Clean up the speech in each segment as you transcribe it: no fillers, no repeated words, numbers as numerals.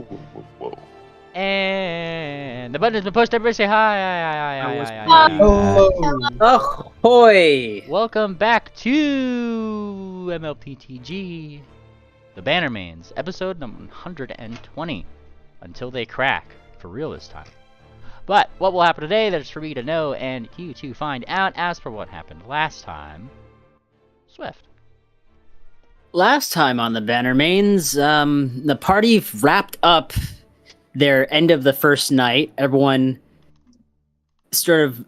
whoa. And the button has been pushed. Everybody say hi. Hello. Ahoy! Welcome back to mlptg, the Bannermanes, episode number 120. Until they crack, for real this time. But what will happen today, that is for me to know and you to find out. As for what happened last time, Swift. Last time on the Bannermanes, the party wrapped up their end of the first night. Everyone sort of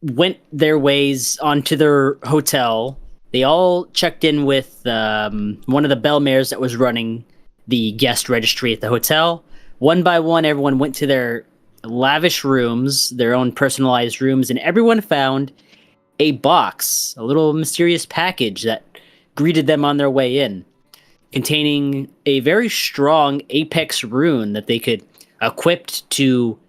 went their ways onto their hotel. They all checked in with one of the bellmares that was running the guest registry at the hotel. One by one, everyone went to their lavish rooms, their own personalized rooms, and everyone found a box, a little mysterious package that greeted them on their way in, containing a very strong Apex rune that they could equip to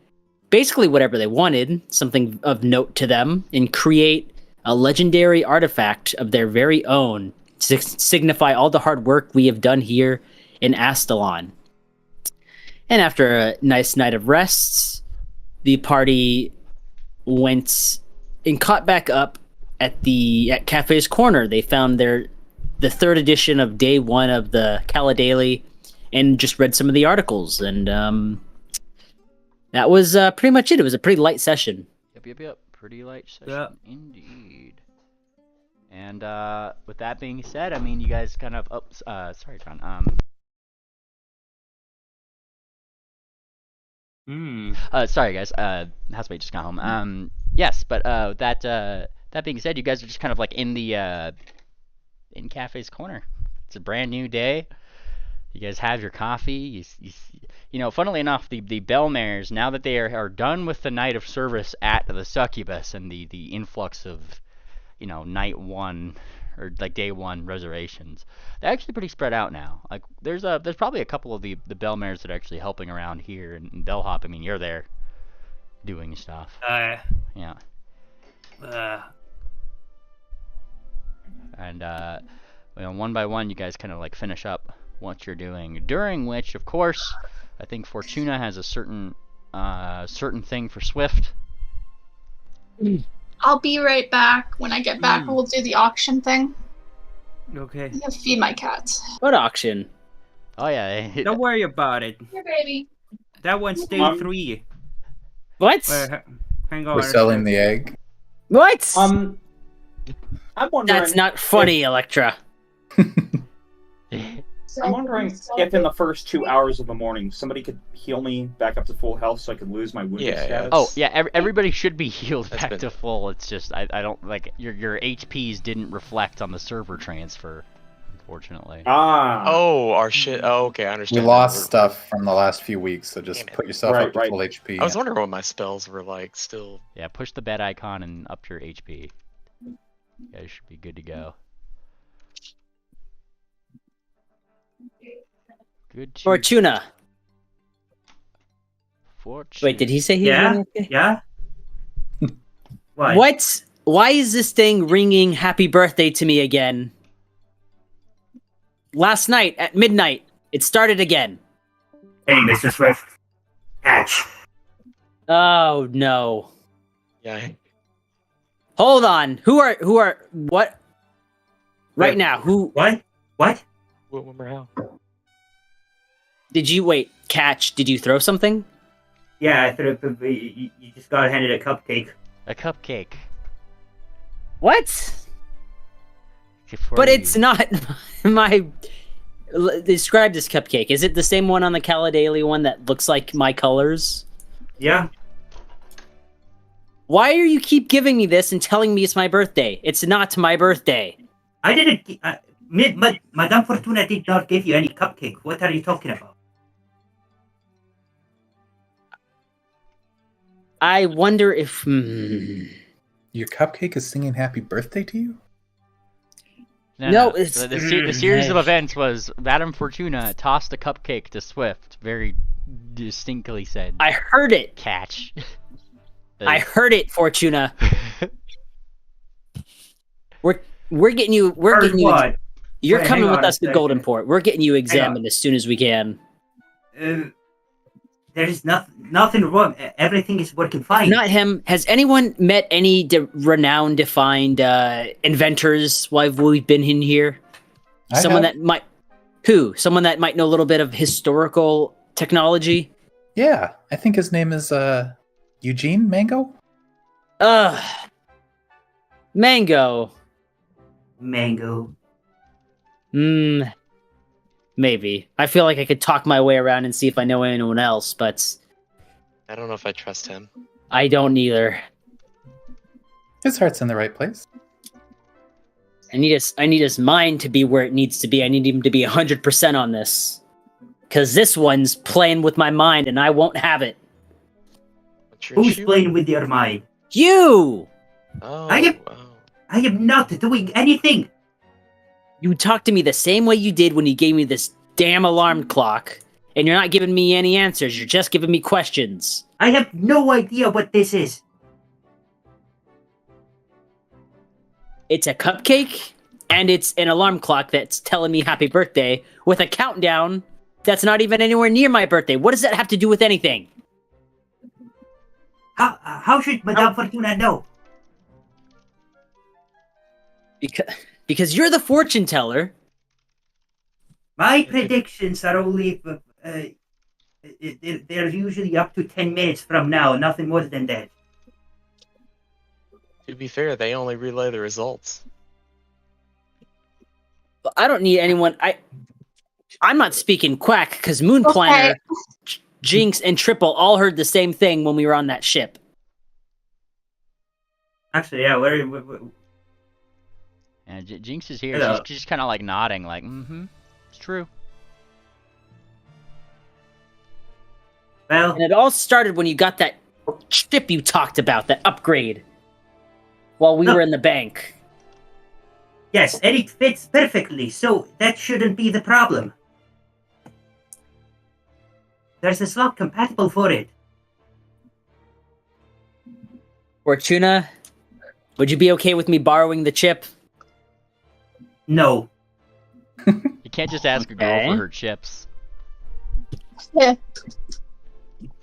basically whatever they wanted, something of note to them, and create a legendary artifact of their very own to signify all the hard work we have done here in Astalon. And after a nice night of rest, the party went and caught back up at Cafe's Corner. They found the third edition of day one of the Cala Daily and just read some of the articles. And that was pretty much it. It was a pretty light session. Yep. Pretty light session indeed. And with that being said, I mean, you guys kind of... Oh, sorry, John. Sorry, guys. Housemate just got home. Yes, but that being said, you guys are just kind of like in the in Cafe's Corner. It's a brand new day. You guys have your coffee. You know, funnily enough, the bellmares, now that they are done with the night of service at the Succubus and the influx of, you know, night one or like day one reservations, they're actually pretty spread out now. Like there's probably a couple of the bellmares that are actually helping around here and bellhop. I mean, you're there doing stuff. Yeah. And you know, one by one, you guys kind of like finish up what you're doing. During which, of course, I think Fortuna has a certain thing for Swift. I'll be right back. When I get back, we'll do the auction thing. Okay. I'm gonna feed my cats. What auction? Oh yeah. Don't worry about it. Here, baby. That one's day 3. What? Hang on. We're selling the egg. What? I'm wondering. That's not funny, Electra. I'm wondering if in the first 2 hours of the morning somebody could heal me back up to full health so I could lose my wounded status. Oh yeah, everybody should be healed back to full. It's just I don't like your HPs didn't reflect on the server transfer, unfortunately. Oh, our shit. Oh, okay, I understand. We lost stuff from the last few weeks, so just put yourself up to full HP. I was wondering what my spells were like still. Yeah, push the bed icon and up your HP. You guys should be good to go. Good. Fortuna. Wait, did he say he Yeah? was okay? Yeah? What? What? Why is this thing ringing happy birthday to me again? Last night at midnight, it started again. Hey, Mr. Swift. Catch. Oh no. Yeah. Hold on. Who are what? Right now, who? What? What? How? Did you wait? Catch? Did you throw something? Yeah, I thought you just got handed a cupcake. A cupcake. What? But it's not my. Describe this cupcake. Is it the same one on the Cala Daily one that looks like my colors? Yeah. Why are you keep giving me this and telling me it's my birthday? It's not my birthday. I didn't. Madame Fortuna did not give you any cupcake. What are you talking about? I wonder if... Your cupcake is singing happy birthday to you? No, it's... The series of events was Madame Fortuna tossed a cupcake to Swift, very distinctly said. I heard it. Catch. I heard it, Fortuna. We're getting you... You're coming with us to Golden Port. We're getting you examined as soon as we can. There is nothing wrong. Everything is working fine. Not him. Has anyone met any renowned, defined inventors while we've been in here? Someone that might know a little bit of historical technology. Yeah, I think his name is Eugene Mango. Mango. Maybe. I feel like I could talk my way around and see if I know anyone else, but I don't know if I trust him. I don't either. His heart's in the right place. I need his mind to be where it needs to be. I need him to be 100% on this. Because this one's playing with my mind and I won't have it. What's your Who's issue? playing with your mind? You! Oh, I am not doing anything. You talked to me the same way you did when you gave me this damn alarm clock. And you're not giving me any answers. You're just giving me questions. I have no idea what this is. It's a cupcake, and it's an alarm clock that's telling me happy birthday with a countdown that's not even anywhere near my birthday. What does that have to do with anything? How should Madame Fortuna know? Because you're the fortune teller. My predictions are only... they're usually up to 10 minutes from now, nothing more than that. To be fair, they only relay the results. I don't need anyone. I'm not speaking quack because Moon Planner, Jinx, and Triple all heard the same thing when we were on that ship. Actually, yeah, where And Jinx is here. Hello. She's kind of like nodding, like, it's true. well, And it all started when you got that ship you talked about, that upgrade, while we were in the bank. yes, and it fits perfectly, so that shouldn't be the problem. There's a slot compatible for it. Fortuna, would you be okay with me borrowing the chip? No. You can't just ask a girl Okay. for her chips. Yeah.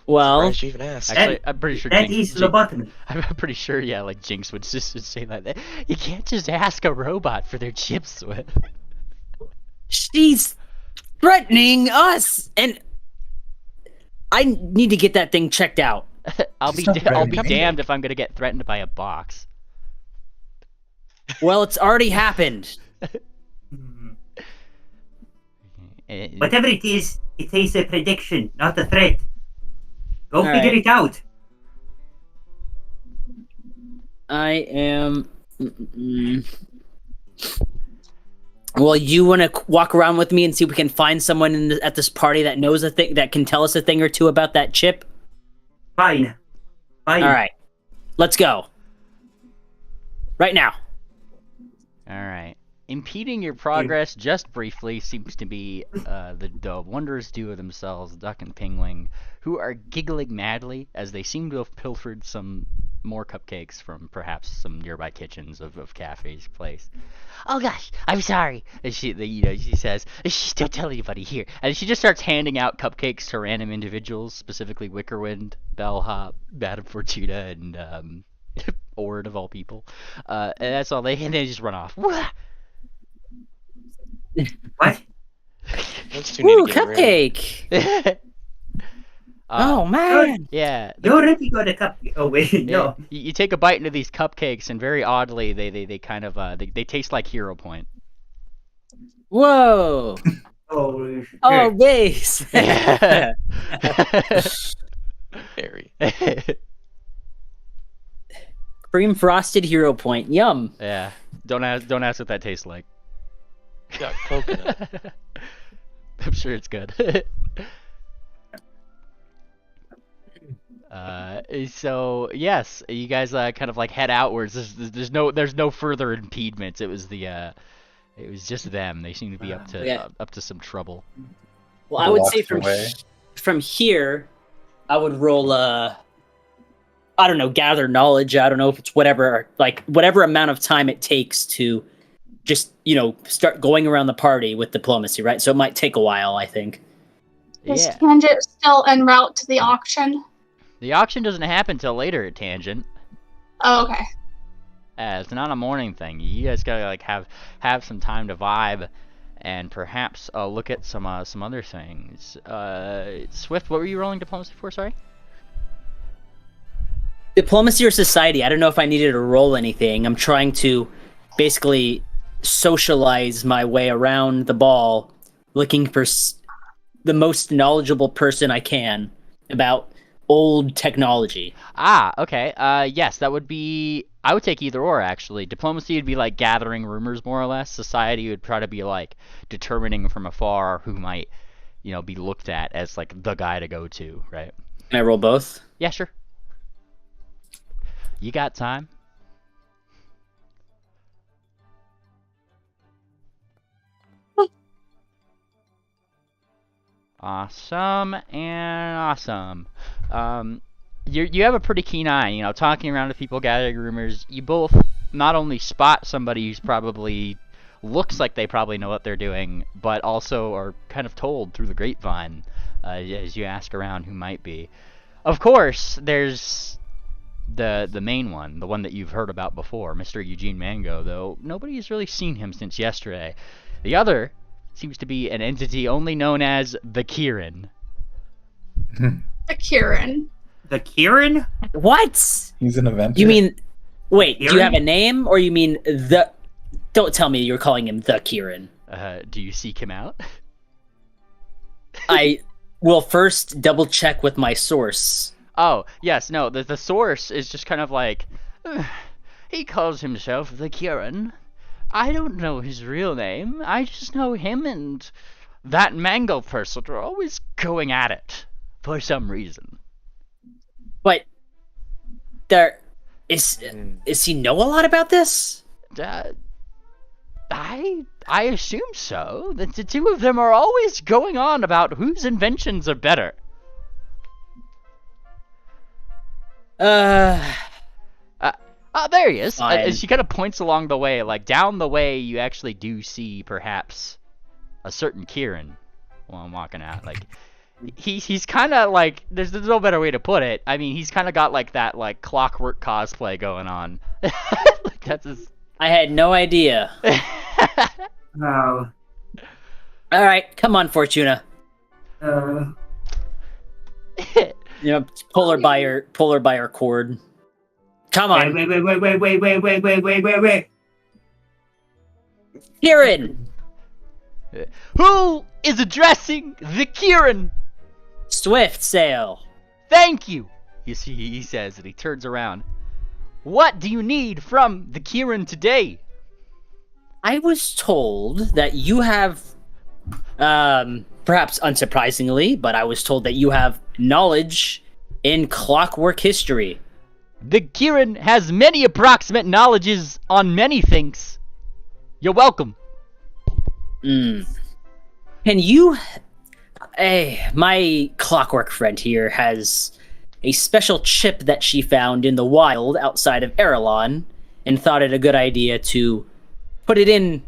Well, Surprised you even asked. Actually, I'm pretty sure That Jinx, is lobotomy. I'm pretty sure, yeah, like Jinx would just say that. You can't just ask a robot for their chips, Swift. she's threatening us, and I need to get that thing checked out. I'll She's be not I'll be threatening. damned if I'm gonna get threatened by a box. Well, it's already happened. Whatever it is a prediction, not a threat. Go All figure right. it out. I am. Well, you want to walk around with me and see if we can find someone at this party that knows a thing, that can tell us a thing or two about that chip? Fine. All right, let's go. Right now. All right. Impeding your progress just briefly seems to be the wondrous duo themselves, Duck and Pingling, who are giggling madly as they seem to have pilfered some more cupcakes from perhaps some nearby kitchens of Cafe's place. Oh gosh, I'm sorry. And she says, shh, don't tell anybody here. And she just starts handing out cupcakes to random individuals, specifically Wickerwind, Bellhop, Madame Fortuna, and Ord of all people. And that's all. And they just run off. What? Those two need Ooh, to get rid. cupcake! Uh, Oh man! Yeah. You already got a cup. Oh wait, no. You take a bite into these cupcakes, and very oddly, they kind of they taste like Hero Point. Whoa! Oh, sure. Oh, base! Very. Cream frosted Hero Point. Yum. Yeah. Don't ask what that tastes like. Got coconut. I'm sure it's good. So yes, you guys kind of like head outwards. There's no further impediments. It was just them. They seem to be up to some trouble. Well, I would Walks say away. from here, I would roll I don't know, gather knowledge. I don't know if it's whatever amount of time it takes to just, start going around the party with diplomacy, right? So it might take a while, I think. Is Yeah. Tangent still en route to the auction? The auction doesn't happen till later at Tangent. Oh, okay. It's not a morning thing. You guys gotta like have some time to vibe, and perhaps look at some other things. Swift, what were you rolling diplomacy for? Sorry. Diplomacy or society? I don't know if I needed to roll anything. I'm trying to basically socialize my way around the ball, looking for the most knowledgeable person I can about old technology. Ah, okay. Yes, that would be. I would take either or actually. Diplomacy would be like gathering rumors more or less. Society would try to be like determining from afar who might, be looked at as like the guy to go to, right? Can I roll both? Yeah, sure. You got time. Awesome and awesome. You have a pretty keen eye, talking around with people, gathering rumors. You both not only spot somebody who's probably looks like they probably know what they're doing, but also are kind of told through the grapevine as you ask around who might be. Of course, there's the main one, the one that you've heard about before, Mr. Eugene Mango, though nobody has really seen him since yesterday. The other seems to be an entity only known as the Kieran. The Kieran. The Kieran? What? He's an event. You mean? Wait, do you Kieran? have a name, or you mean the? Don't tell me you're calling him the Kieran. Do you seek him out? I will first double check with my source. Oh, yes, no, the source is just kind of like, he calls himself the Kieran. I don't know his real name. I just know him and that Mango person are always going at it for some reason. But there is he know a lot about this? I assume so. The two of them are always going on about whose inventions are better. There he is. Fine. She kind of points along the way, like down the way. You actually do see perhaps a certain Kieran while I'm walking out. Like he's kind of like there's no better way to put it. I mean, he's kind of got like that like clockwork cosplay going on. Like that's his. I had no idea. No. All right, come on, Fortuna. Pull her by her cord. Come on, Wait. Kieran. Who is addressing the Kieran? Swift sail. Thank you. You see, he says, and he turns around. What do you need from the Kieran today? I was told that you have, perhaps unsurprisingly, but I was told that you have knowledge in clockwork history. The Kieran has many approximate knowledges on many things. You're welcome. Can you... my clockwork friend here has a special chip that she found in the wild outside of Erelon and thought it a good idea to put it in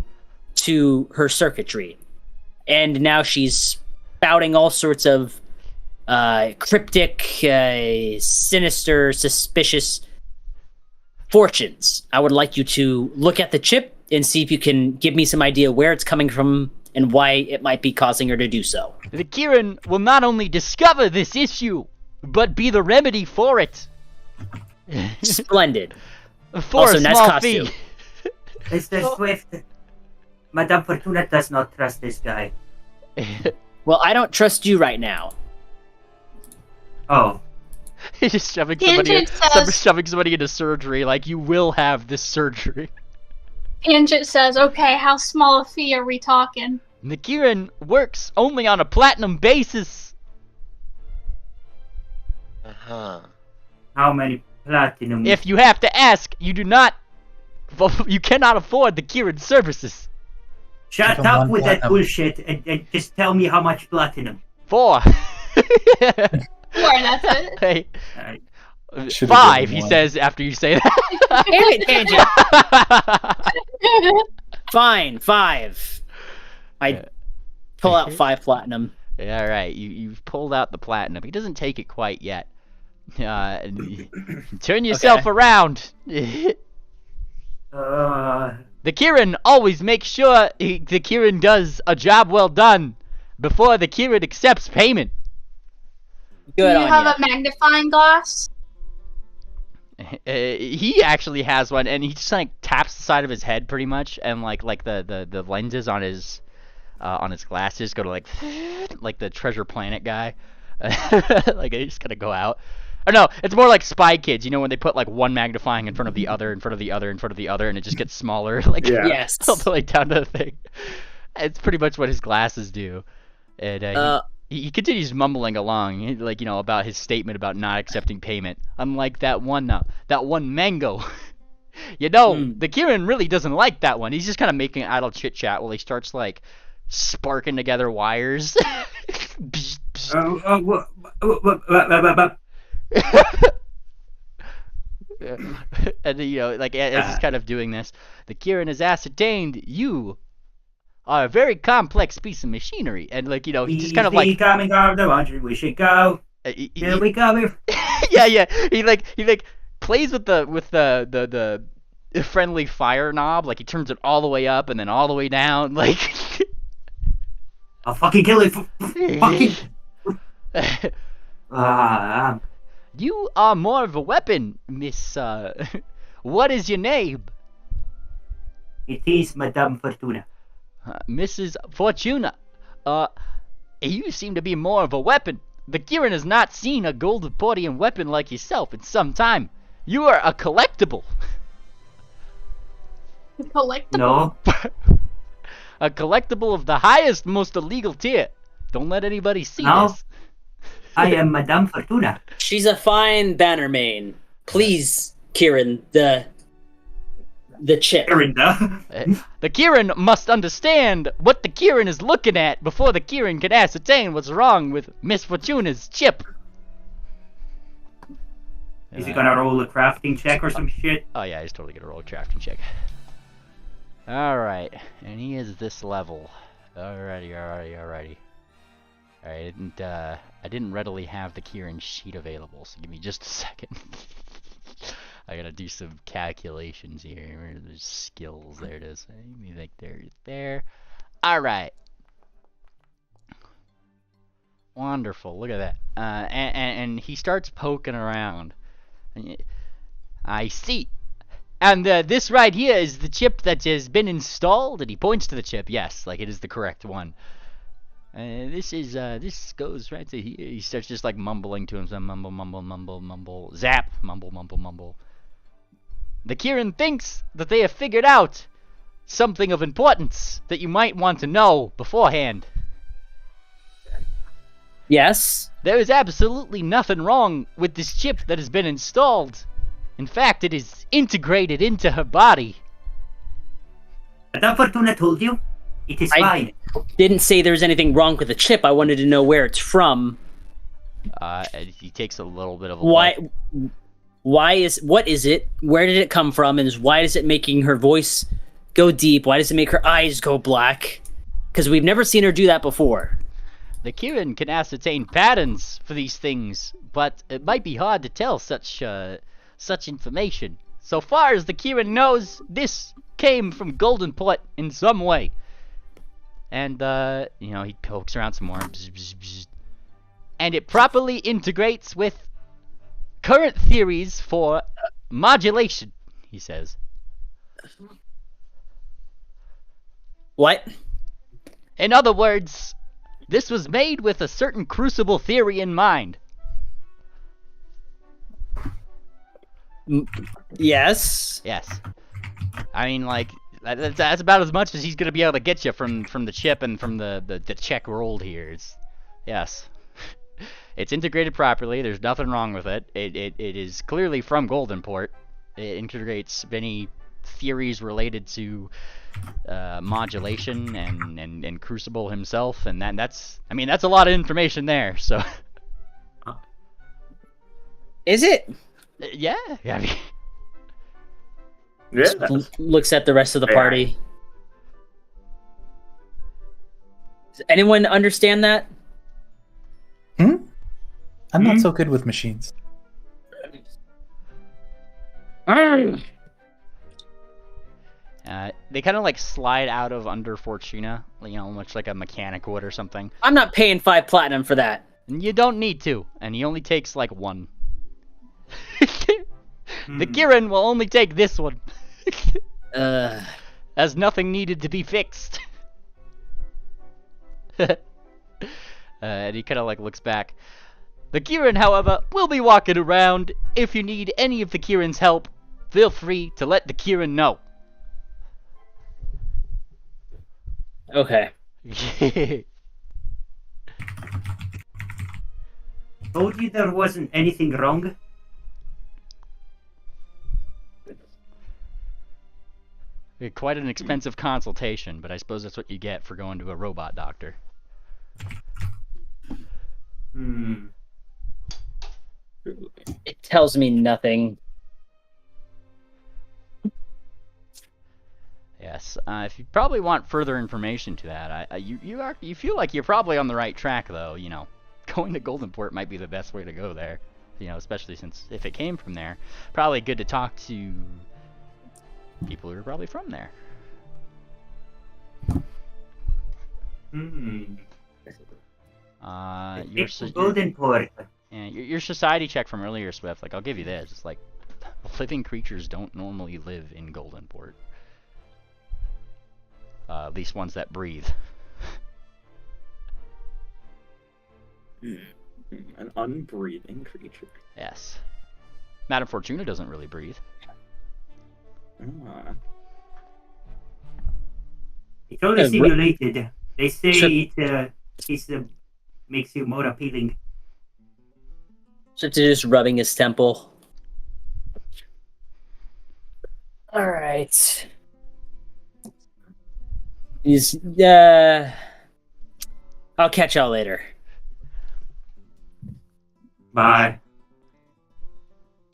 to her circuitry. And now she's spouting all sorts of cryptic, sinister, suspicious fortunes. I would like you to look at the chip and see if you can give me some idea where it's coming from and why it might be causing her to do so. The Kieran will not only discover this issue, but be the remedy for it. Splendid. For Also, a nice small costume. fee. Mr. Swift, Madame Fortuna does not trust this guy. Well, I don't trust you right now. Oh. He's just shoving Tangent somebody, says- into surgery. Like, you will have this surgery. Tangent says, okay, how small a fee are we talking? The Kieran works only on a platinum basis. Uh-huh. How many platinum? If you have to ask, you cannot afford the Kieran services. Shut Give him up one with that platinum. bullshit and just tell me how much platinum. 4. Four, that's it. Hey, Alright. Should've 5, given he one. says after you say that. Damn it, Tangent! Fine, 5. I pull out 5 platinum. All right, you've pulled out the platinum. He doesn't take it quite yet. Turn yourself around. The Kieran always makes sure the Kieran does a job well done before the Kieran accepts payment. Do Good you on have ya. a magnifying glass? He actually has one, and he just like taps the side of his head pretty much, and like the lenses on his glasses go to like the Treasure Planet guy. Like they just gotta go out. Or no, it's more like Spy Kids, you know, when they put like one magnifying in front of the other, in front of the other, in front of the other, and it just gets smaller, like Yeah. Yes. all the way down to the thing. It's pretty much what his glasses do. And he continues mumbling along, like, you know, about his statement about not accepting payment. Unlike that one mango. You know, the Kieran really doesn't like that one. He's just kind of making idle chit chat while he starts like sparking together wires. And you know, like as he's kind of doing this, the Kieran has ascertained you are a very complex piece of machinery, and like, you know, he just kind of like coming on the laundry. We should go. Here we go. yeah. He like plays with the friendly fire knob, like he turns it all the way up and then all the way down, like. I'll fucking kill it. Fucking. You are more of a weapon, Miss. What is your name? It is Madame Fortuna. Mrs. Fortuna. You seem to be more of a weapon. The Kieran has not seen a gold Portian weapon like yourself in some time. You are a collectible. Collectible? No. A collectible of the highest, most illegal tier. Don't let anybody see No. this. I am Madame Fortuna. She's a fine Bannermane. Please, Kieran, the chip. Erinda. The Kieran must understand what the Kieran is looking at before the Kieran can ascertain what's wrong with Miss Fortuna's chip. Is he gonna roll a crafting check or some shit? Oh yeah, he's totally gonna roll a crafting check. Alright, and he is this level. Alrighty. Alright, and I didn't readily have the Kieran sheet available, so give me just a second. I gotta do some calculations here. Where are the skills? There it is. Let me think there. Alright. Wonderful, look at that. And he starts poking around. I see. And this right here is the chip that has been installed, and he points to the chip. Yes, like it is the correct one. This goes right to here. He starts just like mumbling to himself, mumble, zap, mumble. The Kieran thinks that they have figured out something of importance that you might want to know beforehand. Yes. There is absolutely nothing wrong with this chip that has been installed. In fact, it is integrated into her body. Madame Fortuna told you? It is fine. Didn't say there was anything wrong with the chip. I wanted to know where it's from. And he takes a little bit of a look. What is it? Where did it come from? And why is it making her voice go deep? Why does it make her eyes go black? Because we've never seen her do that before. The Kieran can ascertain patterns for these things, but it might be hard to tell such information. So far as the Kieran knows, this came from Golden Port in some way. And, you know, he pokes around some more. And it properly integrates with current theories for modulation, he says. What? In other words, this was made with a certain crucible theory in mind. Yes. Yes. I mean, like, that's about as much as he's gonna be able to get you from the chip and from the check rolled here. Yes. It's integrated properly. There's nothing wrong with it. It is clearly from Goldenport. It integrates many theories related to modulation and Crucible himself, and that's a lot of information there. So. Is it? Yeah. I mean, Yeah. Looks at the rest of the party. Does anyone understand that? I'm not so good with machines. They kind of like slide out of under Fortuna, you know, much like a mechanic would or something. I'm not paying 5 platinum for that. And you don't need to, and he only takes like 1. The Kirin will only take this one. As nothing needed to be fixed. And he kind of like looks back. The Kirin, however, will be walking around. If you need any of the Kirin's help, feel free to let the Kirin know. Okay. Told you there wasn't anything wrong. Quite an expensive consultation, but I suppose that's what you get for going to a robot doctor. It tells me nothing. Yes, if you probably want further information to that, you feel like you're probably on the right track, though. You know, going to Goldenport might be the best way to go there. You know, especially since if it came from there, probably good to talk to people who are probably from there. Goldenport. Yeah, your society check from earlier, Swift. Like, I'll give you this. It's like living creatures don't normally live in Goldenport. At least ones that breathe. An unbreathing creature. Yes. Madame Fortuna doesn't really breathe. It's only simulated. They say it makes you more appealing. So just rubbing his temple. All right. I'll catch y'all later. Bye.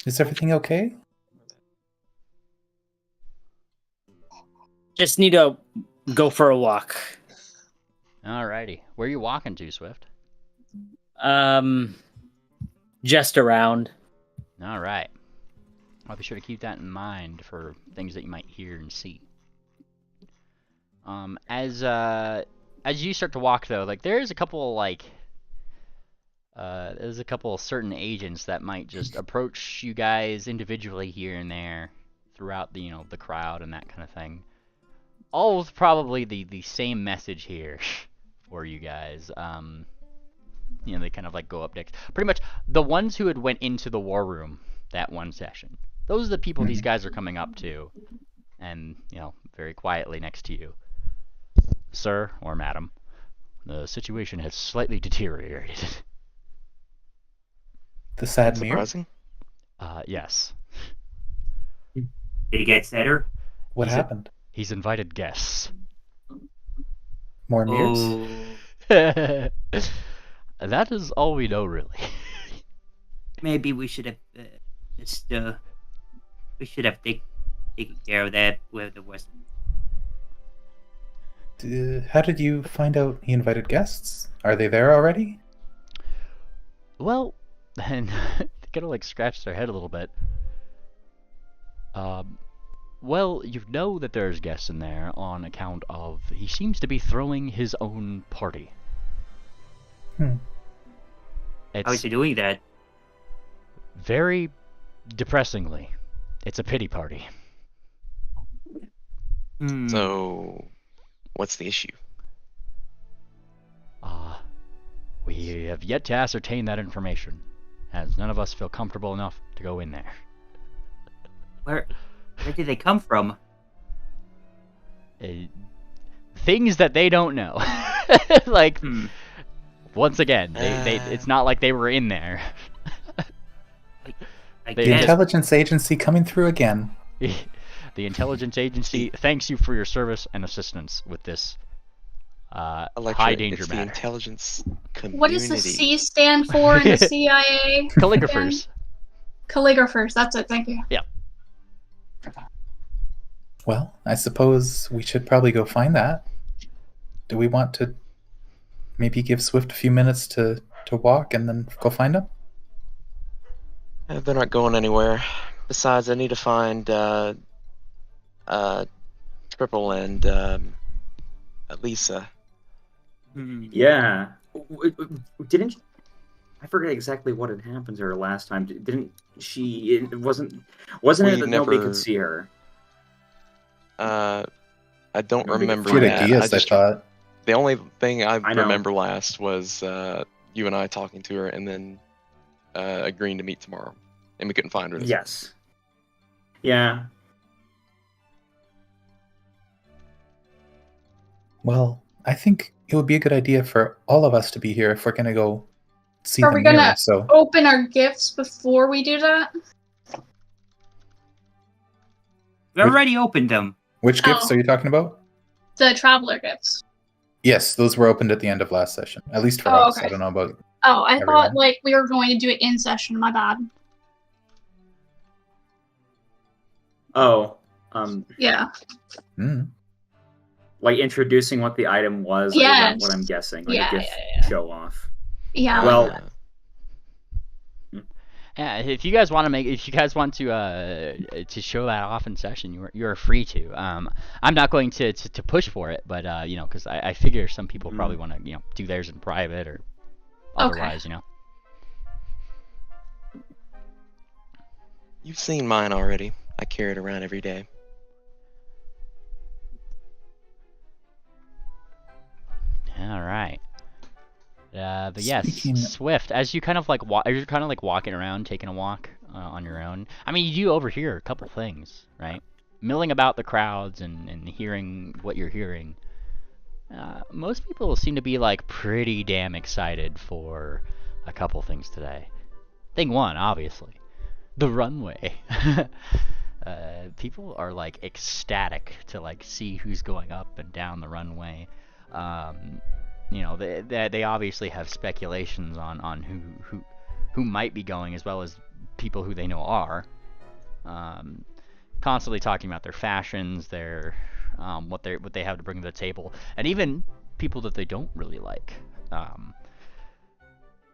Is everything okay? Just need to go for a walk. Alrighty. Where are you walking to, Swift? Just around. Alright. I'll be sure to keep that in mind for things that you might hear and see. As you start to walk, though, like there's a couple certain agents that might just approach you guys individually here and there throughout the the crowd and that kind of thing. All with probably the same message here for you guys. They kind of like go up next. Pretty much the ones who had went into the war room that one session. Those are the people these guys are coming up to, and very quietly next to you. Sir or madam, the situation has slightly deteriorated. The sad mirror? Surprising. Yes. Did it get sadder? What happened? He's invited guests. More mirrors? That is all we know, really. Maybe we should have taken care of that with the West. How did you find out he invited guests? Are they there already? Well, and they kind of like scratch their head a little bit. Well, you know that there's guests in there on account of he seems to be throwing his own party. How is he doing that? Very depressingly. It's a pity party. So, what's the issue? We have yet to ascertain that information, as none of us feel comfortable enough to go in there. Where did they come from? Things that they don't know. Like, once again, they it's not like they were in there. The intelligence agency coming through again. The intelligence agency thanks you for your service and assistance with this high danger it's matter. The intelligence community. What does the C stand for in the CIA? Calligraphers. Calligraphers, that's it, thank you. Yeah. Well, I suppose we should probably go find that. Do we want to maybe give Swift a few minutes to walk and then go find him? They're not going anywhere. Besides, I need to find Triple and Lisa. Yeah. Didn't I forget exactly what had happened to her last time? Didn't she? It wasn't it that nobody could see her? I don't remember Good that. ideas, I thought. The only thing I know. remember last was you and I talking to her and then agreeing to meet tomorrow, and we couldn't find her. Yes. Yeah. Well, I think it would be a good idea for all of us to be here if we're going to go see Are the we mirror. gonna So, open our gifts before we do that? We already opened them. which gifts are you talking about? The traveler gifts. Yes, those were opened at the end of last session. At least for Oh, us. okay. I don't know about. Oh, I Everyone. thought like we were going to do it in session. My bad. Oh. Yeah. Like introducing what the item was. Yes. Is that what I'm guessing? Like Yeah, a gift yeah. show off. Yeah. Well. Yeah, if you guys want to show that off in session, you're free to. I'm not going to push for it, but because I figure some people probably want to do theirs in private or otherwise, You've seen mine already. I carry it around every day. All right. But yes, Speaking- Swift. As you kind of like walking around, taking a walk on your own. I mean, you do overhear a couple things, right? Milling about the crowds and hearing what you're hearing. Most people seem to be like pretty damn excited for a couple things today. Thing one, obviously, the runway. People are like ecstatic to like see who's going up and down the runway. They obviously have speculations on who might be going, as well as people who they know are. Constantly talking about their fashions, their what they have to bring to the table, and even people that they don't really like.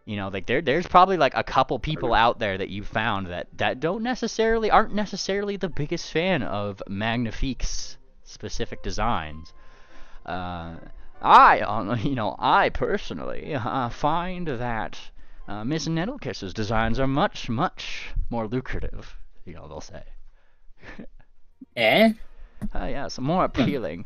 There's probably like a couple people out there that you found that aren't necessarily the biggest fan of Magnifique's specific designs. I personally find that Miss Nettlekiss's designs are much, much more lucrative. They'll say. Eh? Yes, more appealing.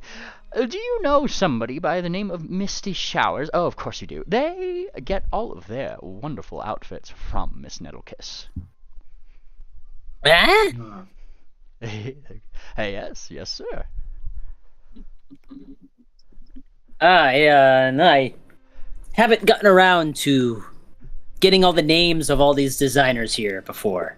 Do you know somebody by the name of Misty Showers? Oh, of course you do. They get all of their wonderful outfits from Miss Nettlekiss. Eh? Yes, sir. I haven't gotten around to getting all the names of all these designers here before.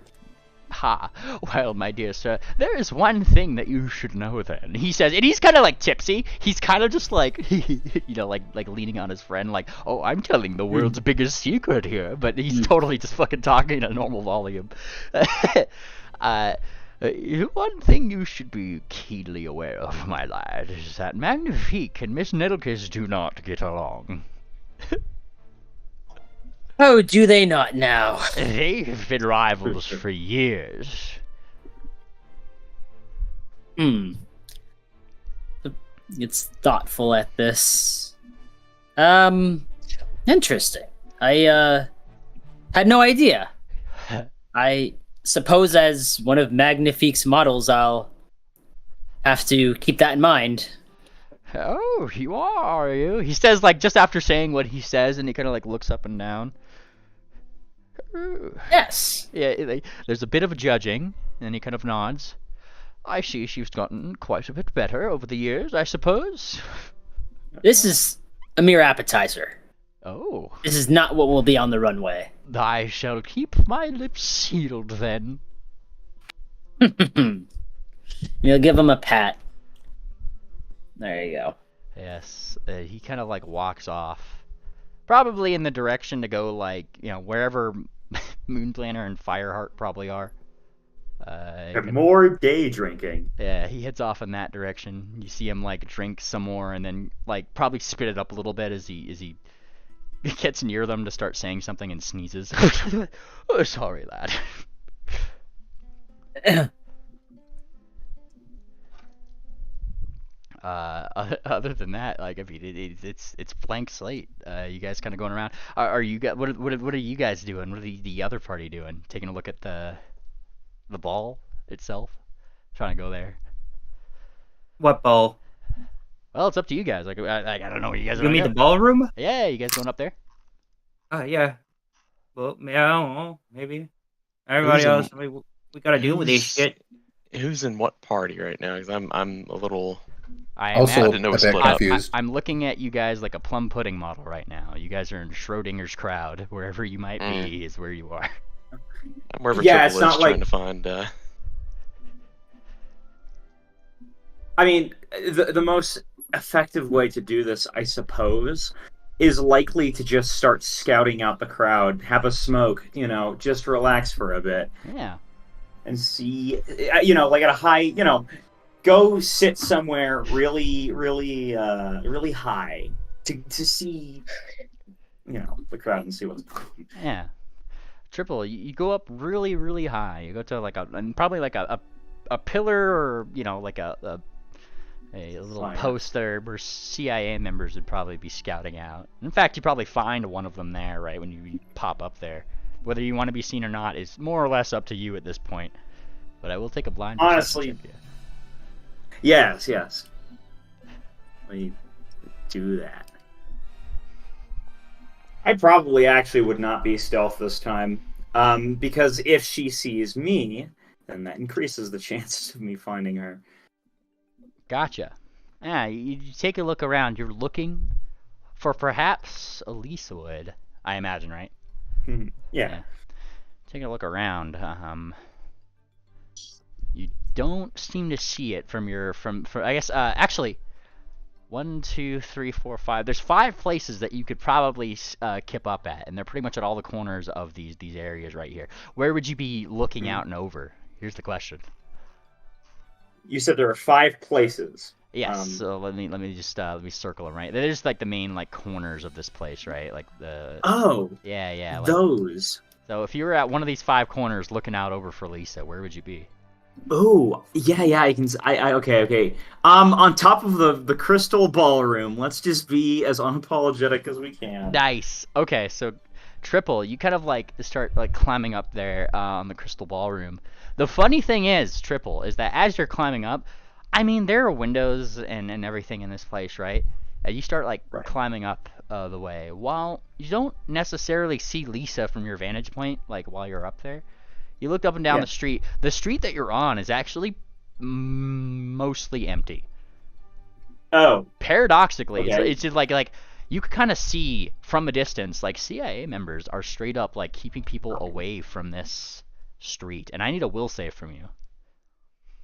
Ha! Well, my dear sir, there is one thing that you should know then. He says, and he's kind of like tipsy. He's kind of just like, like leaning on his friend, like, oh, I'm telling the world's biggest secret here. But he's totally just fucking talking at a normal volume. One thing you should be keenly aware of, my lad, is that Magnifique and Miss Nettlekiss do not get along. Oh, do they not now? They've been rivals for years. It's thoughtful at this. Interesting. I had no idea. I suppose as one of Magnifique's models, I'll have to keep that in mind. Oh, you are you? He says, like, just after saying what he says, and he kind of like looks up and down. Yes. Yeah, there's a bit of judging, and then he kind of nods. I see she's gotten quite a bit better over the years, I suppose. This is a mere appetizer. Oh. This is not what will be on the runway. I shall keep my lips sealed then. You'll give him a pat. There you go. Yes, he kind of like walks off. Probably in the direction to go, like, wherever Moonplanner and Fireheart probably are. More day drinking. Yeah, he heads off in that direction. You see him like drink some more, and then like probably spit it up a little bit as he gets near them to start saying something and sneezes. Oh, sorry, lad. Other than that, like I mean, it's blank slate. You guys kind of going around. Are you guys? What are you guys doing? What are the other party doing? Taking a look at the ball itself, trying to go there. What ball? Well, it's up to you guys. Like I don't know where you guys are. You mean the Go. ballroom? Yeah, you guys going up there? Yeah. Well, yeah, I don't know. Maybe. Everybody else, we gotta deal with this shit. Who's in what party right now? Because I'm a little. I didn't know we split up. I'm looking at you guys like a plum pudding model right now. You guys are in Schrodinger's crowd. Wherever you might be is where you are. I'm wherever Triple is trying to find. I mean, the most effective way to do this, I suppose, is likely to just start scouting out the crowd, have a smoke, just relax for a bit. Yeah. And see, like at a high, go sit somewhere really, really, really high to see, the crowd and see what's going on. Yeah. Triple, you go up really, really high. You go to probably like a pillar or, like a little post there where CIA members would probably be scouting out. In fact, you probably find one of them there, right, when you pop up there. Whether you want to be seen or not is more or less up to you at this point. But I will take a blind perception honestly check, yeah. Yes. Let me do that. I probably actually would not be stealth this time, because if she sees me, then that increases the chances of me finding her. Gotcha. Yeah, you take a look around. You're looking for perhaps Elisa would, I imagine, right? Yeah. Taking a look around. You don't seem to see it from I guess, actually, 1, 2, 3, 4, 5. There's 5 places that you could probably kip up at, and they're pretty much at all the corners of these areas right here. Where would you be looking out and over? Here's the question. You said there are 5 places. Yes. So let me circle them right. There's like the main corners of this place, right? Like the. Oh. Yeah. Those. So if you were at one of these 5 corners looking out over for Lisa, where would you be? Oh, yeah, I can. Okay. On top of the crystal ballroom. Let's just be as unapologetic as we can. Nice. Okay, so Triple, you kind of start climbing up there on the crystal ballroom. The funny thing is, Triple, is that as you're climbing up, I mean, there are windows and everything in this place, right? And you start right. climbing up the way. While you don't necessarily see Lisa from your vantage point, while you're up there. You looked up and down the street. The street that you're on is actually mostly empty. Oh. Paradoxically, okay. It's just like you could kind of see from a distance, CIA members are straight up keeping people away from this street. And I need a will save from you.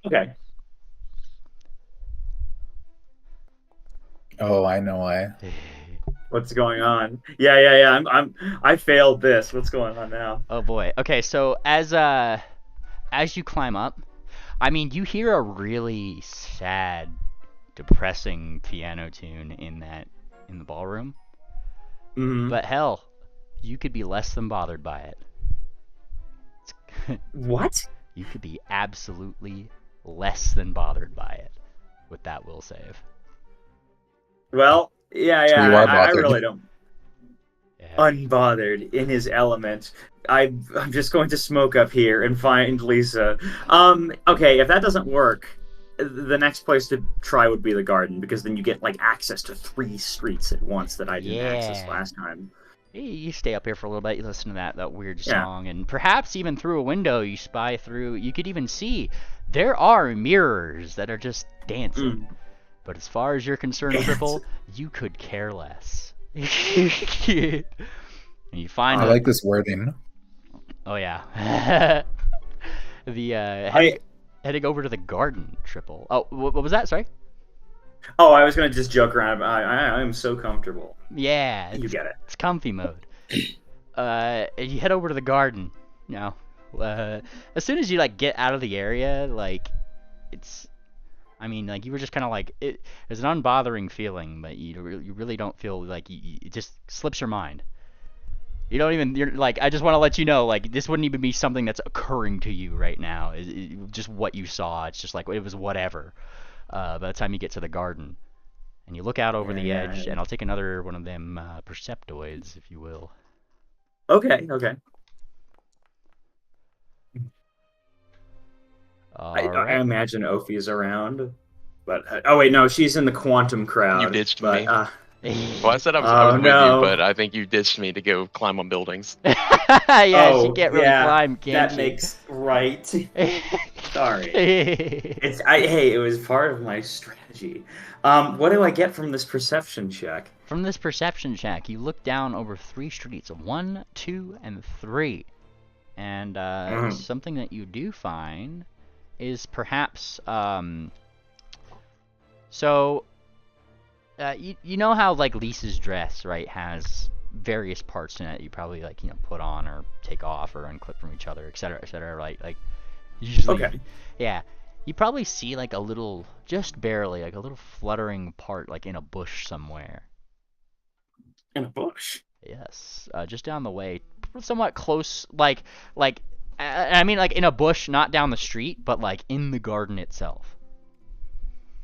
Okay. Oh, I know why. What's going on? Yeah. I failed this. What's going on now? Oh boy. Okay, so as you climb up, I mean, you hear a really sad, depressing piano tune in the ballroom. Mm-hmm. But hell, you could be less than bothered by it. What? You could be absolutely less than bothered by it with that will save. Well, yeah, I really don't. Yeah. Unbothered in his element. I'm just going to smoke up here and find Lisa. Okay, if that doesn't work, the next place to try would be the garden, because then you get access to 3 streets at once that I didn't access last time. You stay up here for a little bit, you listen to that weird song, and perhaps even through a window you spy through, you could even see there are mirrors that are just dancing. But as far as you're concerned, Triple, you could care less. And you find I like this wording. Oh yeah. Heading over to the garden, Triple. Oh, what was that? Sorry. Oh, I was gonna just joke around. I am so comfortable. Yeah, you get it. It's comfy mode. You head over to the garden. As soon as you like get out of the area, like it's, I mean, like you were just kind of like it. It's an unbothering feeling, but you really don't feel like it just slips your mind. You don't even. You're like. I just want to let you know. Like this wouldn't even be something that's occurring to you right now. Just what you saw. It's just like it was whatever. By the time you get to the garden, and you look out over the edge, and I'll take another one of them perceptoids, if you will. Okay. I imagine Ophie's around, but oh wait, no, she's in the quantum crowd. You ditched but, me. Well, I said I was with you, but I think you ditched me to go climb on buildings. Yeah, she can't really climb, can that she? makes right. Sorry. It was part of my strategy. What do I get from this perception check? From this perception check, you look down over 3 streets, 1, 2, and 3, and something that you do find is perhaps you know how like Lisa's dress, right, has various parts in it you probably like put on or take off or unclip from each other, etc., right? Like usually, yeah, you probably see like a little, just barely, like a little fluttering part like in a bush somewhere. In a bush? Yes, just down the way, somewhat close, like I mean like in a bush, not down the street, but like in the garden itself.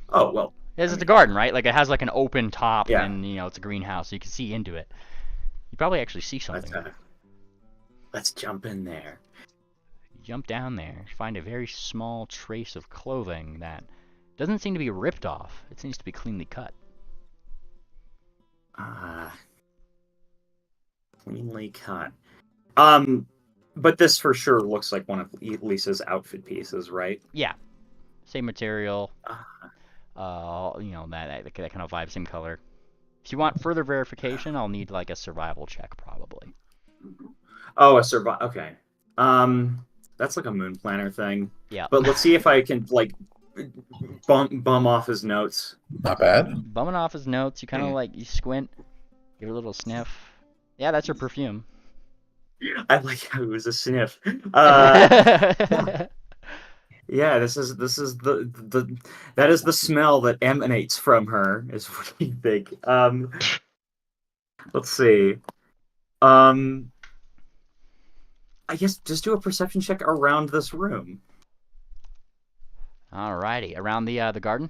Oh, well. It's a garden, right? Like it has like an open top, and it's a greenhouse, so you can see into it. You probably actually see something. Let's jump in there. You jump down there, find a very small trace of clothing that doesn't seem to be ripped off. It seems to be cleanly cut. Cleanly cut. But this for sure looks like one of Lisa's outfit pieces, right? Yeah. Same material. That kind of vibe, same color. If you want further verification, I'll need like a survival check probably. Oh, a survival. Okay. That's like a moon planner thing. Yeah. But let's see if I can like bum off his notes. Not bad. Bumming off his notes, you kind of like you squint, give it a little sniff. Yeah, that's her perfume. I like how it was a sniff. Yeah, this is that is the smell that emanates from her, is what you think. Let's see. I guess just do a perception check around this room. Alrighty, around the garden.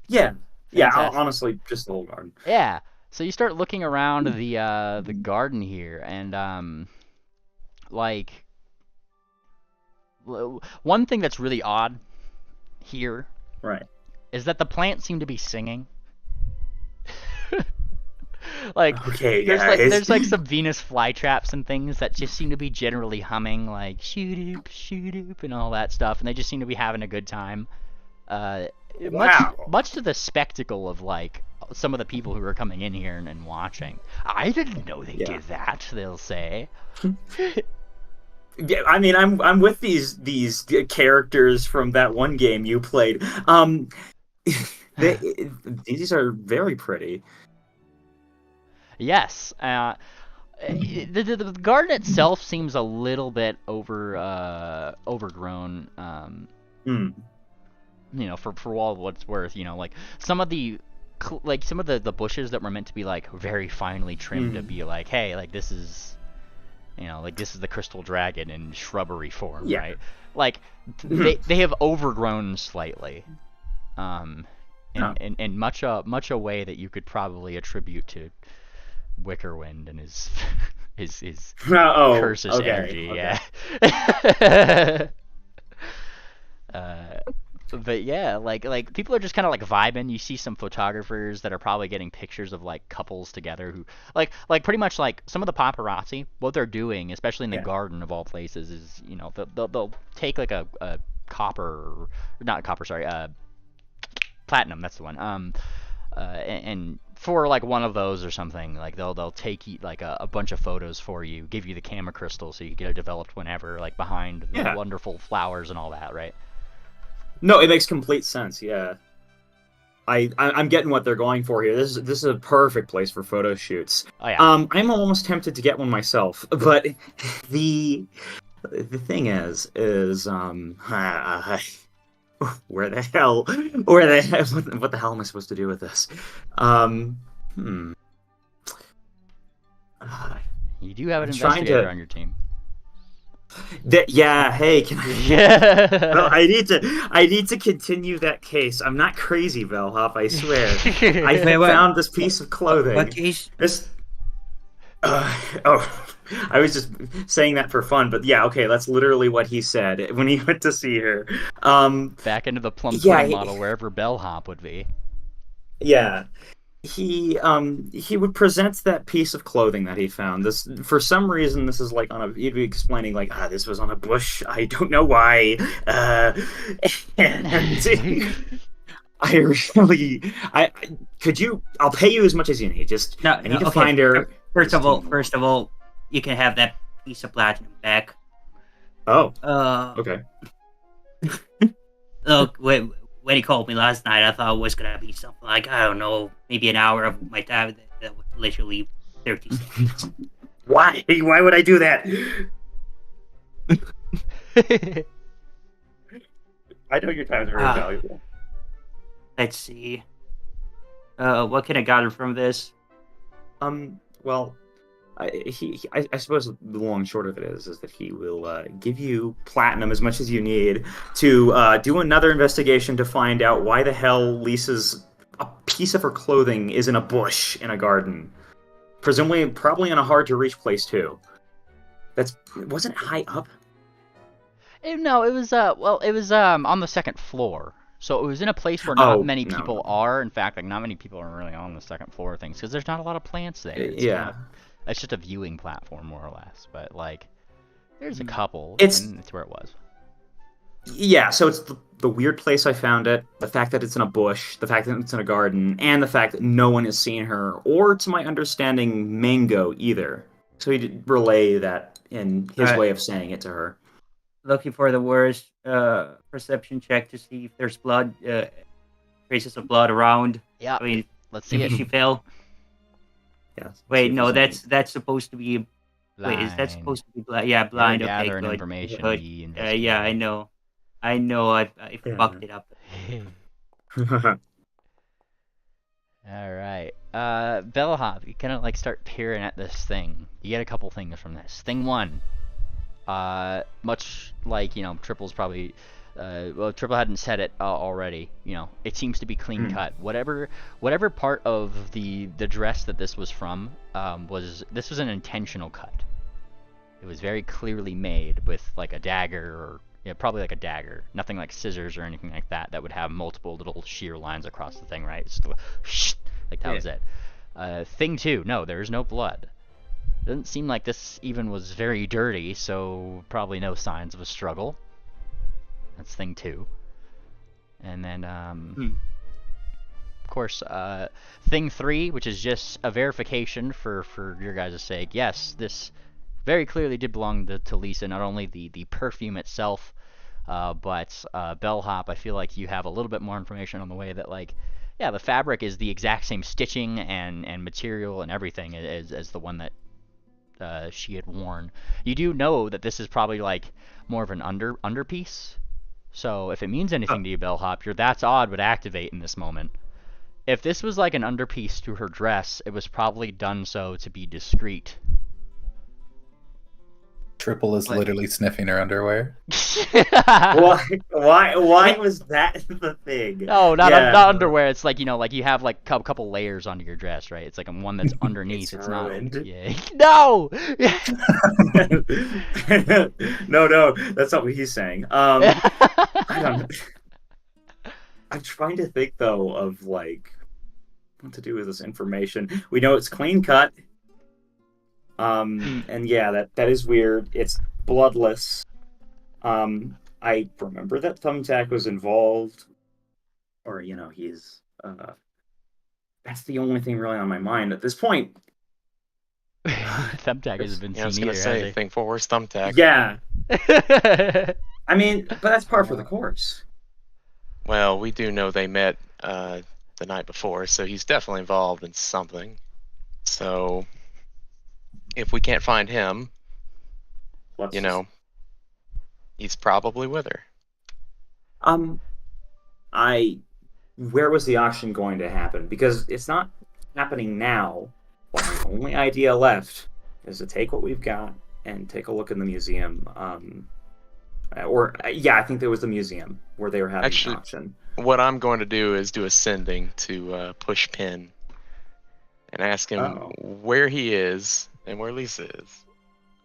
Yeah, Fantastic. honestly, just the whole garden. Yeah. So you start looking around the garden here, and like. One thing that's really odd here, right, is that the plants seem to be singing. Like, okay, there's like some Venus flytraps and things that just seem to be generally humming, like shoot oop, and all that stuff, and they just seem to be having a good time. Much to the spectacle of like some of the people who are coming in here and watching. I didn't know they did that. They'll say. Yeah, I mean, I'm with these characters from that one game you played. These are very pretty. Yes. The garden itself seems a little bit overgrown. For all what it's worth, like some of the bushes that were meant to be like very finely trimmed to be like, hey, like this is. This is the crystal dragon in shrubbery form, right? Like, they have overgrown slightly, in much a way that you could probably attribute to Wickerwind and his curses energy, yeah. But yeah, like people are just kind of like vibing. You see some photographers that are probably getting pictures of like couples together who like pretty much like some of the paparazzi. What they're doing, especially in the garden of all places, is they'll take like a copper, not copper, sorry, platinum. That's the one. And for like one of those or something, like they'll take like a bunch of photos for you, give you the camera crystal so you can get it developed whenever, like behind the wonderful flowers and all that, right? No, it makes complete sense. Yeah, I'm getting what they're going for here. This is a perfect place for photo shoots. Oh yeah. I'm almost tempted to get one myself, but the thing is what the hell am I supposed to do with this? You do have an I'm trying investigator to- on your team. Yeah, hey, can I... Yeah. Well, I need to continue that case. I'm not crazy, Bellhop, I swear. I Wait, what? found this piece of clothing. What case? This. I was just saying that for fun, but yeah, okay, that's literally what he said when he went to see her. Back into the plum Yeah, pudding model, wherever Bellhop would be. Yeah. He would present that piece of clothing that he found. This, for some reason, this is like he'd be explaining like, this was on a bush. I don't know why. And I'll pay you as much as you need. Just No, I need to okay. find her. First of all, you can have that piece of platinum back. Oh, Uh, okay. Look, when he called me last night, I thought it was gonna be something like, I don't know, maybe an hour of my time. That was literally 30 seconds. Why? Why would I do that? I know your time is very valuable. Let's see. What can I gather from this? Well, I suppose the long and short of it is that he will give you platinum as much as you need to do another investigation to find out why the hell a piece of her clothing is in a bush in a garden. Presumably, probably in a hard-to-reach place, too. Wasn't it high up? No, it was on the second floor. So it was in a place where not many people are. In fact, like not many people are really on the second floor of things because there's not a lot of plants there. It's just a viewing platform more or less. But like, there's a couple. And it's where it was. Yeah, so it's the weird place I found it, the fact that it's in a bush, the fact that it's in a garden, and the fact that no one has seen her, or to my understanding, Mango either. So he did relay that in his way of saying it to her. Looking for the worst perception check to see if there's blood, traces of blood around. Yeah, I mean, let's see it. She fell. Yes. Wait, no, that's supposed to be. Wait, is that supposed to be blind? Yeah, blind. Okay, Gather good. information. Good. Yeah, I know. I fucked it up. All right. Bellhop, you kind of like start peering at this thing. You get a couple things from this. Thing one. Much like, Triple's probably, Triple hadn't said it already, it seems to be clean cut. Whatever part of the dress that this was from, was an intentional cut. It was very clearly made with like a dagger or, probably like a dagger. Nothing like scissors or anything like that would have multiple little shear lines across the thing, right? It's just like that was it. Thing two, no, there is no blood. Doesn't seem like this even was very dirty, so probably no signs of a struggle. That's thing two. And then, of course, thing three, which is just a verification for your guys' sake. Yes, this very clearly did belong to Lisa, not only the perfume itself, but Bellhop, I feel like you have a little bit more information on the way that, like, yeah, the fabric is the exact same stitching and material and everything as the one that she had worn. You do know that this is probably like more of an underpiece. So if it means anything to you, Bellhop, your That's Odd would activate in this moment. If this was like an underpiece to her dress, it was probably done so to be discreet. Triple is literally sniffing her underwear. Why was that the thing? No, not underwear. It's like, like you have like a couple layers under your dress, right? It's like one that's underneath. It's ruined. Not. Yeah. No. No, that's not what he's saying. I don't know. I'm trying to think though of like what to do with this information. We know it's clean cut. And yeah, that is weird. It's bloodless. I remember that Thumbtack was involved, or he's. That's the only thing really on my mind at this point. Thumbtack hasn't been seen I was gonna either, say, thing four is Thumbtack. Yeah. I mean, but that's par for the course. Well, we do know they met the night before, so he's definitely involved in something. So. If we can't find him, he's probably with her. Where was the auction going to happen? Because it's not happening now. Well, the only idea left is to take what we've got and take a look in the museum. I think there was the museum where they were having Actually, an auction. What I'm going to do is do a sending to push Pin and ask him where he is and where Lisa is.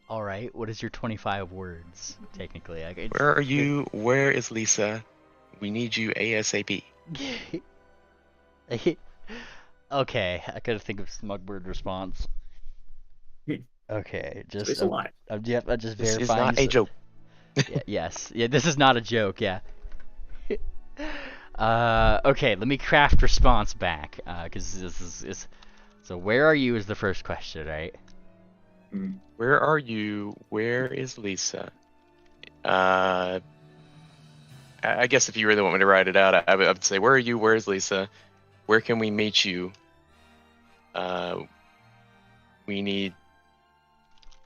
All right. What is your 25 words technically? Where are you? Where is Lisa? We need you ASAP. Okay, I gotta think of smug word response. Okay, just It's a lie. I'm just This verifying. is not a joke. Yes, yeah, this is not a joke. Yeah. Okay, let me craft response back. Because this is. So where are you is the first question, right? Where are you? Where is Lisa? I guess if you really want me to write it out, I would say, where are you? Where is Lisa? Where can we meet you? We need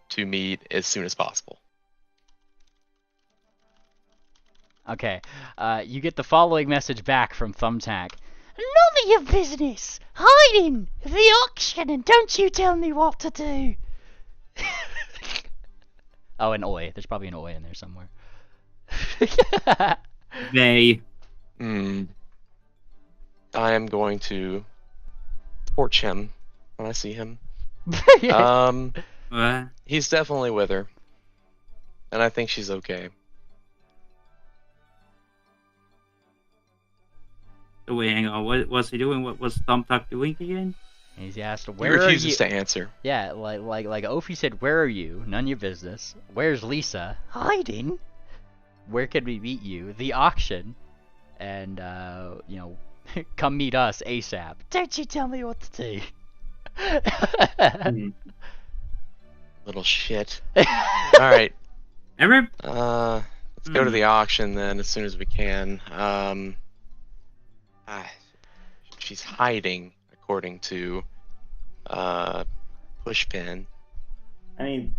to meet as soon as possible. Okay. You get the following message back from Thumbtack. None of your business. Hiding the auction, and don't you tell me what to do. Oh, an oi. There's probably an oi in there somewhere. They. I am going to torch him when I see him. What? He's definitely with her, and I think she's okay. So wait, hang on. What was he doing? What was Thumbtack doing again? He's asked, He where are you? refuses to answer. Yeah, like Ophi said, where are you? None of your business. Where's Lisa? Hiding. Where can we meet you? The auction. And, come meet us ASAP. Don't you tell me what to do. Little shit. Alright. Ever? Let's go to the auction then as soon as we can. She's hiding, according to Pushpin. Then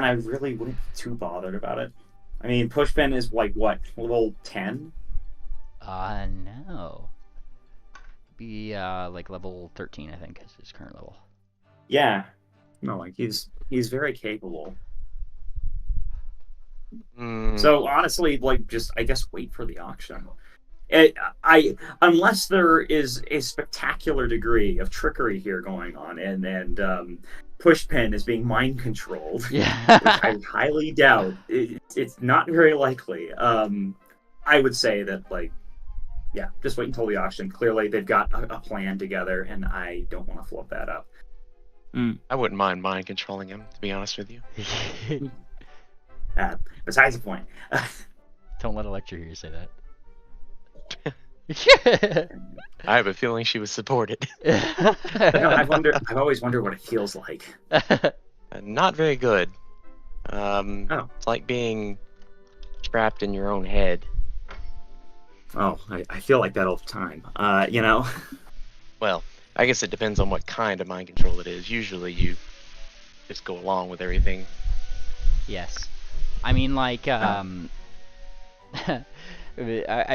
I really wouldn't be too bothered about it. I mean, Pushpin is like what, level 10? No. Be like level 13, I think, is his current level. Yeah. No, like he's very capable. So honestly, like, just I guess wait for the auction. Unless there is a spectacular degree of trickery here going on, and Pushpin is being mind controlled, Yeah. which I highly doubt. It's not very likely. I would say that, like, yeah, just wait until the auction. Clearly, they've got a plan together, and I don't want to flub that up. I wouldn't mind controlling him, to be honest with you. Besides the point. Don't let a lecturer hear you say that. I have a feeling she would support it. I've always wondered what it feels like. Not very good. It's like being trapped in your own head. Oh, I feel like that all the time. Well, I guess it depends on what kind of mind control it is. Usually you just go along with everything. Yes. I mean, like, I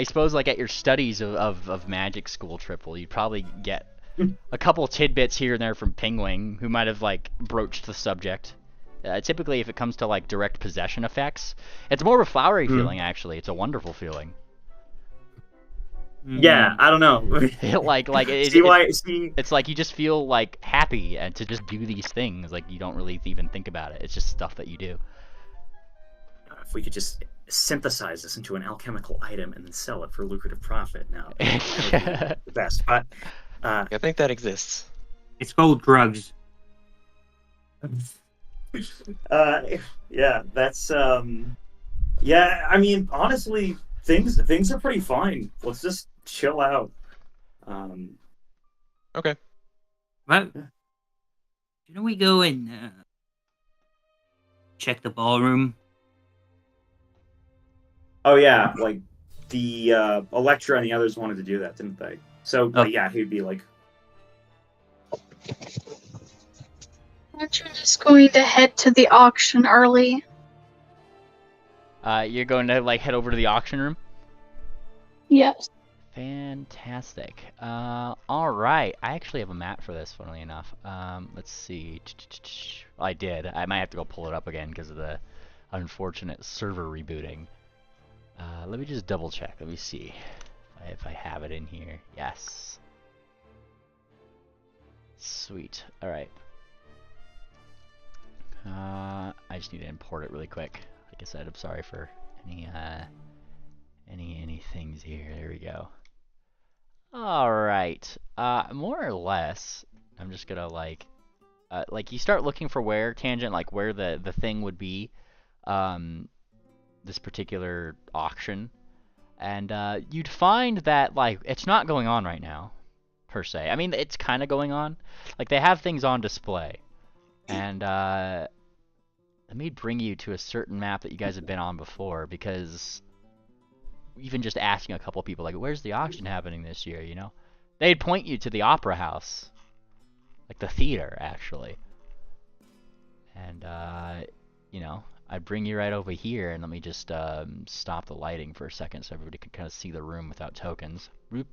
suppose, like, at your studies of magic school, Triple, you'd probably get a couple tidbits here and there from Pingwing, who might have, like, broached the subject. Typically, if it comes to, like, direct possession effects, it's more of a flowery feeling, actually. It's a wonderful feeling. Yeah, I don't know. It's like you just feel, like, happy and to just do these things. Like, you don't really even think about it. It's just stuff that you do. If we could just synthesize this into an alchemical item and then sell it for lucrative profit, now that would be the best. But I think that exists. It's called drugs. Yeah, that's yeah. I mean, honestly, things are pretty fine. Let's just chill out. Okay. Well, shouldn't we go and check the ballroom? Oh yeah, like the Electra and the others wanted to do that, didn't they? So yeah, he'd be like, Aren't you just going to head to the auction early? You're going to, like, head over to the auction room? Yes. Fantastic. All right. I actually have a map for this, funnily enough. Let's see. I did. I might have to go pull it up again because of the unfortunate server rebooting. Let me just double check. Let me see if I have it in here. Yes. Sweet. All right. I just need to import it really quick. Like I said, I'm sorry for any things here. There we go. All right. More or less, I'm just gonna like you start looking for where tangent, like where the thing would be, this particular auction, and you'd find that like it's not going on right now, per se. I mean, it's kind of going on. Like they have things on display, and let me bring you to a certain map that you guys have been on before, because even just asking a couple people, like, where's the auction happening this year, you know? They'd point you to the Opera House. Like, the theater, actually. And, you know, I'd bring you right over here, and let me just stop the lighting for a second so everybody can kind of see the room without tokens. Whoop.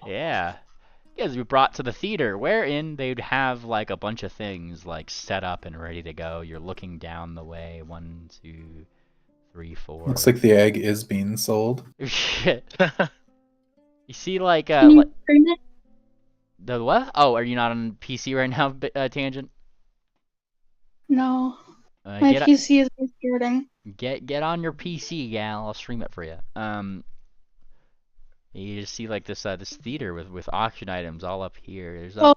Yeah. You guys were brought to the theater, wherein they'd have, like, a bunch of things, like, set up and ready to go. You're looking down the way. 1, 2... 3, 4. Looks like the egg is being sold. Shit. You see, like, Can you stream it? the what? Oh, are you not on PC right now, Tangent? No. My Get PC is restarting. get on your PC, gal. I'll stream it for you. You just see like this theater with auction items all up here. There's Oh,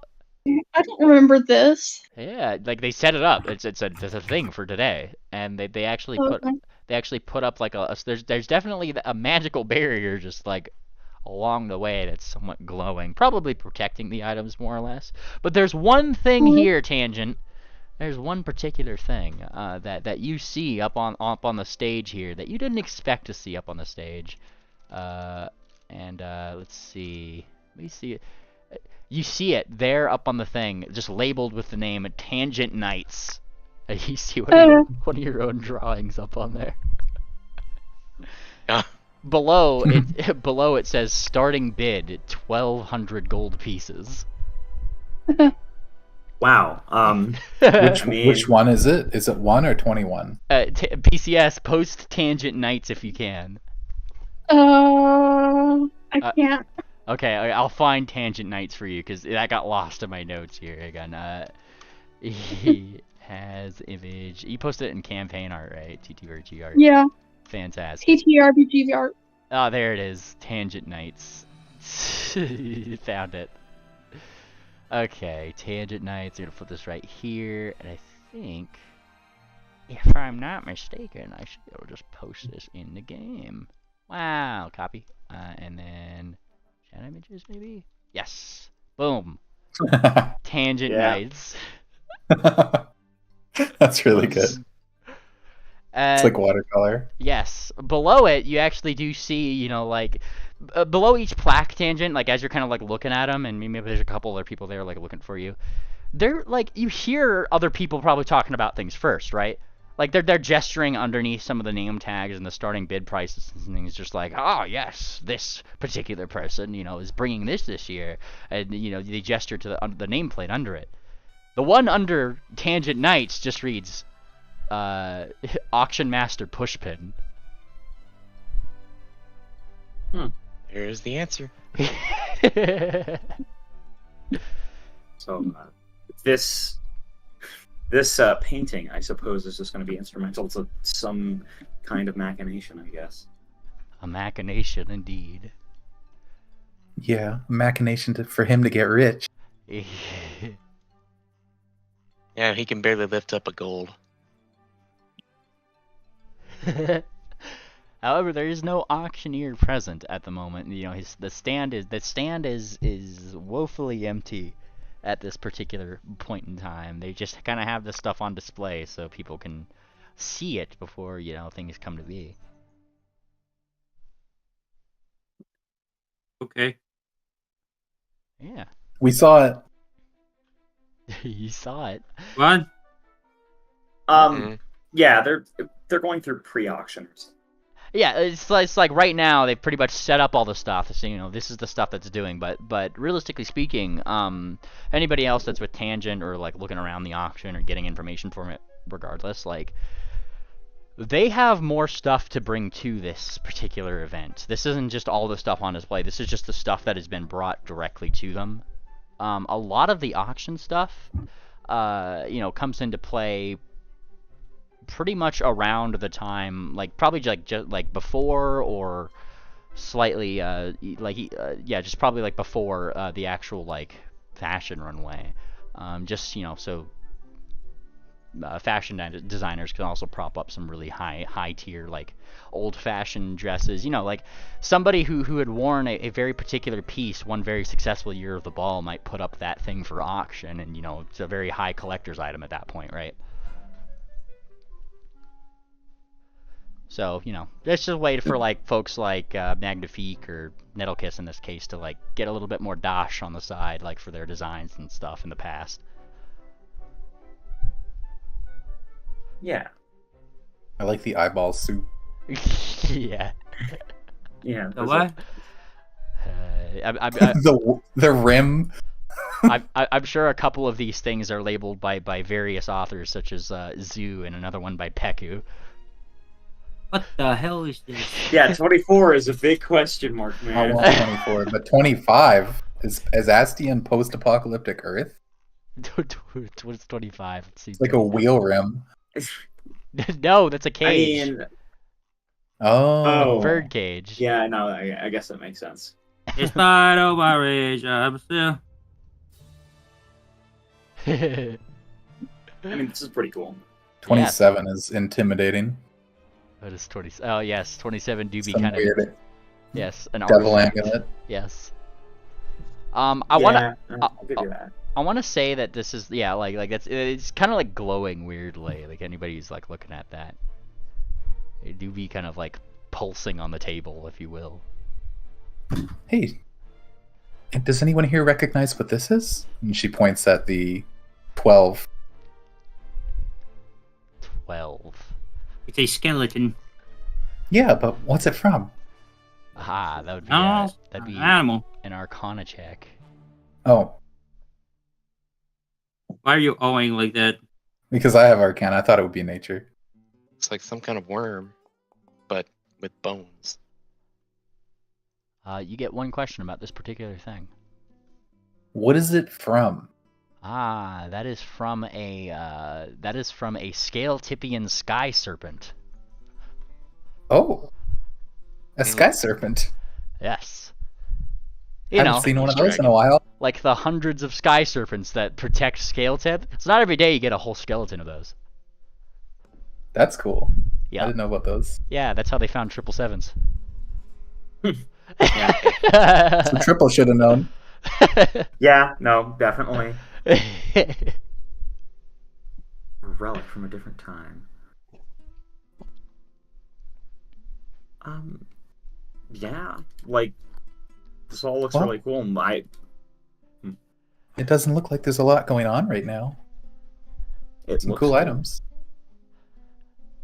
I don't remember this. yeah, like they set it up. It's a thing for today, and they actually put up like there's definitely a magical barrier just like along the way that's somewhat glowing, probably protecting the items more or less. But there's one thing here, Tangent. There's one particular thing that you see up on the stage here that you didn't expect to see up on the stage. Let's see. Let me see it. You see it there up on the thing, just labeled with the name Tangent Knights. You see one of your own drawings up on there. Below it says starting bid 1,200 gold pieces. Wow. Which one is it? Is it 1 or 21? PCS post Tangent Knights if you can. I can't. Okay, I'll find Tangent Knights for you because that got lost in my notes here again. He has image. You posted it in campaign art, right? TTRG art. Yeah. Fantastic. TTRPG art. Oh, there it is. Tangent Knights. Found it. Okay, Tangent Knights. I'm gonna put this right here, and I think, if I'm not mistaken, I should be able to just post this in the game. Wow, copy. And then chat images, maybe? Yes. Boom. Tangent Knights. That's really good. It's like watercolor. Yes. Below it, you actually do see, you know, like, below each plaque, Tangent, like, as you're kind of, like, looking at them, and maybe there's a couple other people there, like, looking for you, they're, like, you hear other people probably talking about things first, right? Like, they're gesturing underneath some of the name tags and the starting bid prices and things, just like, oh, yes, this particular person, you know, is bringing this year. And, you know, they gesture to the nameplate under it. The one under Tangent Knights just reads, Auction Master Pushpin. There's the answer. So, this painting, I suppose, is just going to be instrumental to some kind of machination, I guess. A machination, indeed. Yeah, machination for him to get rich. Yeah, he can barely lift up a gold. However, there is no auctioneer present at the moment. You know, the stand is woefully empty at this particular point in time. They just kind of have this stuff on display so people can see it before, you know, things come to be. Okay. Yeah. We saw it. You saw it. What? Yeah, they're going through pre-auctioners. Yeah, it's like right now they've pretty much set up all the stuff. So, you know, this is the stuff that's doing. But realistically speaking, anybody else that's with Tangent or like looking around the auction or getting information from it, regardless, like they have more stuff to bring to this particular event. This isn't just all the stuff on display. This is just the stuff that has been brought directly to them. A lot of the auction stuff, you know, comes into play pretty much around the time, like probably just like before or slightly, yeah, just probably like before the actual like fashion runway. Just, you know, so fashion designers can also prop up some really high tier like old fashioned dresses, you know, like somebody who had worn a very particular piece one very successful year of the ball might put up that thing for auction, and you know, it's a very high collector's item at that point, right? So, you know, that's just a way for like folks like Magnifique or Nettlekiss in this case to like get a little bit more dash on the side, like for their designs and stuff in the past. Yeah. I like the eyeball suit. Yeah. Yeah. The what? The rim. I'm sure a couple of these things are labeled by various authors, such as Zoo and another one by Peku. What the hell is this? Yeah, 24 is a big question mark, I man. want 24, but 25 is Astian post-apocalyptic Earth. What's 25? Let's see. It's like a wheel rim. No, that's a cage. I mean, Oh, Bird cage. yeah, no, I guess that makes sense. Despite all my rage, I'm still. I mean, this is pretty cool. 27 is intimidating. What is 20? Oh yes, 27 do be Some kind of weird yes, an devil artifact. amulet. Yes. I'll give you that. I want to say that this is, yeah, like that's, it's kind of like glowing weirdly. Like anybody who's like looking at that, it do be kind of like pulsing on the table, if you will. Hey, does anyone here recognize what this is? And she points at the 12. 12. It's a skeleton. Yeah, but what's it from? Aha, that would be Oh, that'd be an animal. an Arcana check. Oh, Why are you owing like that? because I have Arcana. I thought it would be nature. It's like some kind of worm, but with bones. You get one question about this particular thing. What is it from? Ah, that is from a scale Typian sky serpent. Oh, a sky serpent. Yes. I You haven't know, seen one of those in a while. like the hundreds of sky serpents that protect scale tip. It's not every day you get a whole skeleton of those. That's cool. Yeah. I didn't know about those. Yeah, that's how they found 777s. So Triple should have known. Yeah, no, definitely. A relic from a different time. Yeah, like this all looks Well, really cool. It doesn't look like there's a lot going on right now. It Some looks cool cool. items.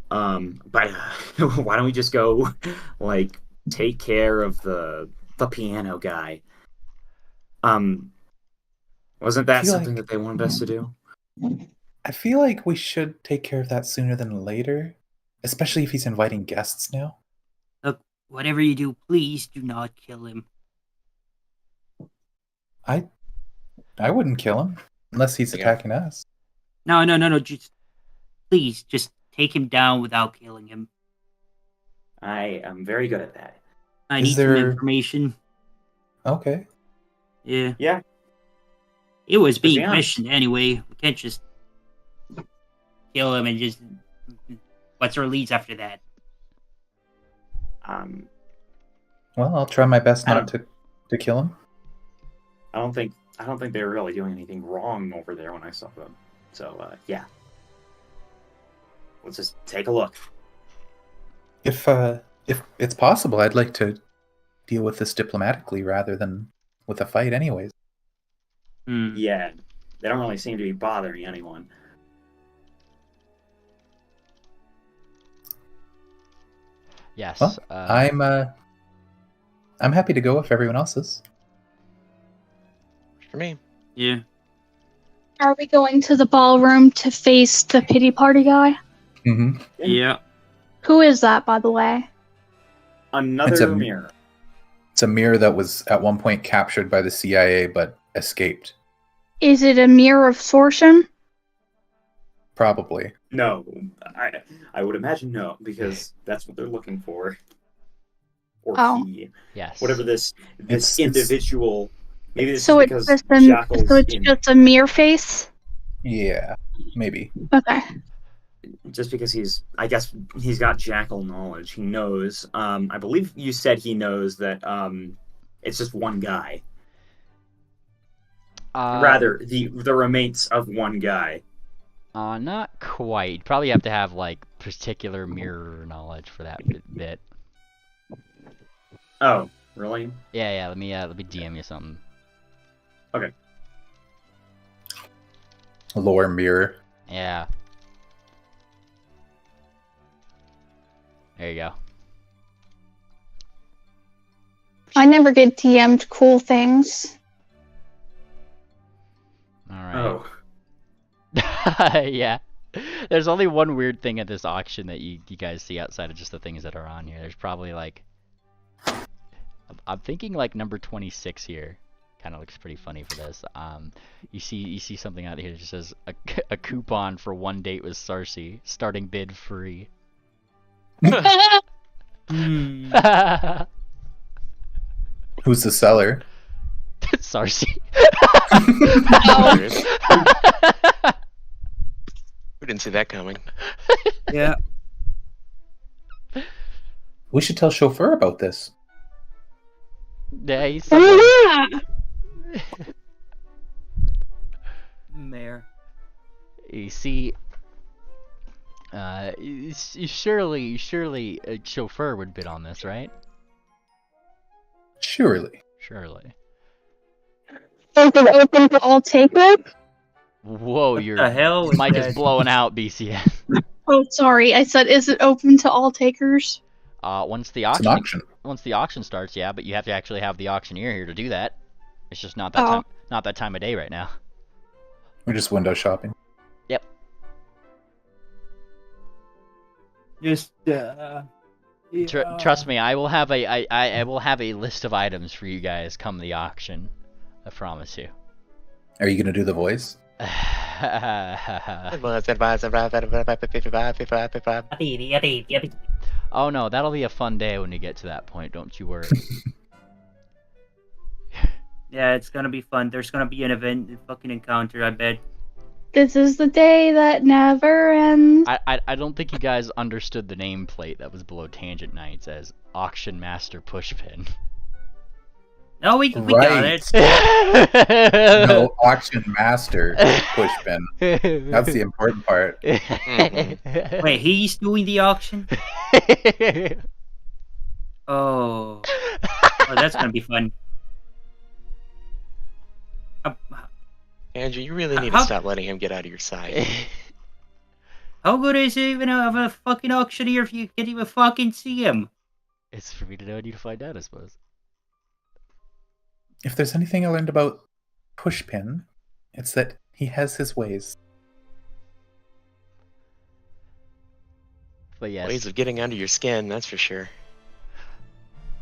But why don't we just go, like, take care of the piano guy? Wasn't that feel something like- that they wanted us to do? I feel like we should take care of that sooner than later, especially if he's inviting guests now. Look, whatever you do, please do not kill him. I wouldn't kill him unless he's Yeah. attacking us. No, just please, just take him down without killing him. I am very good at that. I Is need some there- information. Okay. Yeah. Yeah. It was being be honest. questioned anyway. We can't just kill him and just. What's our leads after that? Well, I'll try my best I not to kill him. I don't think they were really doing anything wrong over there when I saw them. So yeah. Let's just take a look. If it's possible, I'd like to deal with this diplomatically rather than with a fight anyways. Yeah. They don't really seem to be bothering anyone. Yes. Well, I'm happy to go if everyone else is. For me. Yeah. Are we going to the ballroom to face the pity party guy? Mm-hmm. Yeah. Who is that, by the way? Another mirror. It's a mirror that was at one point captured by the CIA but escaped. Is it a mirror of sortion? Probably. No, I would imagine no, because that's what they're looking for. Or Oh. he, Yes. whatever this It's- individual. Maybe this So is it's because just Jackal's just a mirror face? Yeah, maybe. Okay. just because I guess he's got Jackal knowledge. He knows. I believe you said he knows that it's just one guy. Rather, the remains of one guy. Not quite. You'd probably have to have like particular mirror knowledge for that bit. Oh, really? Yeah. Let me DM you something. Okay. Lore mirror. Yeah. There you go. I never get DM'd cool things. All right. Oh. Yeah. There's only one weird thing at this auction that you guys see outside of just the things that are on here. There's probably like, I'm thinking like number 26 here. Kind of looks pretty funny for this. You see something out here that just says a coupon for 1 date with Sarcy. Starting bid free. Who's the seller? Sarcy. We didn't see that coming. Yeah. We should tell chauffeur about this. Yeah, he's Oh, yeah. Mayor. You see, surely a chauffeur would bid on this, right? Surely. Surely. Is it open to all takers? Whoa, What your the hell was mic that? is blowing out, BCN. Oh, sorry. I said, is it open to all takers? Once the It's an auction, auction. once the auction starts, yeah, but you have to actually have the auctioneer here to do that. It's just not that Oh. not that time of day right now. We're just window shopping. Yep. Just Trust me, I will have I will have a list of items for you guys come the auction. I promise you. Are you gonna do the voice? Oh no, that'll be a fun day when we get to that point, don't you worry. Yeah, it's gonna be fun. There's gonna be an event, a fucking encounter, I bet. This is the day that never ends. I don't think you guys understood the nameplate that was below Tangent Nights as Auction Master Pushpin. No, we got Right. it. No, auction master pushpin. That's the important part. Wait, he's doing the auction? Oh, that's gonna be fun. Andrew, you really need to stop letting him get out of your sight. How good is it even of a fucking auctioneer if you can't even fucking see him? It's for me to know and you to find out, I suppose. If there's anything I learned about Pushpin, it's that he has his ways. But yes, Ways of getting under your skin, that's for sure.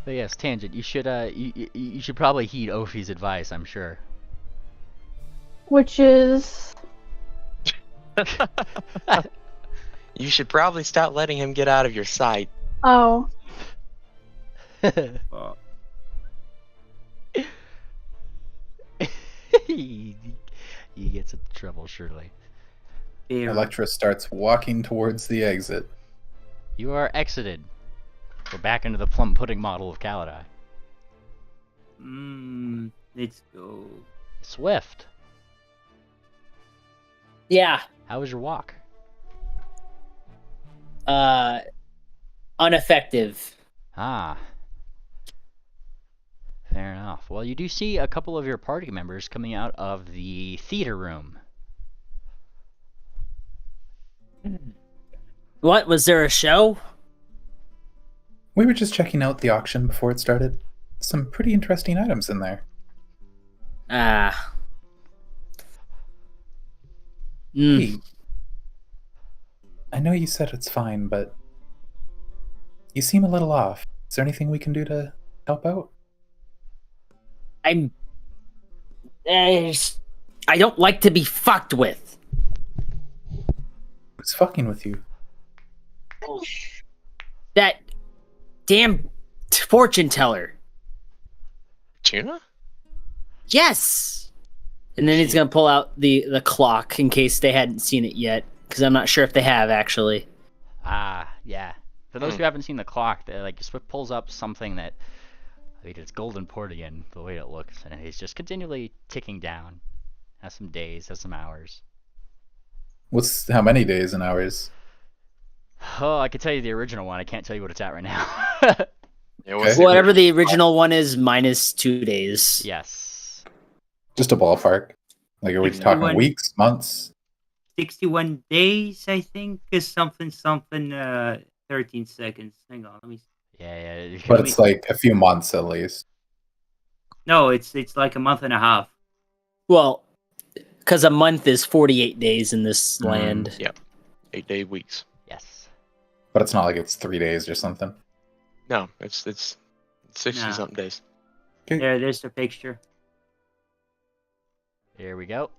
but yes, Tangent, you should you should probably heed Ophi's advice, I'm sure. Which is... You should probably stop letting him get out of your sight. Oh. He gets into trouble, surely. Electra starts walking towards the exit. You are exited. We're back into the plum pudding model of Kaladai. Let's go. Swift, Yeah. how was your walk? Ineffective. Ah. Fair enough. Well, you do see a couple of your party members coming out of the theater room. What, was there a show? We were just checking out the auction before it started. Some pretty interesting items in there. Ah. Hey, I know you said it's fine, but you seem a little off. Is there anything we can do to help out? I'm. I don't like to be fucked with. Who's fucking with you? That damn fortune teller. Tuna? Yes. And then he's gonna pull out the clock in case they hadn't seen it yet, because I'm not sure if they have actually. Ah, yeah. For those who haven't seen the clock, Swift pulls up something that, I think it's golden port again, the way it looks, and it's just continually ticking down. Has some days, has some hours. How many days and hours? Oh, I could tell you the original one. I can't tell you what it's at right now. Yeah, what's Okay. Whatever the original one is, minus 2 days. Yes. Just a ballpark. Like, are we talking 61 weeks, months? 61 days, I think, is something, 13 seconds. Hang on, let me. Yeah. But it's like a few months at least. No, it's like a month and a half. Well, because a month is 48 days in this land. Yeah. 8-day weeks. Yes. But it's not like it's 3 days or something. No, it's 60-something days. There's the picture. Here we go.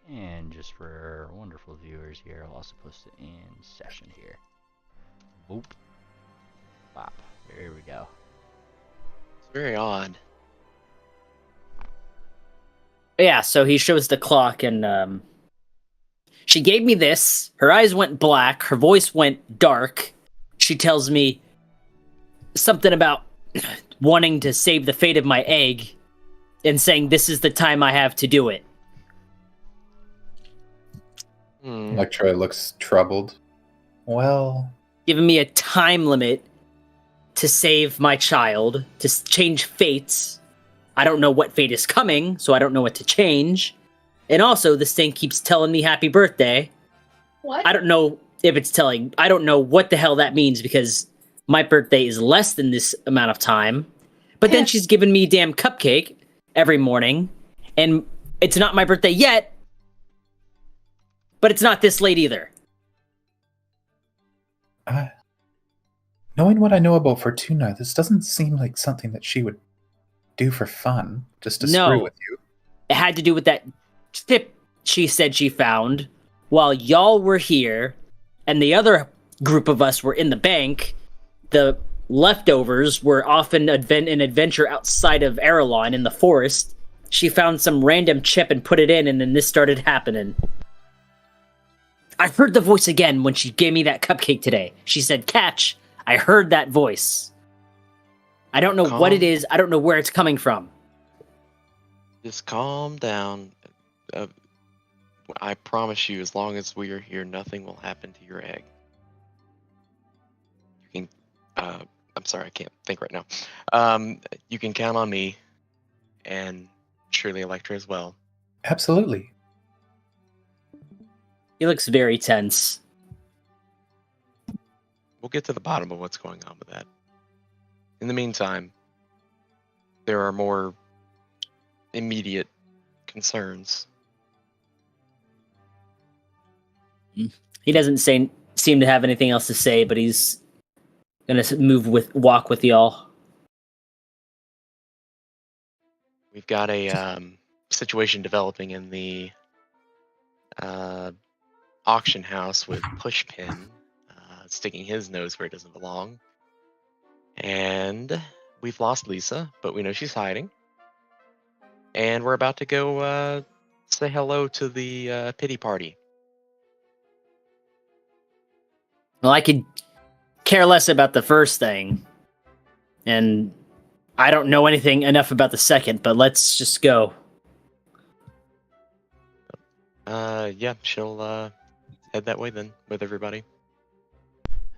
And just for our wonderful viewers here, I'll also post it in session here. Boop. Bop. There we go. It's very odd. Yeah, so he shows the clock, and she gave me this. Her eyes went black. Her voice went dark. She tells me something about wanting to save the fate of my egg and saying this is the time I have to do it. Electra looks troubled. Well, Giving me a time limit to save my child, to change fates. I don't know what fate is coming, so I don't know what to change. And also, this thing keeps telling me happy birthday. What? I don't know if it's telling... I don't know what the hell that means, because my birthday is less than this amount of time. But then she's giving me a damn cupcake every morning, and it's not my birthday yet, but it's not this late either. knowing what I know about Fortuna, this doesn't seem like something that she would do for fun, just to screw with you. It had to do with that tip she said she found while y'all were here, and the other group of us were in the bank. The leftovers were off an adventure outside of Aralon in the forest. She found some random chip and put it in, and then this started happening. I heard the voice again when she gave me that cupcake today. She said, "Catch." I heard that voice. I don't know what it is. I don't know where it's coming from. Just calm down. I promise you, as long as we are here, nothing will happen to your egg. You can. I'm sorry, I can't think right now. You can count on me, and surely Electra as well. Absolutely. He looks very tense. We'll get to the bottom of what's going on with that. In the meantime, there are more immediate concerns. He doesn't seem to have anything else to say, but he's gonna walk with y'all. We've got a situation developing in the auction house with Pushpin sticking his nose where it doesn't belong. And we've lost Lisa, but we know she's hiding. And we're about to go say hello to the pity party. Well, I could care less about the first thing, and I don't know anything enough about the second, but let's just go. Yeah, she'll head that way then with everybody.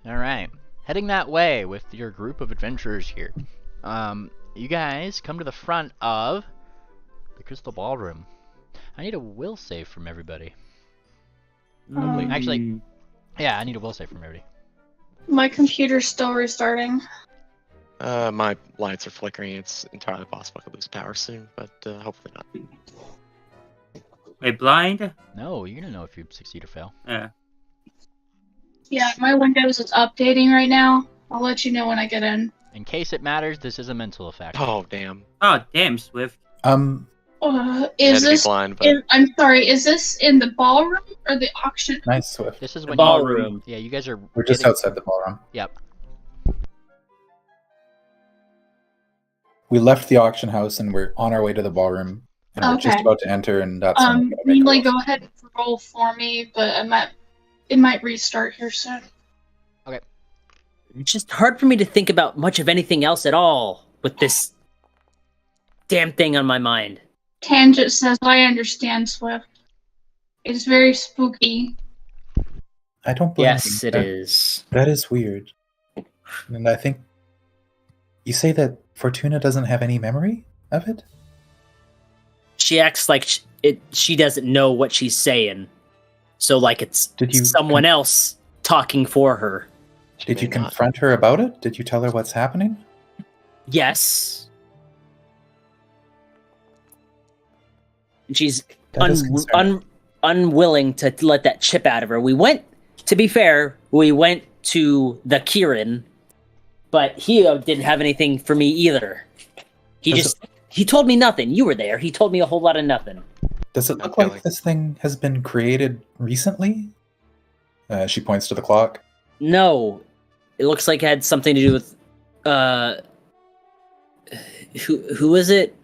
Alright, heading that way with your group of adventurers here. You guys come to the front of the Crystal Ballroom. I need a will save from everybody. Actually, yeah, I need a will save from everybody. My computer's still restarting. My lights are flickering. It's entirely possible I could lose power soon, but hopefully not. Wait, blind? No, you're gonna know if you succeed or fail. Yeah. Yeah, my Windows is updating right now. I'll let you know when I get in. In case it matters, this is a mental effect. Oh damn! Oh, damn, Swift. I Is had to be this? blind, but I'm sorry. Is this in the ballroom or the auction? Nice, Swift. This is The when ballroom. Yeah, you guys are. We're just getting- outside the ballroom. Yep. We left the auction house and we're on our way to the ballroom. And we're just Okay. about to enter, and that's when we're gonna make a Meanly, roll. go ahead and roll for me, but it might restart here soon. It's just hard for me to think about much of anything else at all with this damn thing on my mind. Tangent says, "I understand, Swift. It's very spooky." I don't blame Yes, you. it is. That is weird. And I think you say that Fortuna doesn't have any memory of it? She acts like she doesn't know what she's saying. So like it's Did you someone else talking for her. she Did may you not. confront her about it? Did you tell her what's happening? Yes. And she's That is concerning. unwilling to let that chip out of her. To be fair, we went to the Kieran, but he didn't have anything for me either. He told me nothing. You were there. He told me a whole lot of nothing. Does it look Okay, like like- this thing has been created recently? She points to the clock. No, it looks like it had something to do with who is it?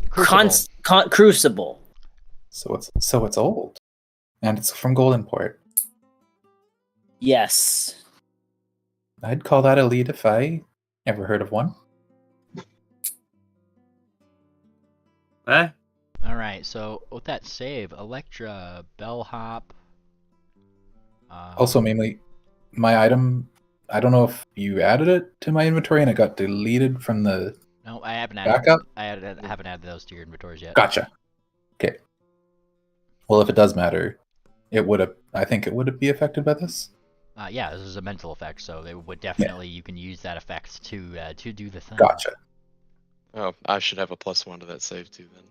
Crucible. Crucible. So it's old. And it's from Goldenport. Yes. I'd call that elite if I ever heard of one. What? All right. So with that save, Electra, bellhop. Also, mainly, my item, I don't know if you added it to my inventory and it got deleted from the No, I haven't added. backup. I haven't added those to your inventories yet. Gotcha. Okay. Well, if it does matter, I think it would be affected by this. Yeah, this is a mental effect, so it would definitely you can use that effect to do the thing. Gotcha. Oh, I should have a +1 to that save too then.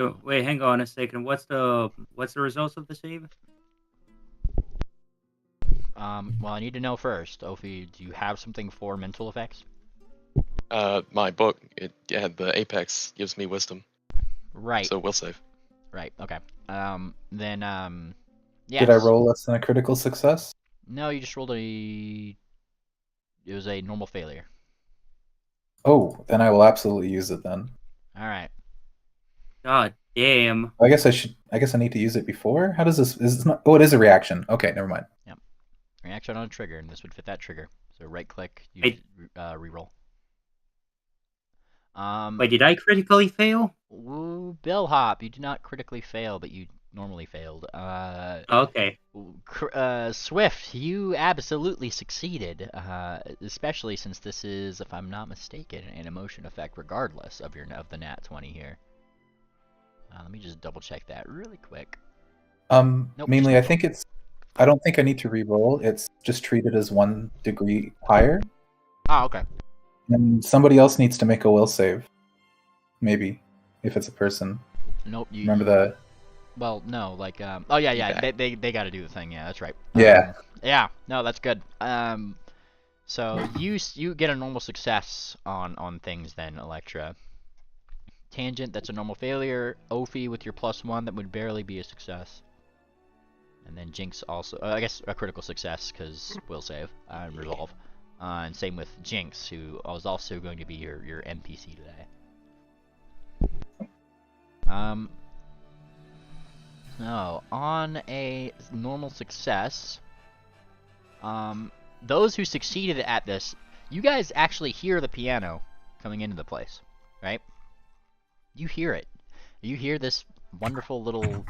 Oh, wait, hang on a second. What's the results of the save? Well, I need to know first, Ophi, do you have something for mental effects? My book, the Apex gives me wisdom, Right. so we'll save. Right. Okay. Then yes. Did I roll less than a critical success? No, you just rolled a. It was a normal failure. Oh, then I will absolutely use it then. All right. God damn. I guess I need to use it before. How does this? Is this not? Oh, it is a reaction. Okay, never mind. Reaction on a trigger, and this would fit that trigger. So right click, Wait. reroll. Wait, did I critically fail? Woo, bellhop, you do not critically fail, but you normally failed. Okay. Swift, you absolutely succeeded, especially since this is, if I'm not mistaken, an emotion effect regardless of the nat 20 here. Let me just double check that really quick. Nope, Mainly, just I think I don't think I need to re-roll. It's just treated as 1 degree higher, Oh, okay. and somebody else needs to make a will save. Maybe, if it's a person. Nope. You Remember that? Well, no, like, oh yeah, Okay. they got to do the thing. Yeah, that's right. Yeah. Yeah, no, that's good. So you get a normal success on things then, Electra. Tangent, that's a normal failure. Ophi with your +1, that would barely be a success. And then Jinx also, I guess a critical success because will save and resolve. And same with Jinx, who was also going to be your NPC today. So on a normal success, those who succeeded at this, you guys actually hear the piano coming into the place, right? You hear it. You hear this wonderful little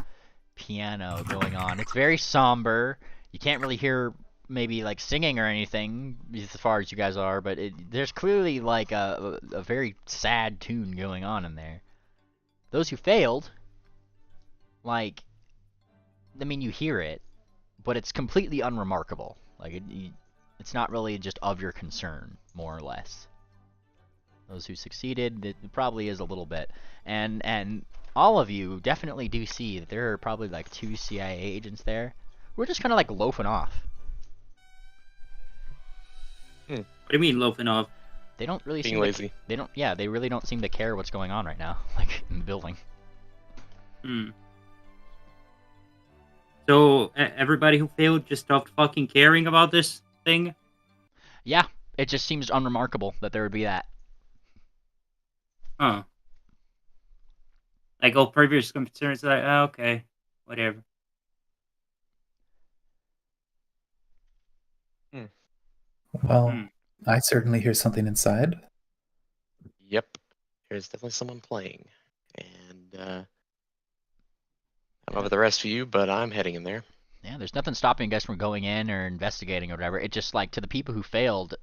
piano going on. It's very somber. You can't really hear maybe like singing or anything as far as you guys are, but there's clearly like a very sad tune going on in there. Those who failed, like, I mean, you hear it, but it's completely unremarkable. Like, It's not really just of your concern, more or less. Those who succeeded, it probably is a little bit. And all of you definitely do see that there are probably like 2 CIA agents there. We're just kind of like loafing off. What do you mean loafing off? They don't really Being seem lazy. To, they don't. Yeah, they really don't seem to care what's going on right now, like in the building. So everybody who failed just stopped fucking caring about this thing? Yeah, it just seems unremarkable that there would be that. Huh. Like all previous concerns, like, oh, okay, whatever. Well, I certainly hear something inside. Yep. There's definitely someone playing. And I don't know about the rest of you, but I'm heading in there. Yeah, there's nothing stopping you guys from going in or investigating or whatever. It just like to the people who failed,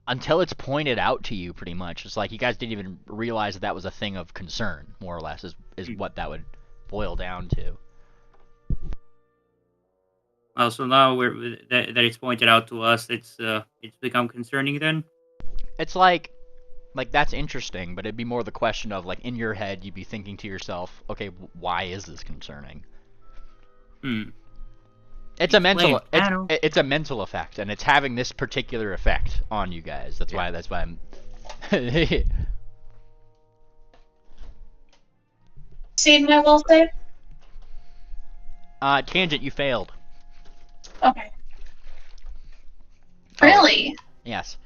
until it's pointed out to you, pretty much. It's like you guys didn't even realize that was a thing of concern, more or less, is what that would boil down to. Well, so now that it's pointed out to us, it's become concerning then. It's like that's interesting, but it'd be more the question of like in your head, you'd be thinking to yourself, okay, why is this concerning? It's a mental. It's a mental effect, and it's having this particular effect on you guys. That's why. That's why I'm. See my will save? Tangent, you failed. Okay. Really? Yes.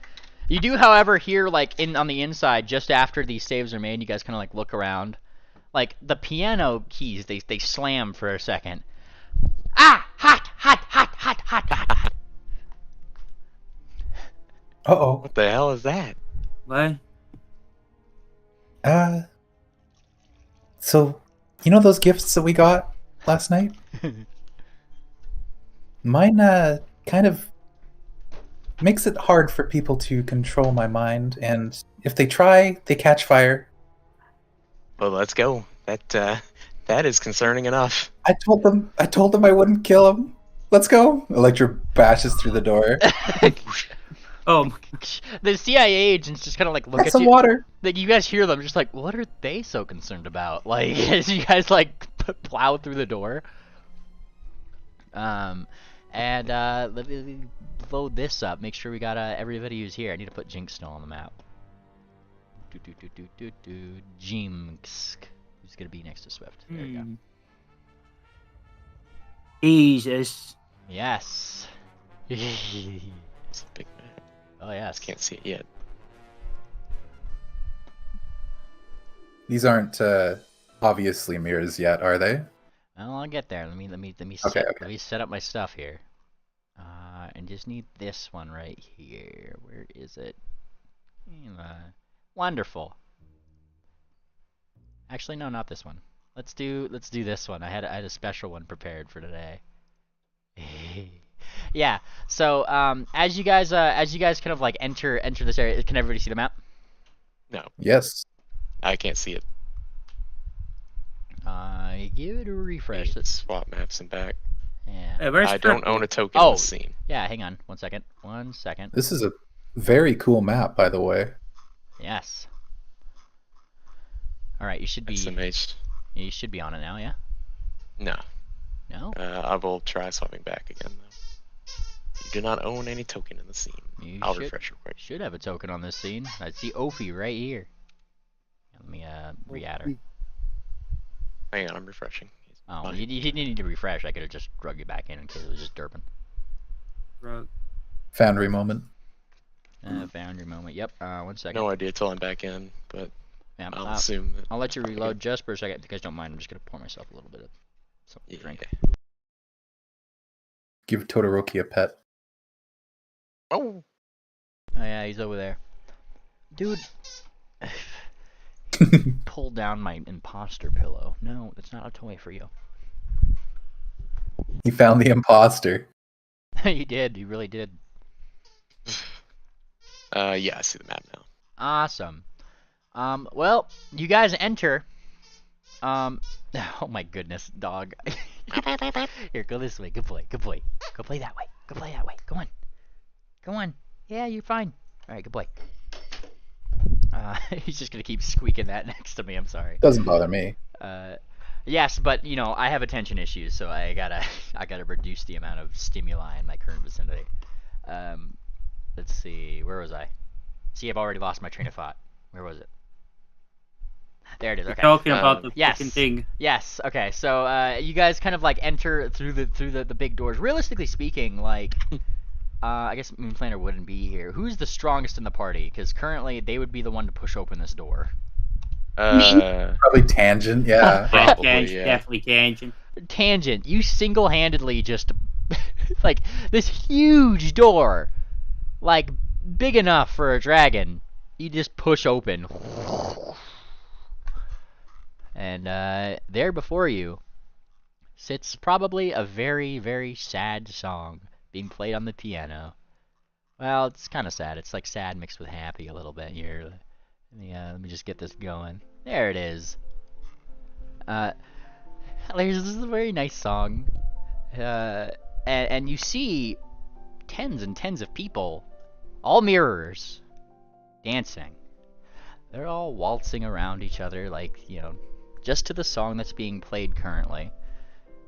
You do, however, hear like on the inside, just after these saves are made, you guys kind of like look around, like the piano keys they slam for a second. Ah! Hot! Hot! Hot! Hot! Hot! Hot! Uh-oh. What the hell is that? What? So, you know those gifts that we got last night? Mine, kind of makes it hard for people to control my mind, and if they try, they catch fire. Well, let's go. That is concerning enough. I told them I wouldn't kill him. Let's go. Electra bashes through the door. Oh, the CIA agents just kind of like look Get at some you. water. Like you guys hear them, just like, what are they so concerned about? Like as you guys like plow through the door. And let me load this up. Make sure we got everybody who's here. I need to put Jinx still on the map. Jinx. Who's gonna be next to Swift? There you go. Jesus. Yes. It's a big map. Oh yes. Can't see it yet. These aren't obviously mirrors yet, are they? Well, I'll get there. Let me let me set up my stuff here. And just need this one right here. Where is it? Wonderful. Actually, no, not this one. Let's do this one. I had a special one prepared for today. Yeah. So as you guys kind of like enter this area, can everybody see the map? No, Yes. I can't see it. Give it a refresh. Let's swap maps and back. Yeah. Where's I don't own a token Oh. in the scene. Yeah. Hang on. 1 second. 1 second. This is a very cool map, by the way. Yes. All right. You should be. That's amazing. You should be on it now. Yeah. No. No. I will try swapping back again though. You do not own any token in the scene. I'll refresh real quick. Should have a token on this scene. I see Ophi right here. Let me re-add her. Hang on, I'm refreshing. Oh, you didn't need to refresh. I could have just drug you back in case it was just derping. Foundry moment. Found your moment. Yep. 1 second. No idea till I'm back in, but Yeah, I'll assume that. I'll let you reload just for a second. If you guys don't mind, I'm just gonna pour myself a little bit of something to drink. Give Todoroki a pet. Oh, Oh yeah, he's over there. Dude. Pull down my imposter pillow. No, it's not a toy for you. He found the imposter. He did. He really did. yeah, I see the map now. Awesome. Well, you guys enter. Oh my goodness, dog. Here, go this way. Good boy. Good boy. Go play that way. Go play that way. Come on. Go on. Yeah, you're fine. All right, good boy. He's just gonna keep squeaking that next to me. I'm sorry. Doesn't bother me. Yes, but I have attention issues, so I gotta reduce the amount of stimuli in my current vicinity. Let's see, where was I? See, I've already lost my train of thought. Where was it? There it is. Okay. Talking about the Yes. freaking thing. Yes. Okay. So you guys kind of like enter through the big doors. Realistically speaking, like I guess Moonplaner wouldn't be here. Who's the strongest in the party? Because currently they would be the one to push open this door. Probably Tangent, yeah. Probably, Tangent, yeah. definitely Tangent. Tangent, you single-handedly just like this huge door, like big enough for a dragon. You just push open, and there before you sits probably a very, very sad song being played on the piano. Well, it's kind of sad. It's like sad mixed with happy a little bit here. Let me just get this going. There it is. This is a very nice song. And you see tens and tens of people, all mirrors, dancing. They're all waltzing around each other, like, just to the song that's being played currently.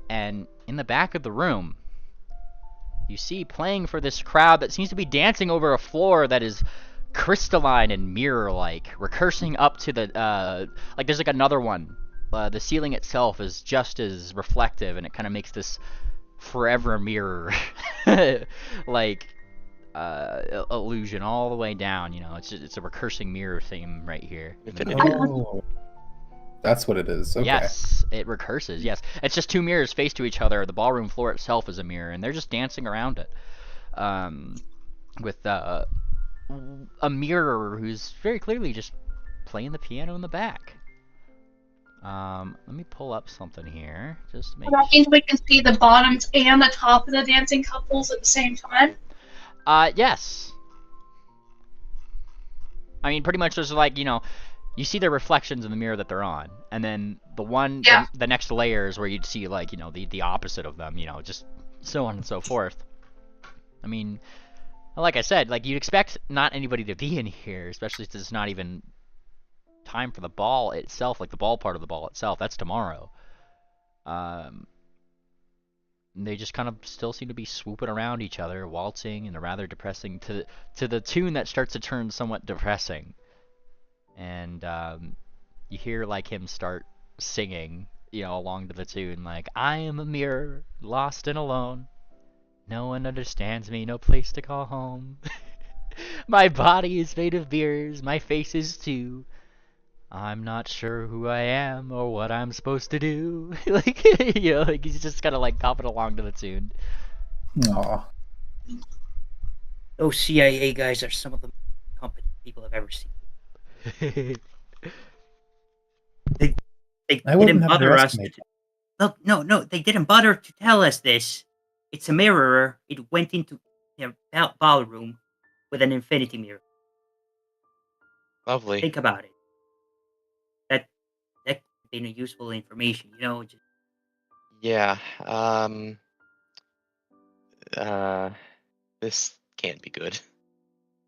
And in the back of the room, you see playing for this crowd that seems to be dancing over a floor that is crystalline and mirror-like, recursing up to the, like there's like another one. The ceiling itself is just as reflective, and it kind of makes this forever mirror, like, illusion all the way down, it's a recursing mirror theme right here. Oh, that's what it is. Okay. Yes, it recurses, yes. It's just two mirrors face to each other. The ballroom floor itself is a mirror, and they're just dancing around it. With a mirror who's very clearly just playing the piano in the back. Let me pull up something here, just to make That means we can see the bottoms and the top of the dancing couples at the same time? Yes. I mean, pretty much there's like, you see their reflections in the mirror that they're on, and then the next layers where you'd see like, the opposite of them, just so on and so forth. I mean, like I said, like you'd expect not anybody to be in here, especially since it's not even time for the ball itself, like the ball part of the ball itself. That's tomorrow. They just kind of still seem to be swooping around each other, waltzing in a rather depressing to the tune that starts to turn somewhat depressing. And you hear like him start singing, along to the tune, like, I am a mirror, lost and alone. No one understands me, no place to call home. My body is made of mirrors, my face is too. I'm not sure who I am or what I'm supposed to do. Like, like he's just kind of like popping along to the tune. Aw. Those CIA guys are some of the most competent people I've ever seen. They I wouldn't didn't have bother us. underestimated. No, they didn't bother to tell us this. It's a mirror. It went into their ballroom with an infinity mirror. Lovely. Think about it. That could be useful information, Just... Yeah. This can't be good.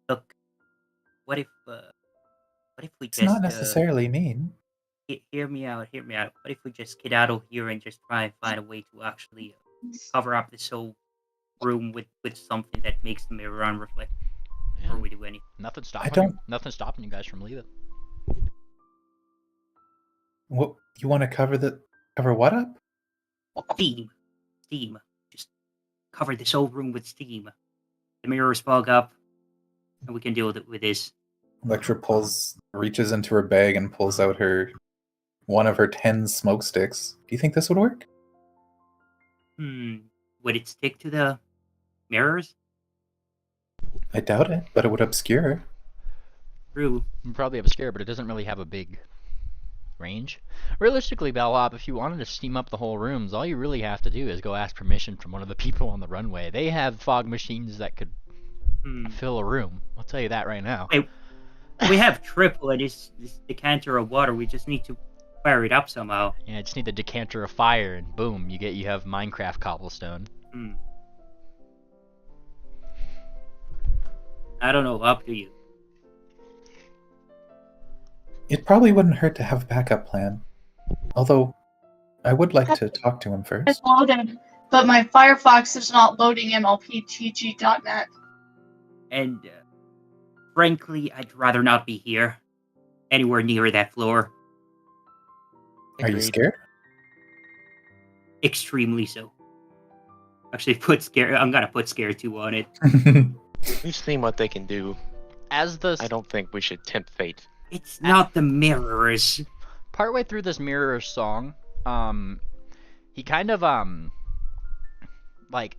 Look, what if we It's just not necessarily mean. hear me out? What if we just skedaddle here and just try and find a way to actually cover up this whole room with something that makes the mirror unreflective? Yeah. Or we do anything? Nothing stopping you guys from leaving. What you want to cover what up? Steam. Just cover this whole room with steam. The mirrors fog up, and we can deal with this. Electra reaches into her bag and pulls out one of her 10 smoke sticks. Do you think this would work? Would it stick to the mirrors? I doubt it, but it would obscure. True. Probably obscure, but it doesn't really have a big range. Realistically, Bellhop, if you wanted to steam up the whole rooms, all you really have to do is go ask permission from one of the people on the runway. They have fog machines that could fill a room. I'll tell you that right now. Hey, we have triple and this decanter of water. We just need to fire it up somehow. Yeah, I just need the decanter of fire, and boom, you have Minecraft cobblestone. I don't know. Up to you. It probably wouldn't hurt to have a backup plan. Although, I would like to talk to him It's first. loaded, but my Firefox is not loading mlptg.net. And frankly, I'd rather not be here, anywhere near that floor. Are you Agreed. scared? Extremely so. Actually, I'm gonna put scare 2 on it. We've seen what they can do. As the I don't think we should tempt fate. It's not the mirrors. partway through this mirror song, he kind of like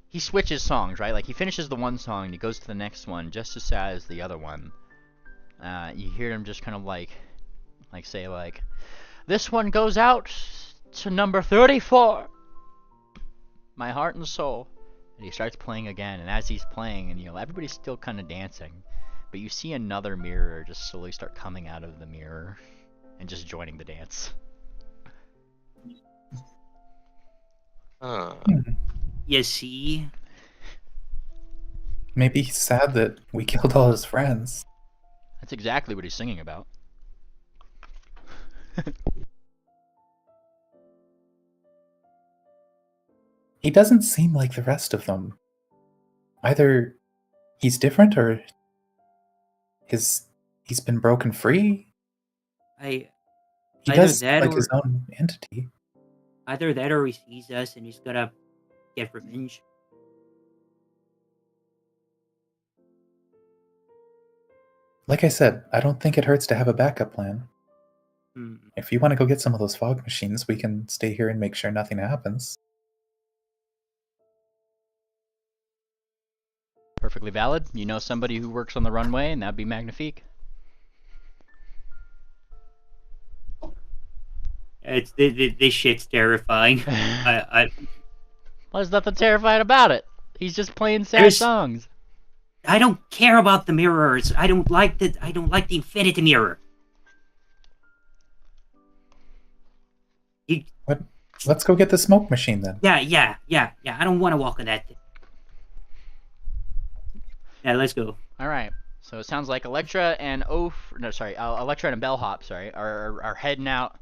he switches songs, right? Like he finishes the one song and he goes to the next one just as sad as the other one. You hear him just kind of like say like, this one goes out to number 34, my heart and soul. And he starts playing again, and as he's playing, and everybody's still kind of dancing, but you see another mirror just slowly start coming out of the mirror and just joining the dance. Huh. You see? Maybe he's sad that we killed all his friends. That's exactly what he's singing about. He doesn't seem like the rest of them. Either he's different or he's been broken free. He Either does that like or- his own entity. Either that or he sees us and he's gonna get revenge. Like I said, I don't think it hurts to have a backup plan. If you want to go get some of those fog machines, we can stay here and make sure nothing happens. Perfectly valid. You know somebody who works on the runway, and that'd be Magnifique. This shit's terrifying. There's nothing terrifying about it. He's just playing sad songs. I don't care about the mirrors. I don't like the infinity mirror. Let's go get the smoke machine then. Yeah. I don't want to walk on that thing. Yeah, let's go. All right. So it sounds like Electra and Electra and Bellhop, are heading out.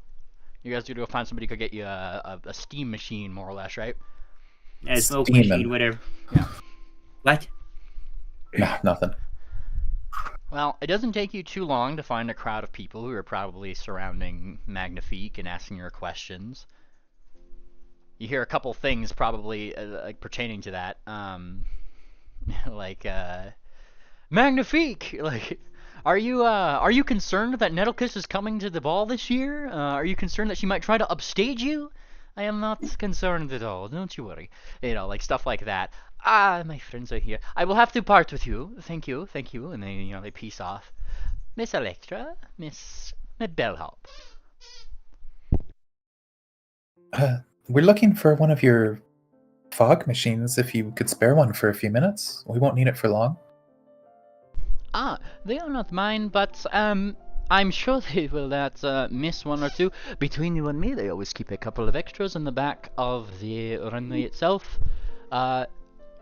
You guys do go find somebody who could get you a steam machine, more or less, right? Yeah, smoke Steaming. machine, whatever. Yeah. What? Nah, nothing. Well, it doesn't take you too long to find a crowd of people who are probably surrounding Magnifique and asking her questions. You hear a couple things probably pertaining to that, Magnifique, are you concerned that Nettlekiss is coming to the ball this year? Are you concerned that she might try to upstage you? I am not concerned at all. Don't you worry. Stuff like that. My friends are here. I will have to part with you. Thank you. And they peace off. Miss Electra, Miss Bellhop. We're looking for one of your fog machines. If you could spare one for a few minutes, we won't need it for long. They are not mine, but I'm sure they will not miss one or two. Between you and me, they always keep a couple of extras in the back of the runway itself.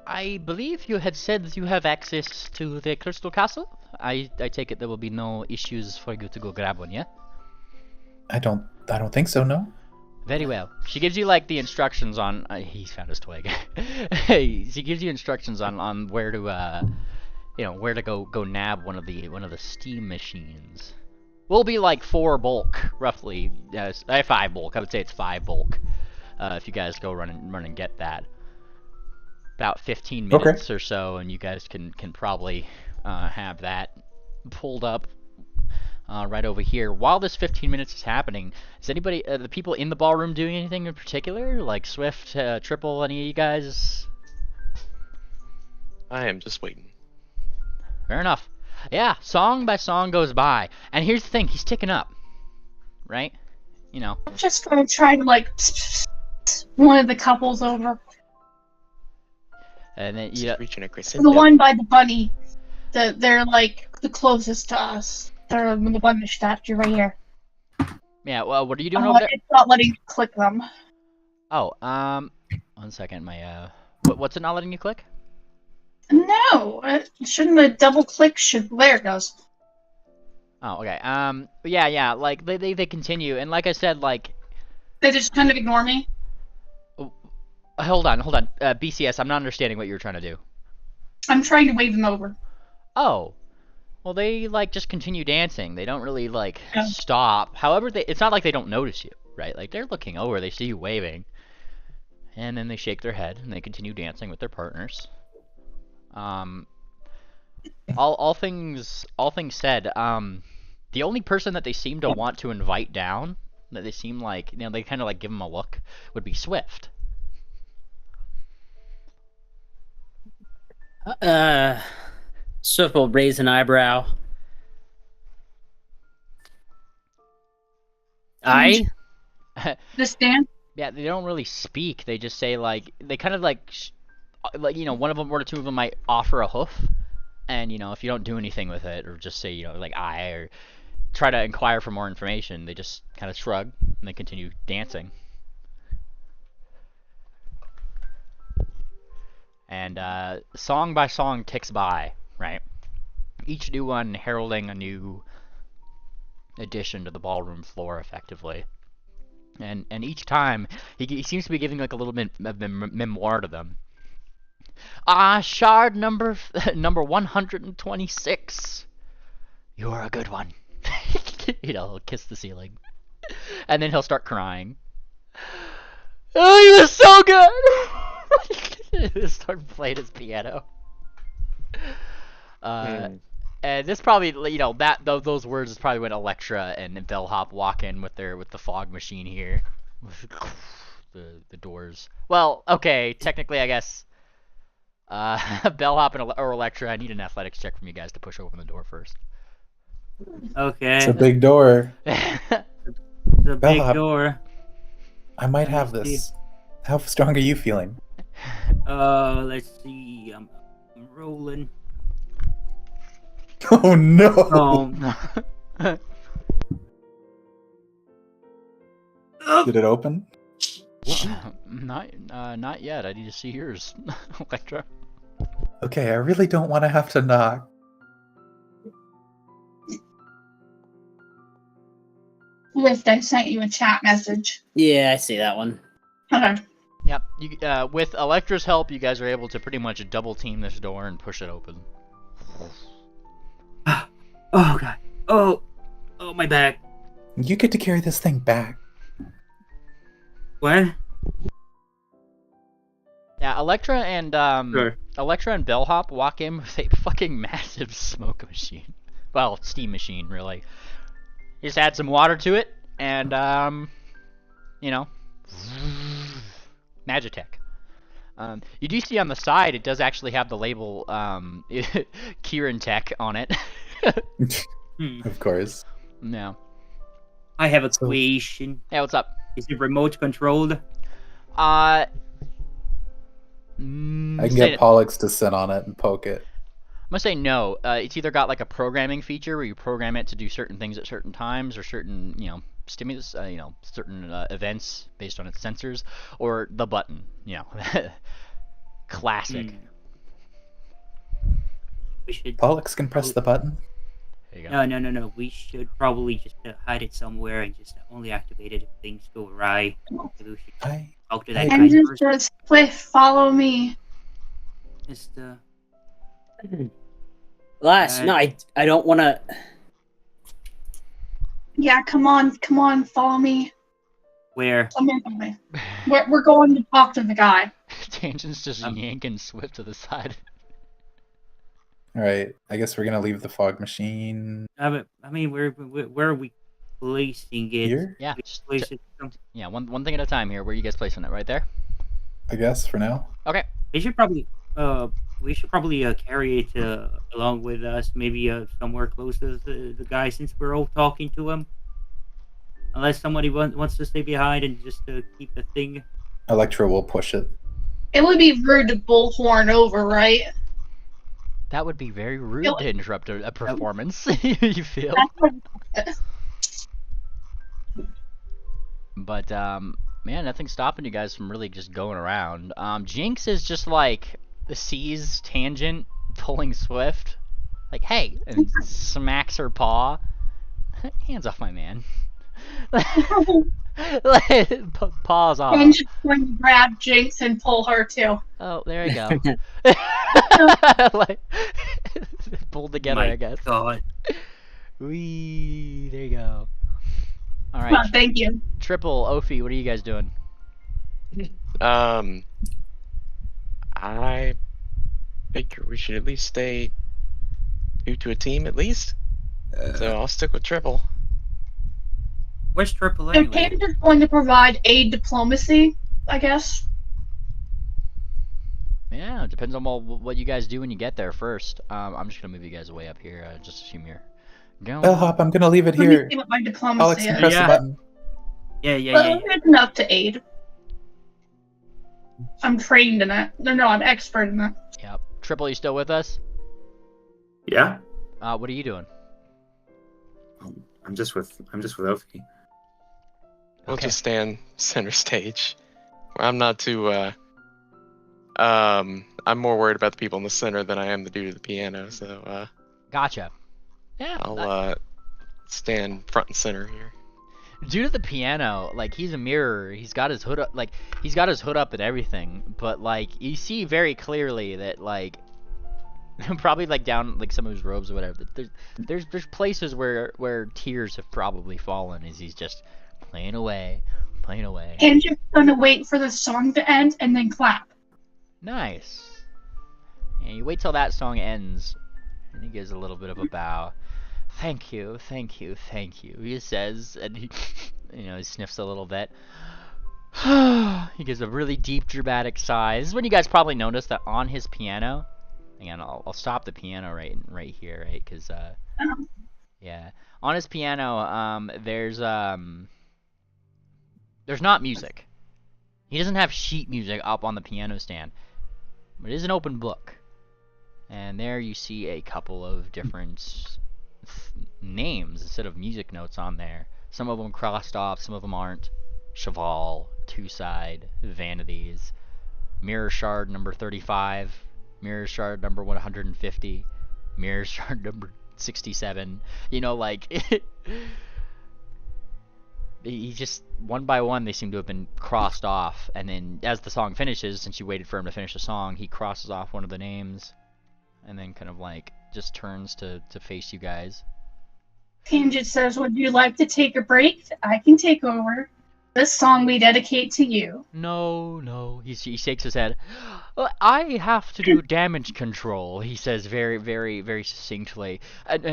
I believe you had said that you have access to the Crystal Castle. I take it there will be no issues for you to go grab one, yeah? I don't think so, no. Very well. She gives you the instructions on. He's found his twig. She gives you instructions on where to where to go nab one of the steam machines. Will be 4 bulk roughly. 5 bulk. I would say it's 5 bulk. If you guys go run and get that. About 15 minutes or so, and you guys can probably have that pulled up right over here. While this 15 minutes is happening, is anybody, the people in the ballroom, doing anything in particular? Like Swift, Triple, any of you guys? I am just waiting. Fair enough. Yeah, song by song goes by, and here's the thing: he's ticking up, right? I'm just gonna try to one of the couples over. And then Reaching a crescendo. The one by the bunny. They're the closest to us. They're the one that stopped you right here. Yeah. Well, what are you doing over there? It's not letting you click them. Oh, 1 second. My what's it not letting you click? No, shouldn't the double click should there it goes. Oh, okay. Yeah. Like they continue, and like I said, like. They just kind of ignore me. Hold on. BCS, I'm not understanding what you're trying to do. I'm trying to wave them over. Oh. Well, they, like, just continue dancing. They don't really, like, Yeah. stop. However, it's not like they don't notice you, right? Like, they're looking over, they see you waving. And then they shake their head, and they continue dancing with their partners. All things said, the only person that they seem to want to invite down, that they seem like, they kind of, like, give him a look, would be Swift. Swift will raise an eyebrow. I? This dance? Yeah, they don't really speak. They just say, like, they kind of, like, one of them or two of them might offer a hoof. And, if you don't do anything with it, or just say, like, or try to inquire for more information, they just kind of shrug, and they continue dancing. And, song by song ticks by, right? Each new one heralding a new addition to the ballroom floor, effectively. And each time, he seems to be giving, like, a little bit of memoir to them. Shard number 126. You're a good one. He'll kiss the ceiling. And then he'll start crying. Oh, he was so good! He'll start playing his piano. And this probably, those words is probably when Electra and Bellhop walk in with the fog machine here. the doors. Well, okay, technically, I guess. Bellhop or Electra, I need an athletics check from you guys to push open the door first. Okay. It's a big door. It's a big Bellhop. door. I might have this. How strong are you feeling? Let's see. I'm rolling. Oh no! Did it open? Not yet. I need to see yours, Electra. Okay, I really don't want to have to knock. Swift, I sent you a chat message. Yeah, I see that one. Okay. Yep. With Electra's help, you guys are able to pretty much double team this door and push it open. Oh god. Oh, my back. You get to carry this thing back. What? Yeah, Electra and Bellhop walk in with a fucking massive smoke machine. Well, steam machine, really. You just add some water to it, and Magitech. You do see on the side it does actually have the label Kieran Tech on it. Of course. No. I have a question. Yeah, what's up? Is it remote controlled? I can get Pollux to sit on it and poke it. I'm gonna say no. It's either got like a programming feature where you program it to do certain things at certain times or certain, stimulus, certain events based on its sensors, or the button, classic. We should. Pollux can press the button. There you go. No. We should probably just hide it somewhere and just only activate it if things go awry. Maybe we should talk to that guy And just first. Swift, follow me. Just No, I don't want to. Yeah, come on, follow me. where? Come here, follow me. We're going to talk to the guy. Tangent's just yanking Swift to the side. Alright, I guess we're gonna leave the fog machine I mean, where are we placing it? here, Yeah, We place it yeah. One thing at a time here. Where are you guys placing it? Right there. I guess, for now. Okay. We should probably carry it along with us, maybe somewhere close to the guy, since we're all talking to him. Unless somebody wants to stay behind and just keep the thing. Electra will push it. It would be rude to bullhorn over, right? That would be very rude to interrupt a performance. You feel? But man, nothing's stopping you guys from really just going around. Jinx is just like the seas tangent, pulling swift. Like, hey, and smacks her paw. Hands off my man. Paws off. And just going to grab Jinx and pull her too. Oh, there I go. Like, pulled together, My I guess. God. Wee, there you go. All Well, right, thank you. Triple, Ophi, what are you guys doing? I figure we should at least stay 2 to a team at least. So I'll stick with triple. Where's Triple And anyway? Pam is going to provide aid diplomacy, I guess. Yeah, it depends on what you guys do when you get there first. I'm just gonna move you guys way up here. Just assume you're going. Bellhop, I'm gonna leave it Let me here. see what my Alex diplomacy can is. press Yeah. the button. Yeah. It's enough to aid. I'm trained in it. No, I'm expert in it. Yep. Triple, you still with us? Yeah, What are you doing? I'm just with Ophi. We'll Okay. just stand center stage. I'm not too I'm more worried about the people in the center than I am the dude at the piano, so Gotcha. Yeah. I'll stand front and center here. Due to the piano, like, he's a mirror. He's got his hood up, like, he's got his hood up and everything. But like, you see very clearly that, like, probably like down like some of his robes or whatever. There's places where tears have probably fallen as he's just playing away. And just gonna wait for the song to end and then clap. Nice. And you wait till that song ends, and he gives a little bit of a bow. Thank you, he says, and he, he sniffs a little bit. He gives a really deep, dramatic sigh. This is when you guys probably noticed that on his piano, again, I'll stop the piano right here, right? Because, yeah. On his piano, there's not music. He doesn't have sheet music up on the piano stand. But it is an open book. And there you see a couple of different names instead of music notes on there. Some of them crossed off, some of them aren't. Cheval, Two Side, Vanities, Mirror Shard number 35, Mirror Shard number 150, Mirror Shard number 67. He just, one by one, they seem to have been crossed off. And then as the song finishes, since you waited for him to finish the song, he crosses off one of the names. And then kind of like just turns to face you guys. Tangent says, would you like to take a break? I can take over. This song we dedicate to you. No. He shakes his head. I have to do damage control, he says very, very, very succinctly. And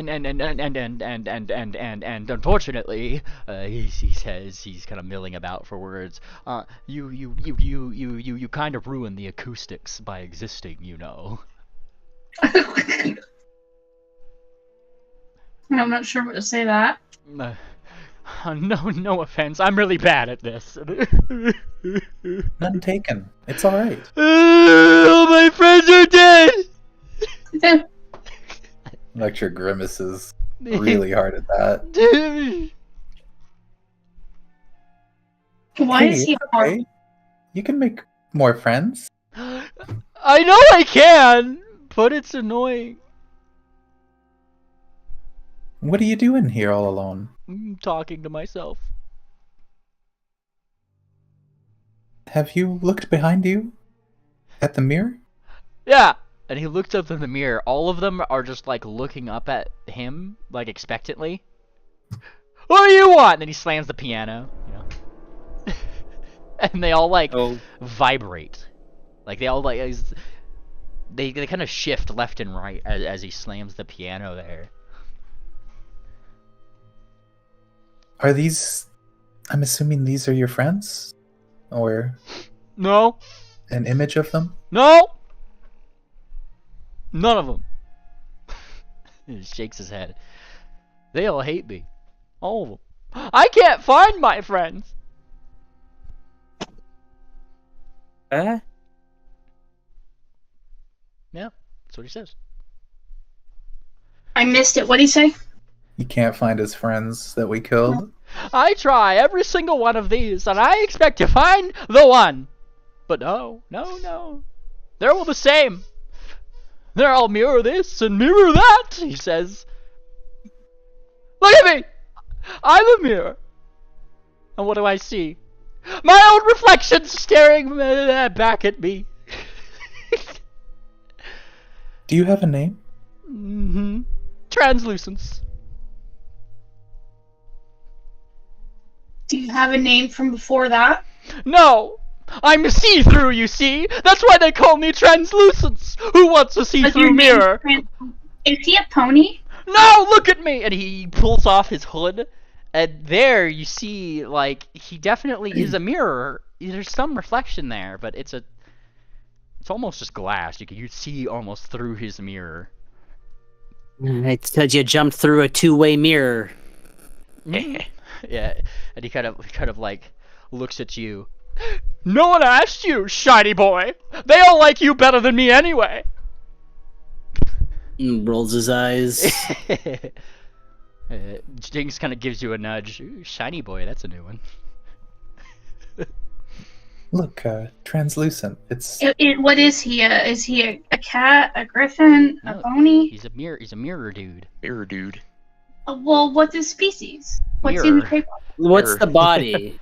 unfortunately, he says, he's kind of milling about for words. You kind of ruin the acoustics by existing, I'm not sure what to say to that. No offense. I'm really bad at this. None taken. It's all right. All my friends are dead. Lecture grimaces really hard at that. Why is he hard? okay. You can make more friends. I know I can, but it's annoying. What are you doing here all alone? I'm talking to myself. Have you looked behind you? At the mirror? Yeah. And he looks up in the mirror. All of them are just like looking up at him, like expectantly. What do you want? And then he slams the piano, and they all like vibrate. Like they all like they kind of shift left and right as he slams the piano there. Are these... I'm assuming these are your friends? Or No. an image of them? No. None of them. He shakes his head. They all hate me. All of them. I can't find my friends. Yeah, that's what he says. I missed it. What'd he say? You can't find his friends that we killed? I try every single one of these, and I expect to find the one. But no. They're all the same. They're all mirror this and mirror that, he says. Look at me! I'm a mirror. And what do I see? My own reflection staring back at me. Do you have a name? Mm-hmm. Translucence. Do you have a name from before that? No! I'm see-through, you see? That's why they call me Translucence! Who wants a Does see-through your name mirror? Is he a pony? No! Look at me! And he pulls off his hood, and there you see, like, he definitely is a mirror. There's some reflection there, but it's almost just glass. You see almost through his mirror. It's because you jumped through a two-way mirror. Yeah, and he kind of like looks at you. No one asked you, shiny boy. They all like you better than me anyway. Rolls his eyes. Jinx kind of gives you a nudge. Ooh, shiny boy, that's a new one. Look, translucent. It's What is he? Is he a cat, a griffin, a No, pony? He's a mirror dude. Mirror dude. Well, what's his species? What's he Mirror. take? What's the body?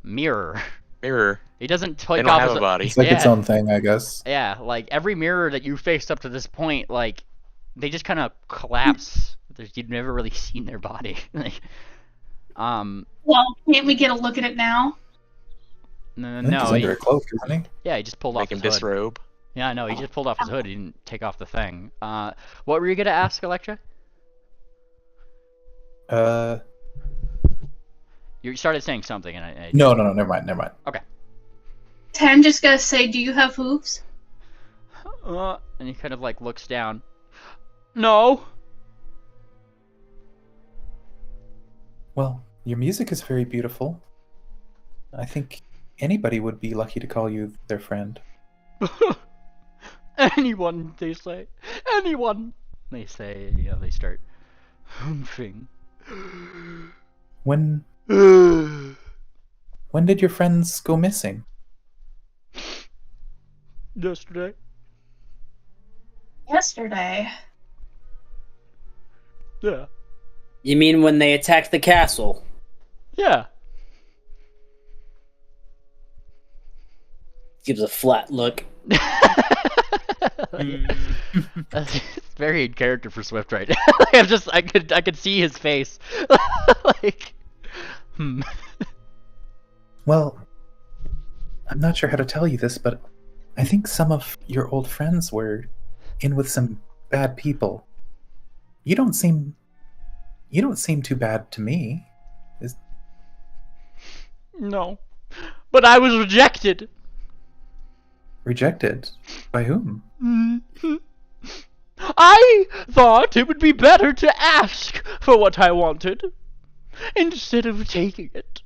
Mirror. Mirror. He doesn't They take don't off have his a body. it's like its Yeah. own thing, I guess. Yeah, like every mirror that you faced up to this point, like they just kind of collapse. You've never really seen their body. Like, Well, can't we get a look at it now? no, I think he's no. under a cloak, isn't he? Yeah, he just pulled off Make him his hood. disrobe. Yeah, no, he just pulled off his hood. He didn't take off the thing. What were you gonna ask, Electra? You started saying something, and I No, never mind. Ten just gotta say, do you have hooves? and he kind of like looks down. No. Well, your music is very beautiful. I think anybody would be lucky to call you their friend. Anyone, they say. Anyone, they say. You know, they start humping. When did your friends go missing? Yesterday. Yesterday. Yeah. You mean when they attacked the castle? Yeah. Gives a flat look. It's very in character for Swift right now. I could see his face. Like, Well, I'm not sure how to tell you this, but I think some of your old friends were in with some bad people. You don't seem too bad to me. No. But I was rejected. Rejected? By whom? I thought it would be better to ask for what I wanted instead of taking it.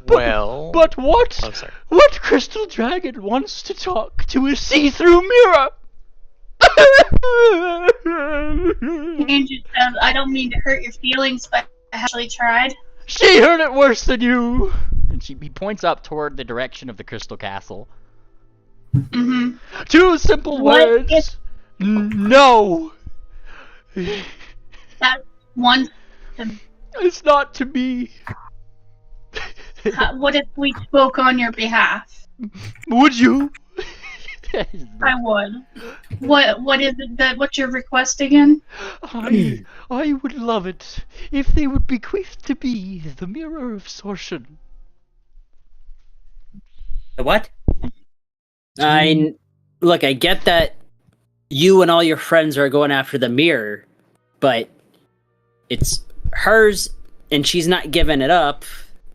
Well. But what? Oh, sorry. What crystal dragon wants to talk to a see-through mirror? Andrew says, I don't mean to hurt your feelings, but I actually tried. She heard it worse than you. And he points up toward the direction of the crystal castle. Mm-hmm. 2 simple What words. if- No. That one. It's not to be. What if we spoke on your behalf? Would you? I would. What is it that? What's your request again? I would love it if they would bequeath to me the mirror of Sortion. The what? Look, I get that you and all your friends are going after the mirror, but it's hers and she's not giving it up,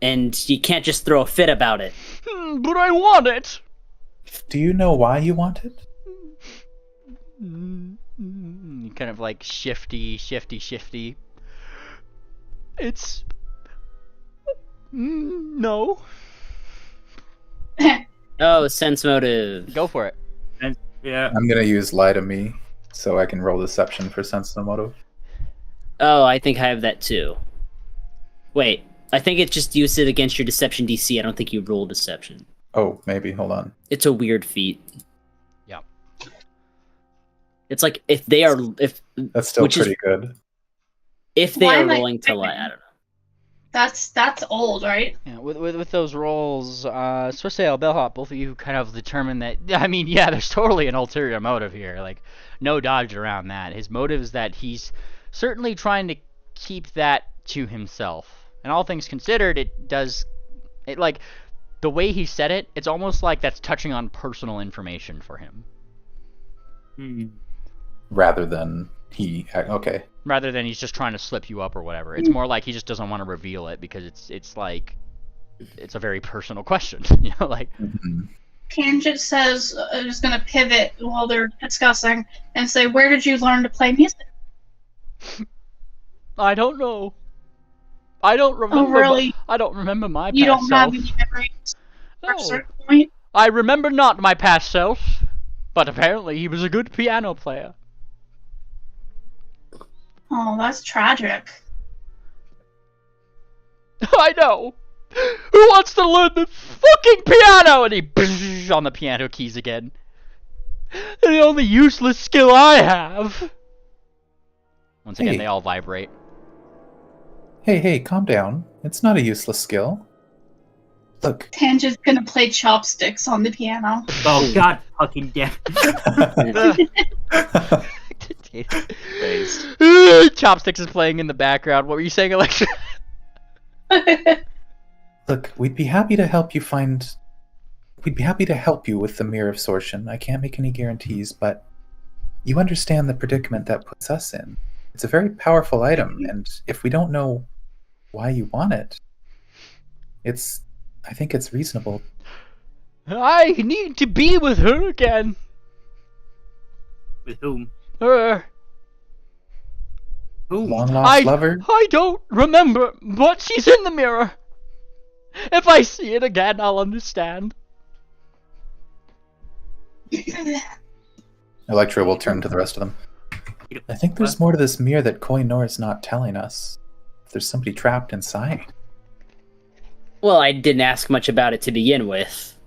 and you can't just throw a fit about it. But I want it. Do you know why you want it? Kind of like shifty. It's no. Oh, sense motive. Go for it. Yeah. I'm gonna use lie to me so I can roll deception for sense no motive. Oh, I think I have that too. Wait, I think it just used it against your deception DC. I don't think you roll deception. Oh, maybe. Hold on. It's a weird feat. It's like if they are if That's still which is- pretty good. if they Why are am I willing to lie. typing? I don't know. That's old, right? Yeah, with those roles, Swissdale, Bellhop, both of you kind of determined that. I mean, yeah, there's totally an ulterior motive here. Like, no dodge around that. His motive is that he's certainly trying to keep that to himself. And all things considered, like the way he said it, it's almost like that's touching on personal information for him. Rather than okay. Rather than he's just trying to slip you up or whatever. It's more like he just doesn't want to reveal it because it's like it's a very personal question, you know, like. Tangent says is going to pivot while they're discussing and say, "Where did you learn to play music?" I don't know. I don't remember. Oh, really? I don't remember my You past don't self. have any memories at a No. certain point? I remember not my past self, but apparently he was a good piano player. Oh, that's tragic. I know. Who wants to learn the fucking piano? And he on the piano keys again. The only useless skill I have. Once again, Hey. they all vibrate. Hey, calm down. It's not a useless skill. Look. Tangent's going to play chopsticks on the piano. Oh god, fucking damn. Chopsticks is playing in the background. What were you saying, Alexa? Look, we'd be happy to help you find... We'd be happy to help you with the Mirror of Sortion. I can't make any guarantees, but you understand the predicament that puts us in. It's a very powerful item, and if we don't know why you want it, I think it's reasonable. I need to be with her again. With whom? Her. Whom? Long lost lover? I don't remember, but she's in the mirror. If I see it again, I'll understand. Electra will turn to the rest of them. I think there's more to this mirror that Koinor is not telling us. If there's somebody trapped inside. Well, I didn't ask much about it to begin with.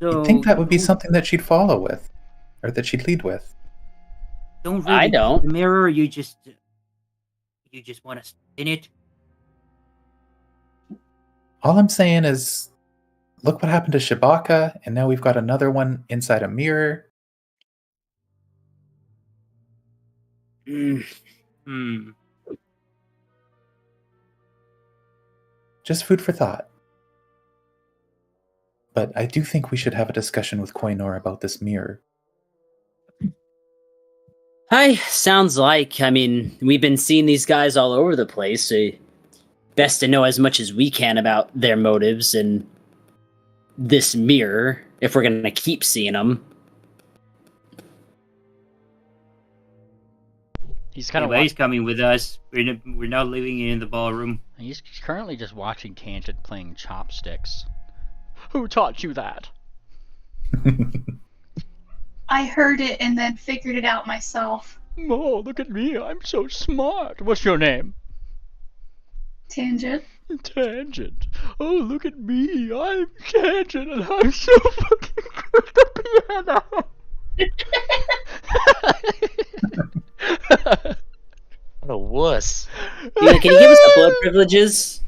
You'd think that would be something that she'd follow with. Or that she'd lead with. Don't really I don't. The mirror, you just want to spin it. All I'm saying is, look what happened to Shibaka, and now we've got another one inside a mirror. Just food for thought. But I do think we should have a discussion with Koinor about this mirror. Hi, sounds like. I mean, we've been seeing these guys all over the place, so best to know as much as we can about their motives and this mirror, if we're gonna keep seeing them. He's kind Anyway, he's of. coming with us. We're now living in the ballroom. He's currently just watching Tangent playing chopsticks. Who taught you that? I heard it and then figured it out myself. Oh, look at me! I'm so smart. What's your name? Tangent. Tangent. Oh, look at me! I'm Tangent, and I'm so fucking good at the piano. What a wuss. Yeah, can you give us upload privileges?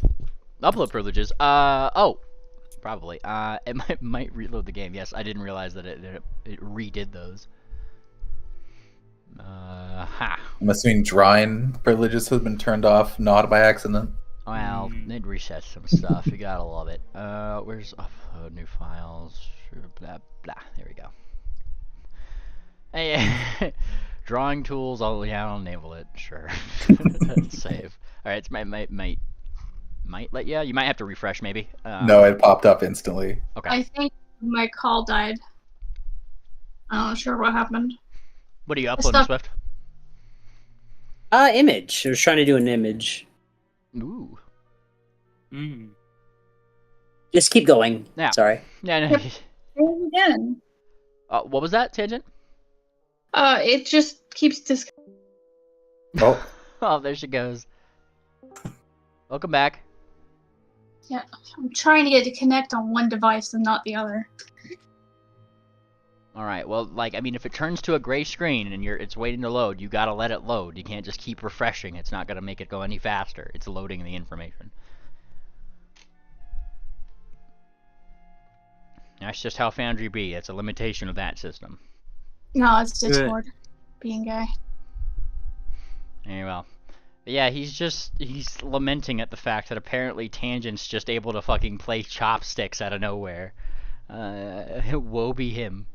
Upload privileges. Oh, probably. It might reload the game. Yes, I didn't realize that it redid those. Ha. I'm assuming drawing privileges have been turned off, not by accident. Well, they'd reset some stuff. You gotta love it. Where's upload new files? Blah blah. There we go. Hey, drawing tools. I'll enable it. Sure. Save. All right. It's might let you. You might have to refresh maybe. No, it popped up instantly. Okay. I think my call died. I'm not sure what happened. What are you uploading, Swift? Image. I was trying to do an image. Ooh. Just keep going. Yeah. Sorry. Yeah. Yep. Again. What was that, Tangent? It just keeps Oh. Oh, there she goes. Welcome back. Yeah, I'm trying to get it to connect on one device and not the other. All right. Well, like I mean, if it turns to a gray screen and it's waiting to load, you gotta let it load. You can't just keep refreshing. It's not gonna make it go any faster. It's loading the information. That's just how Foundry be. It's a limitation of that system. No, it's Discord. Being gay. Very well. But yeah, he's lamenting at the fact that apparently Tangent's just able to fucking play chopsticks out of nowhere. Woe be him.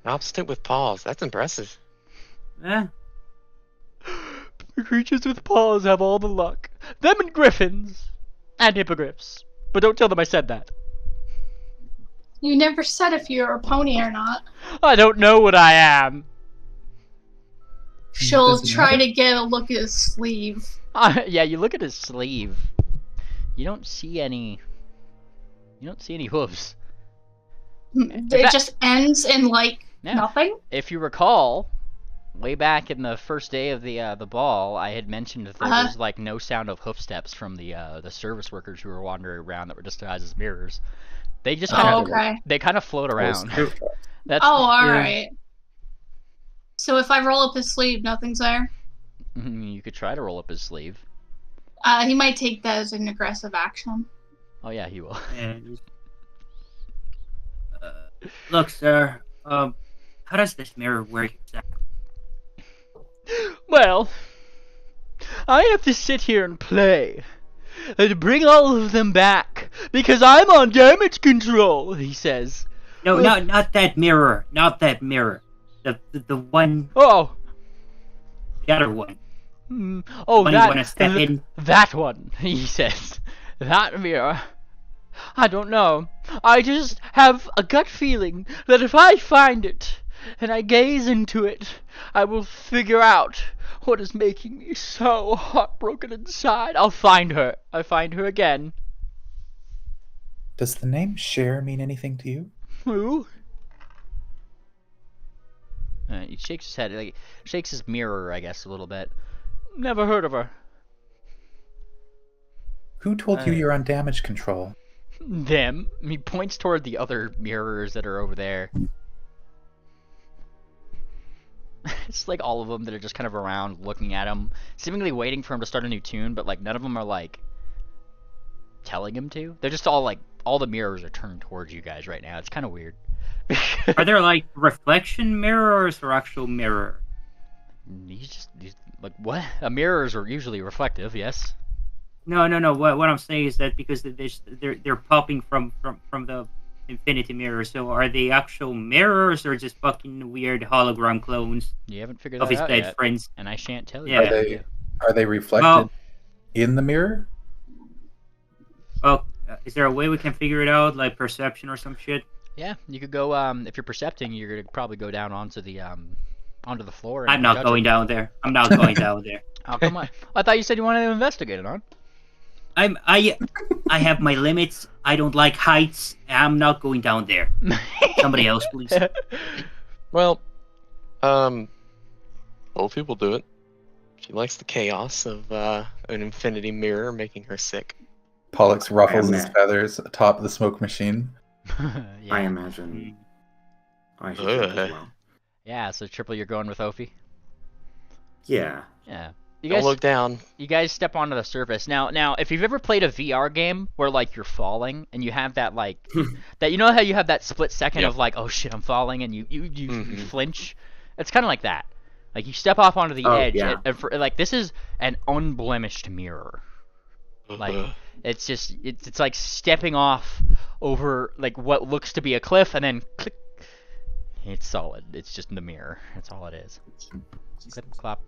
Chopstick with paws. That's impressive. Eh? The creatures with paws have all the luck. Them and griffins. And hippogriffs. But don't tell them I said that. You never said if you're a pony or not. I don't know what I am. She'll Doesn't try matter. to get a look at his sleeve. Yeah, you look at his sleeve. You don't see any hooves. It that- just ends in like Yeah. nothing. If you recall, way back in the first day of the ball, I had mentioned that there was like no sound of hoof steps from the service workers who were wandering around that were disguised as mirrors. They just kind Oh, of okay. they kind of float around. That's Oh, alright. So if I roll up his sleeve, nothing's there? You could try to roll up his sleeve. He might take that as an aggressive action. Oh yeah, he will. And, look, sir. How does this mirror work exactly? Well, I have to sit here and play. And bring all of them back. Because I'm on damage control, he says. No, not that mirror. Not that mirror. The one. Oh. The other one. Oh, When you wanna step in. That one, he says. That mirror. I don't know. I just have a gut feeling that if I find it, and I gaze into it, I will figure out what is making me so heartbroken inside. I'll find her. I find her again. Does the name Cher mean anything to you? Who? He shakes his head, like shakes his mirror, I guess, a little bit. Never heard of her. Who told you you're on damage control? Them. He points toward the other mirrors that are over there. It's like all of them that are just kind of around looking at him, seemingly waiting for him to start a new tune, but like none of them are like telling him to. They're just all like, all the mirrors are turned towards you guys right now. It's kind of weird. Are there like reflection mirrors or actual mirror? He's like, what? Mirrors are usually reflective, yes. No. What I'm saying is that because they're popping from the infinity mirror. So are they actual mirrors or just fucking weird hologram clones You haven't figured of that his out dead yet, friends? and I shan't tell you. Yeah. Are they reflected Well- in the mirror? Oh, is there a way we can figure it out, like perception or some shit? Yeah, you could go. If you're percepting, you're gonna probably go down onto the floor. And I'm not judge going it. down there. I'm not going down there. Oh come on! I thought you said you wanted to investigate it, huh? I have my limits. I don't like heights. I'm not going down there. Somebody else, please. Well, old people do it. She likes the chaos of an infinity mirror making her sick. Pollux ruffles his man. feathers atop the smoke machine. Yeah. I imagine. I should think as well. Yeah. So Triple, you're going with Ophi. Yeah. Yeah. You Don't guys, look down. you guys step onto the surface. Now, if you've ever played a VR game where like you're falling and you have that like that, you know how you have that split second Yep. of like, oh shit, I'm falling, and you Mhm. flinch. It's kind of like that. Like you step off onto the Oh, edge, yeah. and for, like this is an unblemished mirror. Like Ugh. it's just it's like stepping off over like what looks to be a cliff, and then click. It's solid. It's just in the mirror. That's all it is.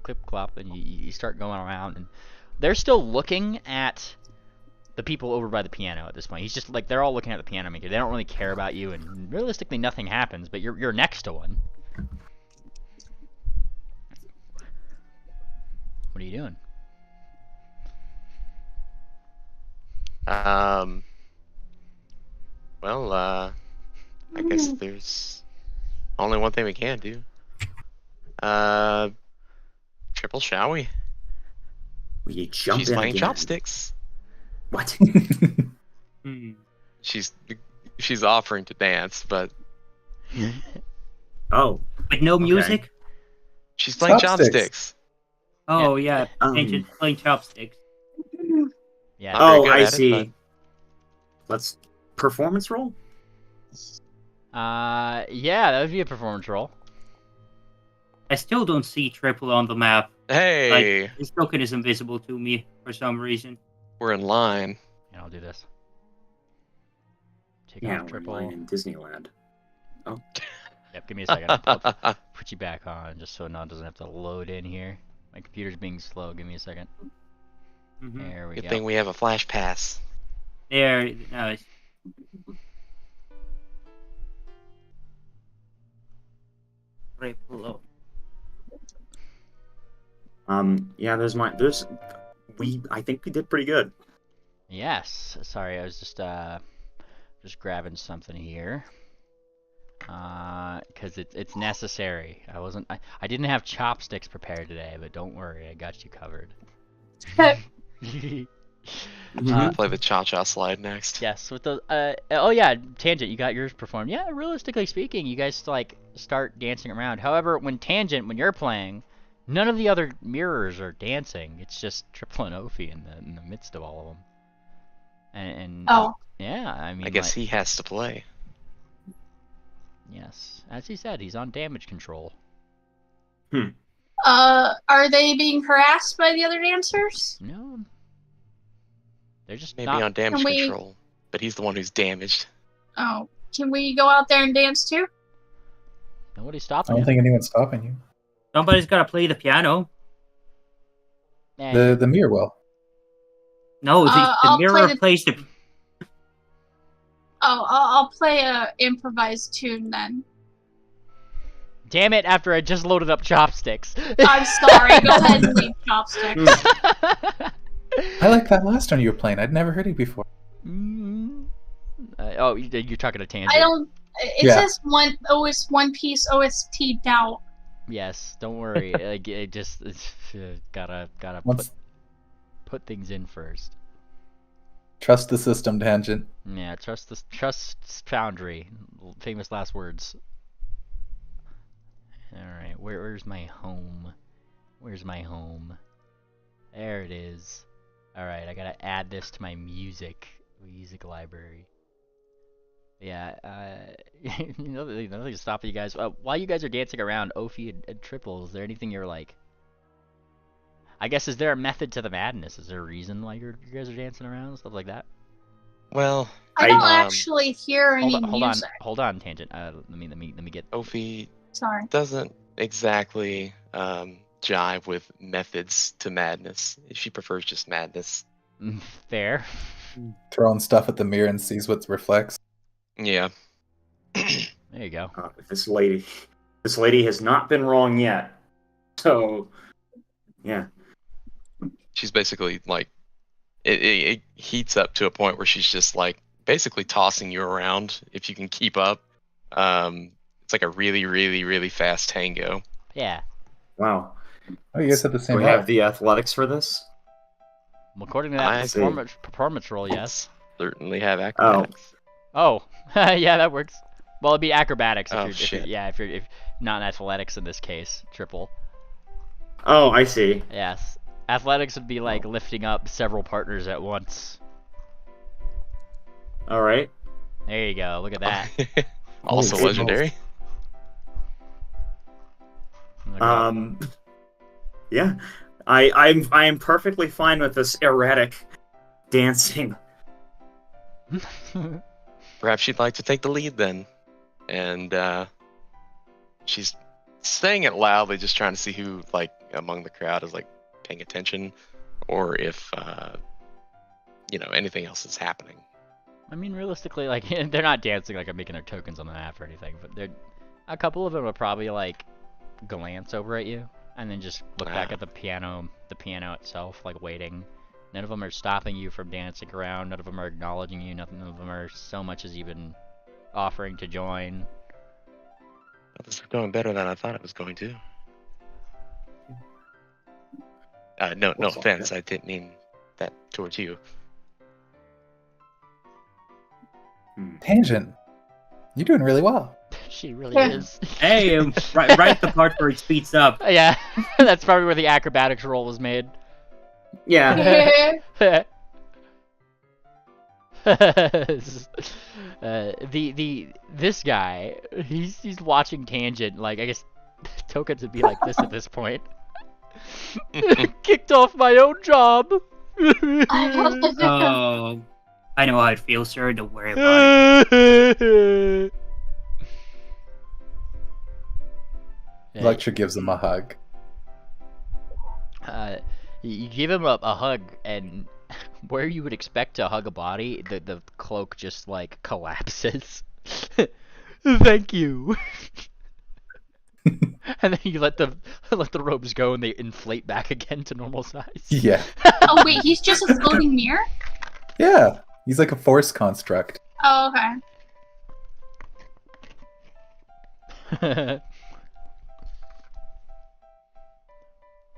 Clip clop, and you start going around, and they're still looking at the people over by the piano at this point. He's just like they're all looking at the piano maker. They don't really care about you, and realistically nothing happens. But you're next to one. What are you doing? Well, I guess there's only one thing we can do. Triple, shall we? We jump She's in playing again. chopsticks. What? Hmm. She's offering to dance, but Oh, With no Okay. music? She's playing Chopsticks. chopsticks. Oh, yeah. Um, Tangent playing chopsticks. Yeah. Not very oh, good I at it, see. Let's performance roll. Yeah, that would be a performance roll. I still don't see Triple on the map. Hey, His token is invisible to me for some reason. we're in line. And I'll do this. Take Yeah, off we're in triple. line in Disneyland. Yep, give me a second. I'll put you back on just so it doesn't have to load in here. My computer's being slow. Give me a second. Mhm. There we Good go. thing we have a flash pass. There, no, it's Triple. Yeah, I think we did pretty good. Yes. Sorry, I was just grabbing something here. Because it's necessary. I didn't have chopsticks prepared today, but don't worry, I got you covered. We'll play the cha-cha slide next. Yes, with the oh yeah, Tangent, you got yours performed. Yeah, realistically speaking, you guys like start dancing around. However, when you're playing, none of the other mirrors are dancing. It's just Triple and Ophi in the midst of all of them. And Oh. yeah, I mean, I guess like, he has to play. yes, as he said, he's on damage control. Are they being harassed by the other dancers? No, they're just Maybe not. on damage Can we- control, but he's the one who's damaged. Oh, can we go out there and dance too? Nobody's I stopping don't you. think anyone's stopping you. Somebody's gotta play the piano. Eh, The mirror will. No, the I'll mirror play the- plays the. Oh, I'll play a improvised tune then. Damn it! After I just loaded up chopsticks. I'm sorry. Go ahead and leave chopsticks. I like that last one you were playing. I'd never heard it before. Oh, you're talking to Tangent. I don't. It Yeah. says One Piece OST doubt. Yes, don't worry. Like, it's gotta Once put things in first. trust the system, Tangent. Yeah, trust Foundry. Famous last words. All right, where's my home? Where's my home? There it is. All right, I gotta add this to my music library. Yeah, nothing to stop you guys. While you guys are dancing around, Ophi and Triple, is there anything you're like? I guess, is there a method to the madness? Is there a reason why you guys are dancing around, stuff like that? Well, I don't um, actually hear any Hold on, music. hold on, Tangent. Let me get. Ophi Sorry. doesn't exactly jive with methods to madness. She prefers just madness. Fair. Throwing stuff at the mirror and sees what reflects. Yeah. There you go. This lady has not been wrong yet. So, yeah. She's basically like, it heats up to a point where she's just like basically tossing you around if you can keep up. It's like a really, really, really fast tango. Yeah. Wow. Oh, you guys have the Do same we health. have the athletics for this? According to I that see. performance roll, yes. Certainly have acrobatics. Oh, yeah, that works. Well, it'd be acrobatics Oh, if you're if not athletics in this case, Triple. Oh, I see. Yes. Athletics would be like lifting up several partners at once. All right. There you go. Look at that. Also Holy legendary. Look at Yeah. I'm perfectly fine with this erratic dancing. that. Perhaps she'd like to take the lead then. And she's saying it loudly, just trying to see who, like, among the crowd is, like, paying attention, or if, anything else is happening. I mean, realistically, like, they're not dancing like I'm making their tokens on the map or anything, but a couple of them will probably, like, glance over at you and then just look back at the piano itself, like, waiting. None of them are stopping you from dancing around. None of them are acknowledging you. None of them are so much as even offering to join. This is going better than I thought it was going to. No What's all offense. that? I didn't mean that towards you. Tangent, you're doing really well. She really is. Hey, right the part where it speeds up. Yeah, that's probably where the acrobatics roll was made. Yeah. This guy, he's watching Tangent. Like, I guess Tokens would be like this at this point. Kicked off my own job. Oh, I know how it feels, sir. Don't worry about it. Lecture gives him a hug. You give him a hug, and where you would expect to hug a body, the cloak just like collapses. Thank you. And then you let the robes go, and they inflate back again to normal size. Yeah. Oh wait, he's just a floating mirror? Yeah. He's like a force construct. Oh, okay.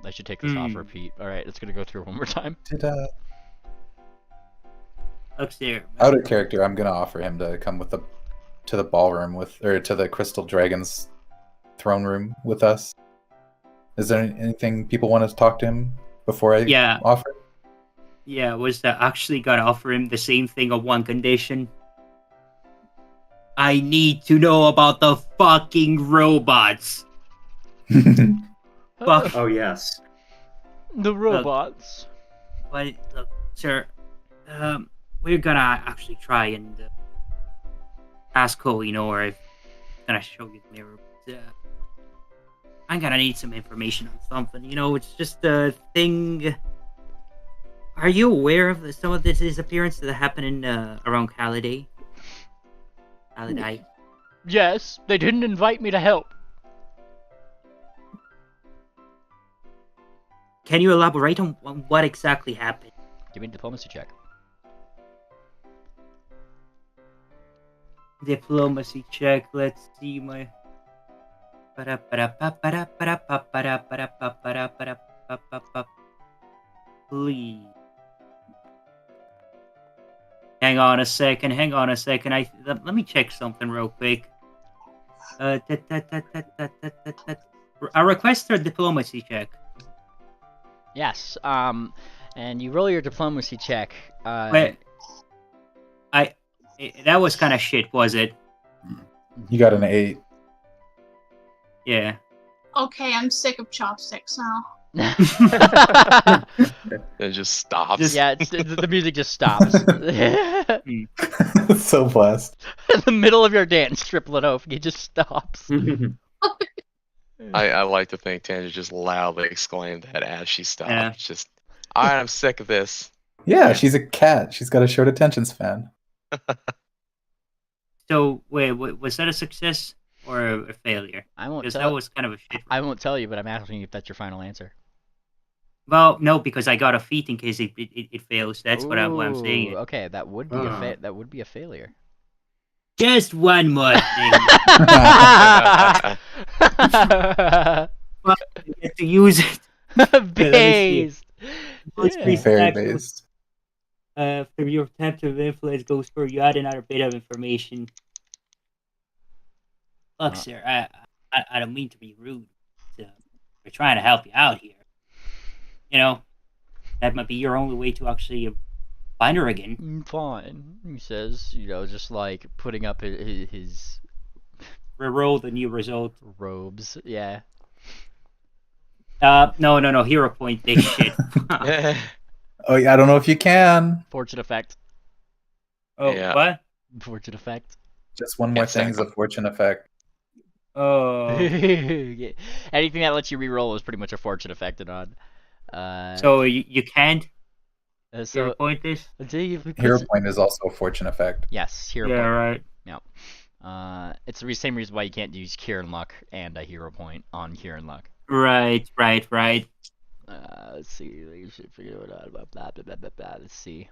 I should take this off repeat. Alright, it's gonna go through one more time. Did Look there. out of character, I'm gonna offer him to come with to the ballroom to the Crystal Dragon's throne room with us. Is there anything people want to talk to him before I offer? Yeah, was actually gonna offer him the same thing on one condition. I need to know about the fucking robots. Fuck. Oh yes. The robots. But look, sir, we're gonna actually try and ask Cole, or I'm gonna show you the mirror. But, I'm gonna need some information on something. It's just a thing. Are you aware of some of this disappearance that happened around Halliday? Halliday? Yes, they didn't invite me to help. Can you elaborate on what exactly happened? Give me a diplomacy check. Diplomacy check. Let's see my. Please. Hang on a second. Let me check something real quick. I request a diplomacy check. Yes. And you roll your diplomacy check. Wait. That was kind of shit, was it? You got an 8. Yeah. Okay, I'm sick of chopsticks now. It just stops. Yeah, the music just stops. So blessed. In the middle of your dance, triplet oaf, it just stops. I like to think Tangent just loudly exclaimed that as she stopped. Yeah. It's just, alright, I'm sick of this. Yeah, she's a cat. She's got a short attention span. So, wait, was that a success or a failure? I won't Because tell. that was kind of a shit. I won't tell you, but I'm asking you if that's your final answer. Well, no, because I got a feat in case it fails. That's what I'm saying. Ooh, okay, that would be that would be a failure. Just one more thing. Well, I get to use it. Based. Very based. After your attempt of influence goes through, you add another bit of information. Look, sir, I don't mean to be rude. But, we're trying to help you out here. That might be your only way to actually find her again. Fine, he says, just like putting up his Reroll the new result. robes. Yeah. No. Hero point. This shit. Oh yeah, I don't know if you can. Fortune effect. Oh, Yeah. what? Fortune effect. Just one more thing is a fortune effect. Oh. Yeah. Anything that lets you reroll is pretty much a fortune affected on. So you can't so hero point this? Hero point is also a fortune effect. Yes, hero Yeah, point. right. It's the same reason why you can't use Cure and Luck and a hero point on Cure and Luck. Right. Let's see. You should figure it out. Blah, blah, blah, blah, blah. Let's see.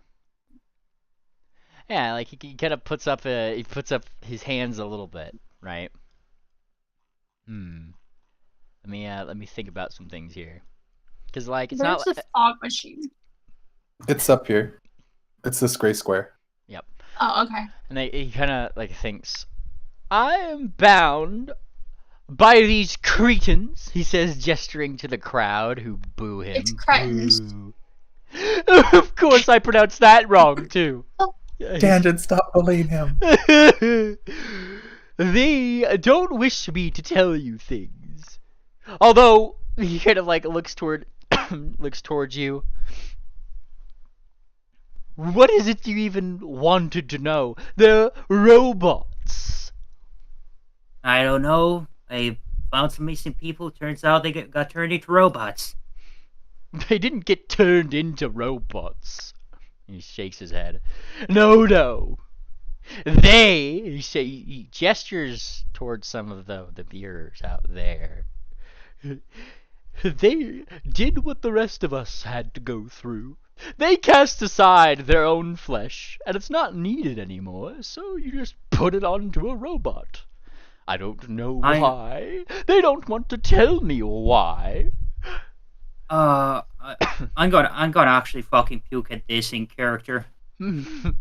Yeah, like he kind of puts up his hands a little bit, right? Let me think about some things here, because like it's There's not. a fog machine. It's up here. It's this gray square. Yep. Oh, okay. And he kind of like thinks, I am bound by these cretins, he says, gesturing to the crowd who boo him. It's cretins. Boo. Of course I pronounced that wrong, too. Tangent, stop bullying him. They don't wish me to tell you things. Although, he kind of like looks towards you. What is it you even wanted to know? They're robots. I don't know. I found some missing people. Turns out they got turned into robots. They didn't get turned into robots. He shakes his head. No. He gestures towards some of the mirrors out there. They did what the rest of us had to go through. They cast aside their own flesh, and it's not needed anymore, so you just put it onto a robot. I don't know why. They don't want to tell me why. I'm gonna actually fucking puke at this in character. I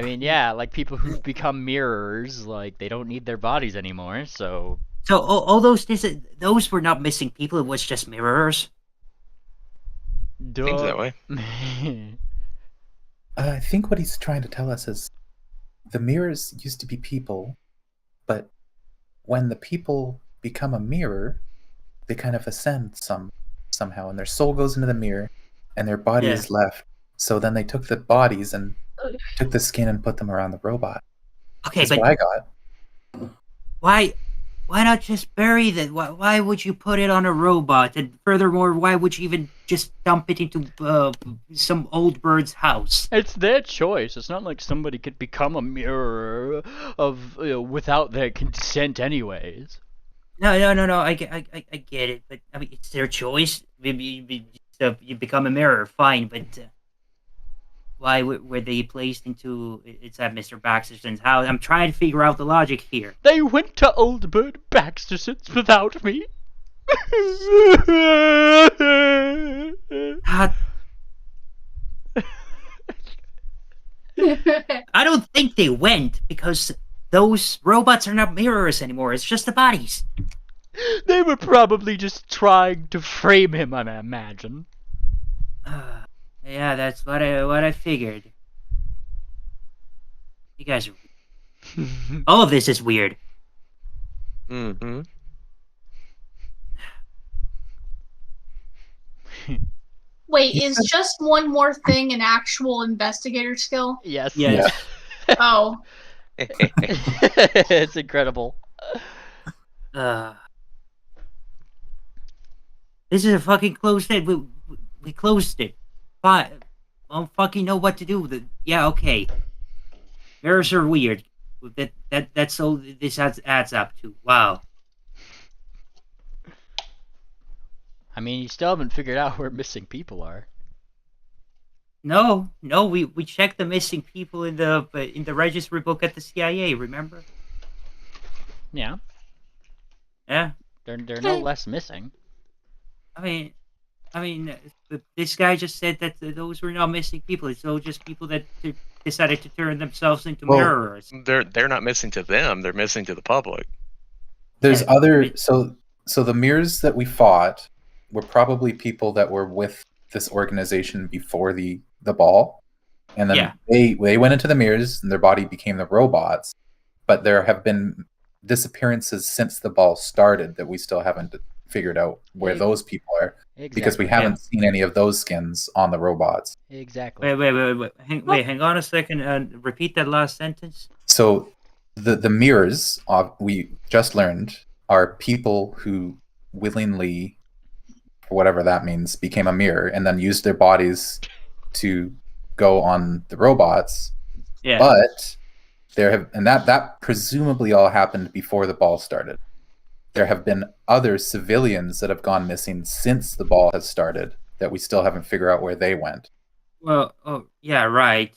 mean, yeah, like people who become mirrors, like they don't need their bodies anymore, so. So all those were not missing people. It was just mirrors. Seems that way. I think what he's trying to tell us is the mirrors used to be people, but when the people become a mirror, they kind of ascend somehow, and their soul goes into the mirror, and their body is left. So then they took the bodies and took the skin and put them around the robot. Okay, That's but what I got. Why not just bury that? Why would you put it on a robot? And furthermore, why would you even just dump it into some old bird's house? It's their choice. It's not like somebody could become a mirror of without their consent, anyways. No. I get it, but I mean, it's their choice. Maybe you become a mirror, fine, but why were they placed into? It's at Mr. Baxterson's house. I'm trying to figure out the logic here. They went to Old Bird Baxterson's without me. I don't think they went because those robots are not mirrors anymore. It's just the bodies. They were probably just trying to frame him, I imagine. Yeah, that's what I figured. You guys are... All of this is weird. Mm-hmm. Wait, is just one more thing an actual investigator skill? Yes. Yes. Oh. It's incredible. This is a fucking closed it. We closed it. But I don't fucking know what to do with it. Yeah, okay. Mirrors are weird. That's all this adds up to. Wow. I mean, you still haven't figured out where missing people are. No, we checked the missing people in the registry book at the CIA. Remember? Yeah. Yeah. They're no less missing. I mean, this guy just said that those were not missing people. It's all just people that decided to turn themselves into mirrors. They're not missing to them. They're missing to the public. There's other so the mirrors that we fought were probably people that were with this organization before the ball, and then they went into the mirrors and their body became the robots. But there have been disappearances since the ball started that we still haven't figured out where those people are, because we haven't seen any of those skins on the robots. Exactly. Wait. Hang on a second and repeat that last sentence. So the mirrors we just learned are people who willingly, for whatever that means, became a mirror and then used their bodies to go on the robots. Yeah. But that presumably all happened before the ball started. There have been other civilians that have gone missing since the ball has started that we still haven't figured out where they went. Well, yeah, right.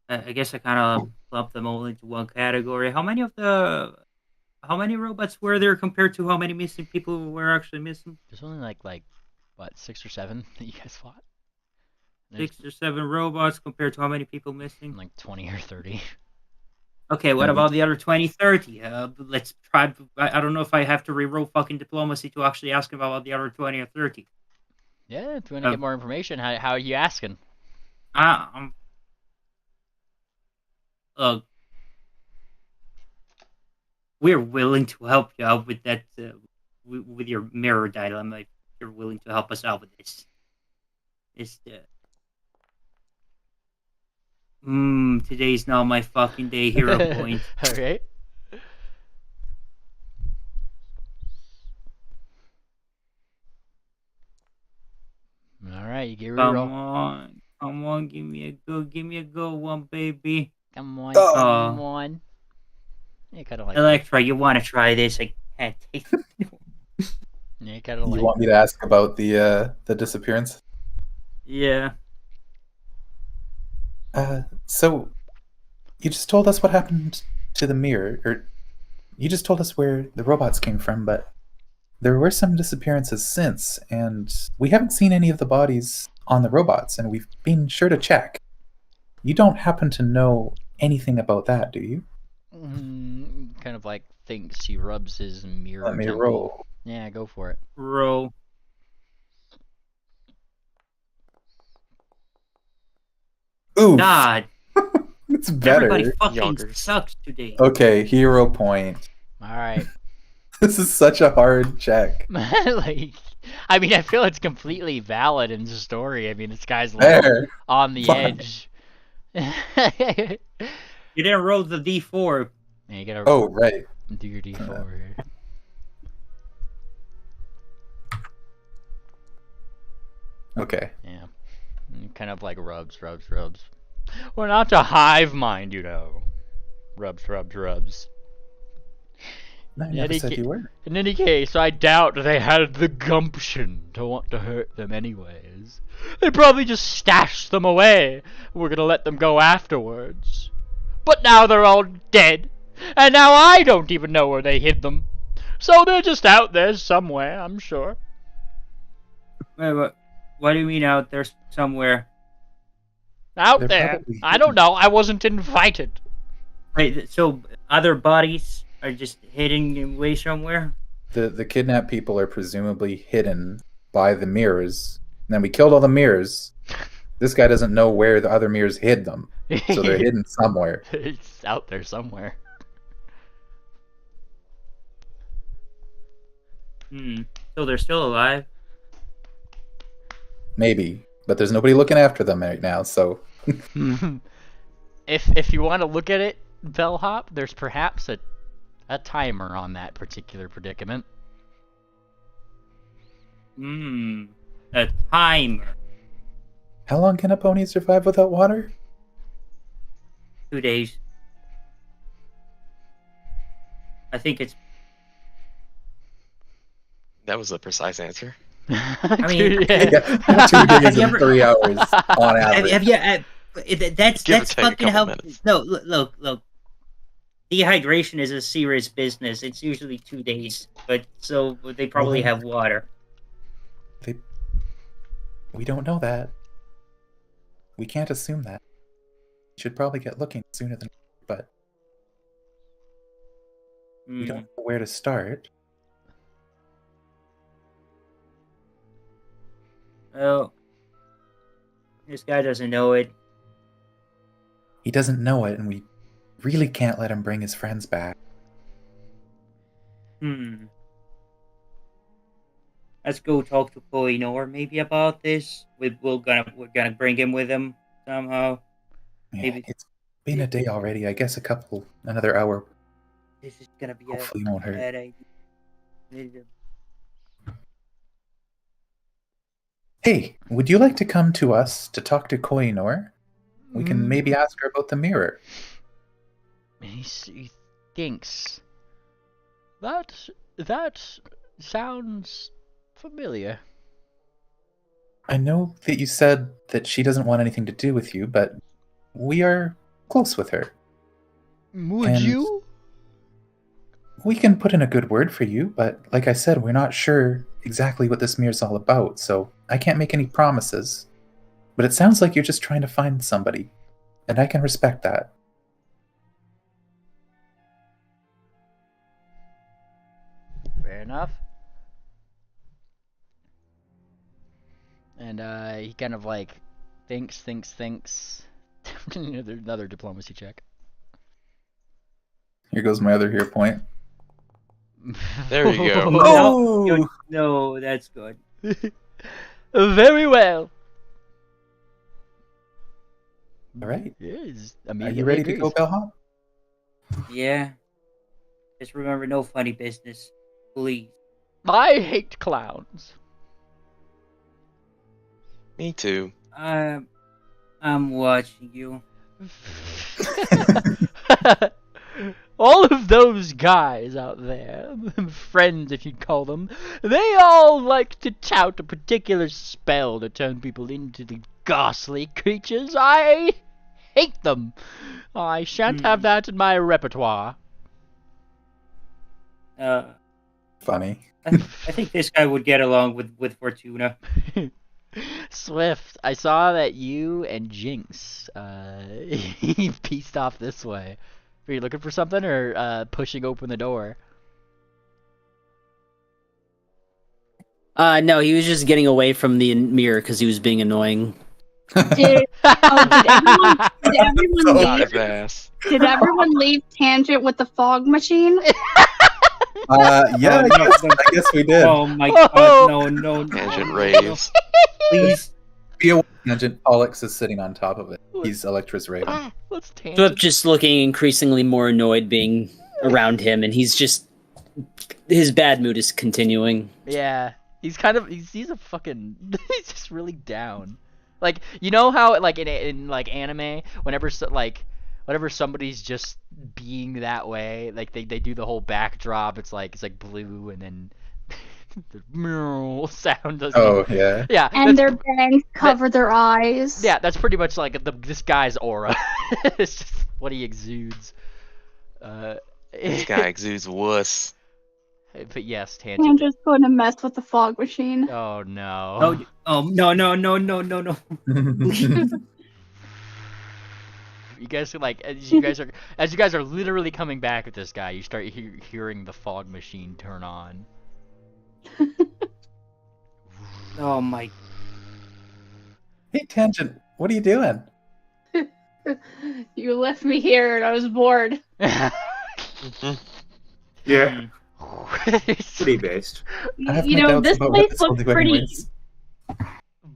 I guess I kind of lumped them all into one category. How many robots were there compared to how many missing people were actually missing? There's only like what, 6 or 7 that you guys fought? 6 or 7 robots compared to how many people missing? Like 20 or 30. Okay, what And we- about the other 20, 30? Let's try. I don't know if I have to reroll fucking diplomacy to actually ask him about the other 20 or 30. Yeah, if you want to get more information, how are you asking? Um, we're willing to help you out with that, with your mirror dilemma. If you're willing to help us out with this. Today's not my fucking day. Hero point. All right. All right, you get a reroll. Come on, give me a good one, baby. Come on, Oh. come on. You kind of like Electra, you want to try this? I can't take it. Yeah, you kind of You like. want me to ask about the disappearance? Yeah. So you just told us what happened to the mirror, or you just told us where the robots came from, but there were some disappearances since, and we haven't seen any of the bodies on the robots, and we've been sure to check. You don't happen to know anything about that, do you? Kind of like thinks he rubs his mirror Let me temple. roll. Yeah, go for it. Roll. Ooh, God, it's better. everybody fucking Yonkers. sucks today. Okay, hero point. All right. This is such a hard check. Like, I mean, I feel it's completely valid in the story. I mean, this guy's like There. on the Fine. edge. You didn't roll the D4. Yeah, you gotta Oh, right. do your D4 here. Okay. Yeah. And kind of like rubs. We're not a hive mind, you know. Rubs. No, I Yeah, never they said ca- you were. In any case, I doubt they had the gumption to want to hurt them anyways. They probably just stashed them away. We're gonna let them go afterwards. But now they're all dead. And now I don't even know where they hid them. So they're just out there somewhere, I'm sure. Wait, what do you mean out there somewhere? Out They're there. probably I don't know. I wasn't invited. Wait, so other bodies are just hidden away somewhere? The kidnapped people are presumably hidden by the mirrors. And then we killed all the mirrors. This guy doesn't know where the other mirrors hid them. So they're hidden somewhere. It's out there somewhere. So they're still alive? Maybe. But there's nobody looking after them right now, so If you want to look at it, Bellhop, there's perhaps a timer on that particular predicament. A timer. how long can a pony survive without water? 2 days. I think it's. That was a precise answer. I mean, Dude, yeah. Yeah, 2 days Have you and ever- 3 hours on average. Have you? That's Give or that's take a fucking couple how. minutes. No, look. Dehydration is a serious business. It's usually 2 days, but so they probably Well, have water. We don't know that. We can't assume that. We should probably get looking sooner than but we don't know where to start. Well, this guy doesn't know it. He doesn't know it, and we really can't let him bring his friends back. Let's go talk to Koinor maybe about this. We're gonna bring him with him somehow. Yeah, Maybe. it's been a day already. I guess another hour. This is gonna be Hopefully won't hurt. bad idea. Hey, would you like to come to us to talk to Koinor? We can maybe ask her about the mirror. He thinks. That sounds familiar. I know that you said that she doesn't want anything to do with you, but we are close with her. Would And- you? We can put in a good word for you, but like I said, we're not sure exactly what this mirror's all about, so I can't make any promises. But it sounds like you're just trying to find somebody, and I can respect that. enough. And he kind of like thinks. Another diplomacy check. Here goes my other hero point. There you go. Oh! No, that's good. Very well. All right. Yes, Are you ready to go, Bellhop? Yeah. Just remember, no funny business, please. I hate clowns. Me too. I'm watching you. All of those guys out there, friends if you'd call them, they all like to tout a particular spell to turn people into the ghastly creatures. I hate them. I shan't have that in my repertoire. Funny. I think this guy would get along with Fortuna. Swift, I saw that you and Jinx, pieced off this way. Are you looking for something or pushing open the door? No, he was just getting away from the mirror because he was being annoying. Did everyone Oh, leave? his ass. Did everyone leave Tangent with the fog machine? Yeah, I guess we did. Oh my god, no. Tangent raves. Please. Be aware, Tangent. Pollux is sitting on top of it. He's Electrus Raven. Let's tangent. Swift just looking increasingly more annoyed being around him, and he's just his bad mood is continuing. Yeah, he's kind of he's a fucking he's just really down. Like, you know how like in like anime, whenever whenever somebody's just being that way, like they do the whole backdrop. It's like blue and then the meow sound doesn't. Oh, yeah. Yeah, And their bangs cover their eyes. yeah, that's pretty much like this guy's aura. It's just what he exudes. This guy exudes wuss. But yes, tangent. Tangent's going to mess with the fog machine. Oh no. Oh no. You guys are like as you guys are literally coming back at this guy, you start hearing the fog machine turn on. Oh my. Hey, Tangent, what are you doing? You left me here and I was bored. Yeah. Pretty based. I have You my know, doubts this about what place this will looks do pretty. anyways.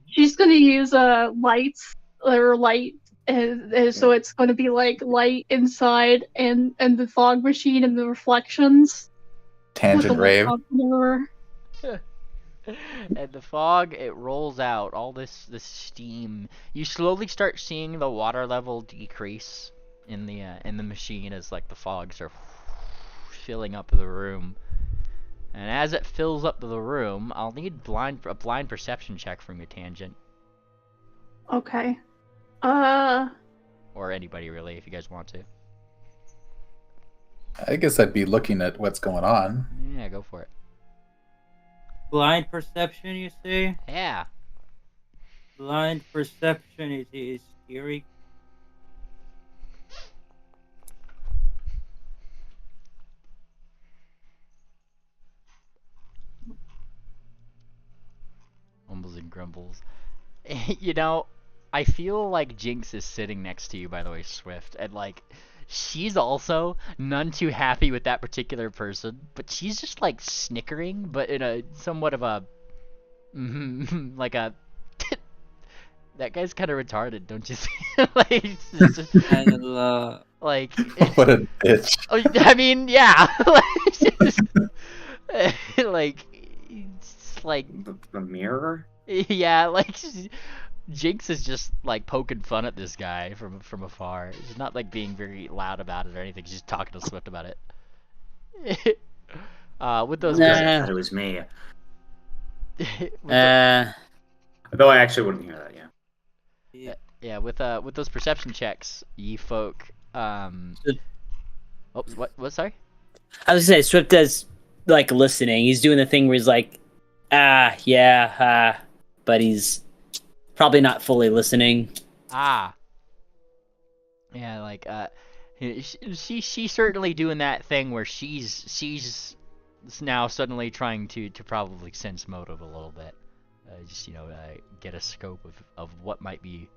She's going to use lights or light. So it's going to be like light inside and the fog machine and the reflections. Tangent with the rave. fog mirror. And the fog, it rolls out all this steam. You slowly start seeing the water level decrease in the machine as like the fogs are filling up the room. And as it fills up the room, I'll need a blind perception check from your Tangent, Okay. or anybody really, if you guys want to. I guess I'd be looking at what's going on. Yeah, go for it. Blind perception, you say? Yeah. Blind perception is scary. Mumbles and grumbles. You know, I feel like Jinx is sitting next to you, by the way, Swift, and like she's also none too happy with that particular person, but she's just like snickering, but in a somewhat of a like a that guy's kind of retarded, don't you see? Like, it's just, like What a bitch. I mean, yeah, like it's like The mirror? yeah, like Jinx is just like poking fun at this guy from afar. She's not like being very loud about it or anything. She's just talking to Swift about it. With those I thought it was me. Though I actually wouldn't hear that, yeah. yeah, with those perception checks, ye folk. Oh, what? Sorry. I was gonna say Swift does like listening. He's doing the thing where he's like, yeah, but he's probably not fully listening. Yeah, like she's certainly doing that thing where she's is now suddenly trying to probably sense motive a little bit. Just get a scope of what might be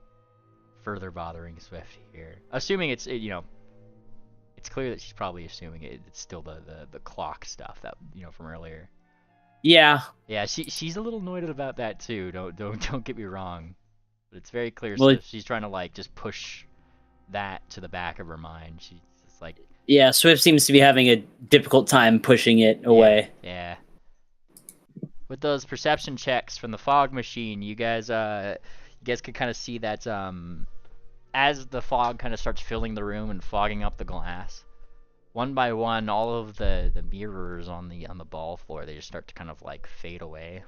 further bothering Swift here. Assuming it's it's clear that she's probably assuming it's still the clock stuff that from earlier. Yeah. Yeah, she's a little annoyed about that too. Don't get me wrong, but it's very clear Well, she's trying to like just push that to the back of her mind. She's just like, yeah, Swift seems to be having a difficult time pushing it away. Yeah. With those perception checks from the fog machine, you guys could kind of see that as the fog kind of starts filling the room and fogging up the glass, one by one, all of the mirrors on the ball floor, they just start to kind of like fade away.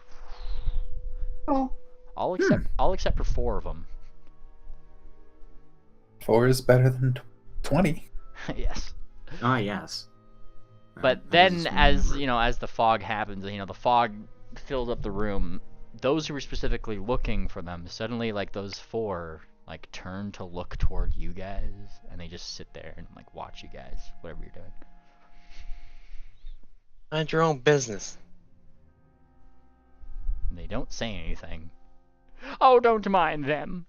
Oh. All except for 4 of them. 4 is better than 20. Yes. Ah, yes. But then, as the fog happens, the fog fills up the room. Those who were specifically looking for them, suddenly, like, those 4, like, turn to look toward you guys, and they just sit there and, like, watch you guys, whatever you're doing. Mind your own business. And they don't say anything. Oh, don't mind them.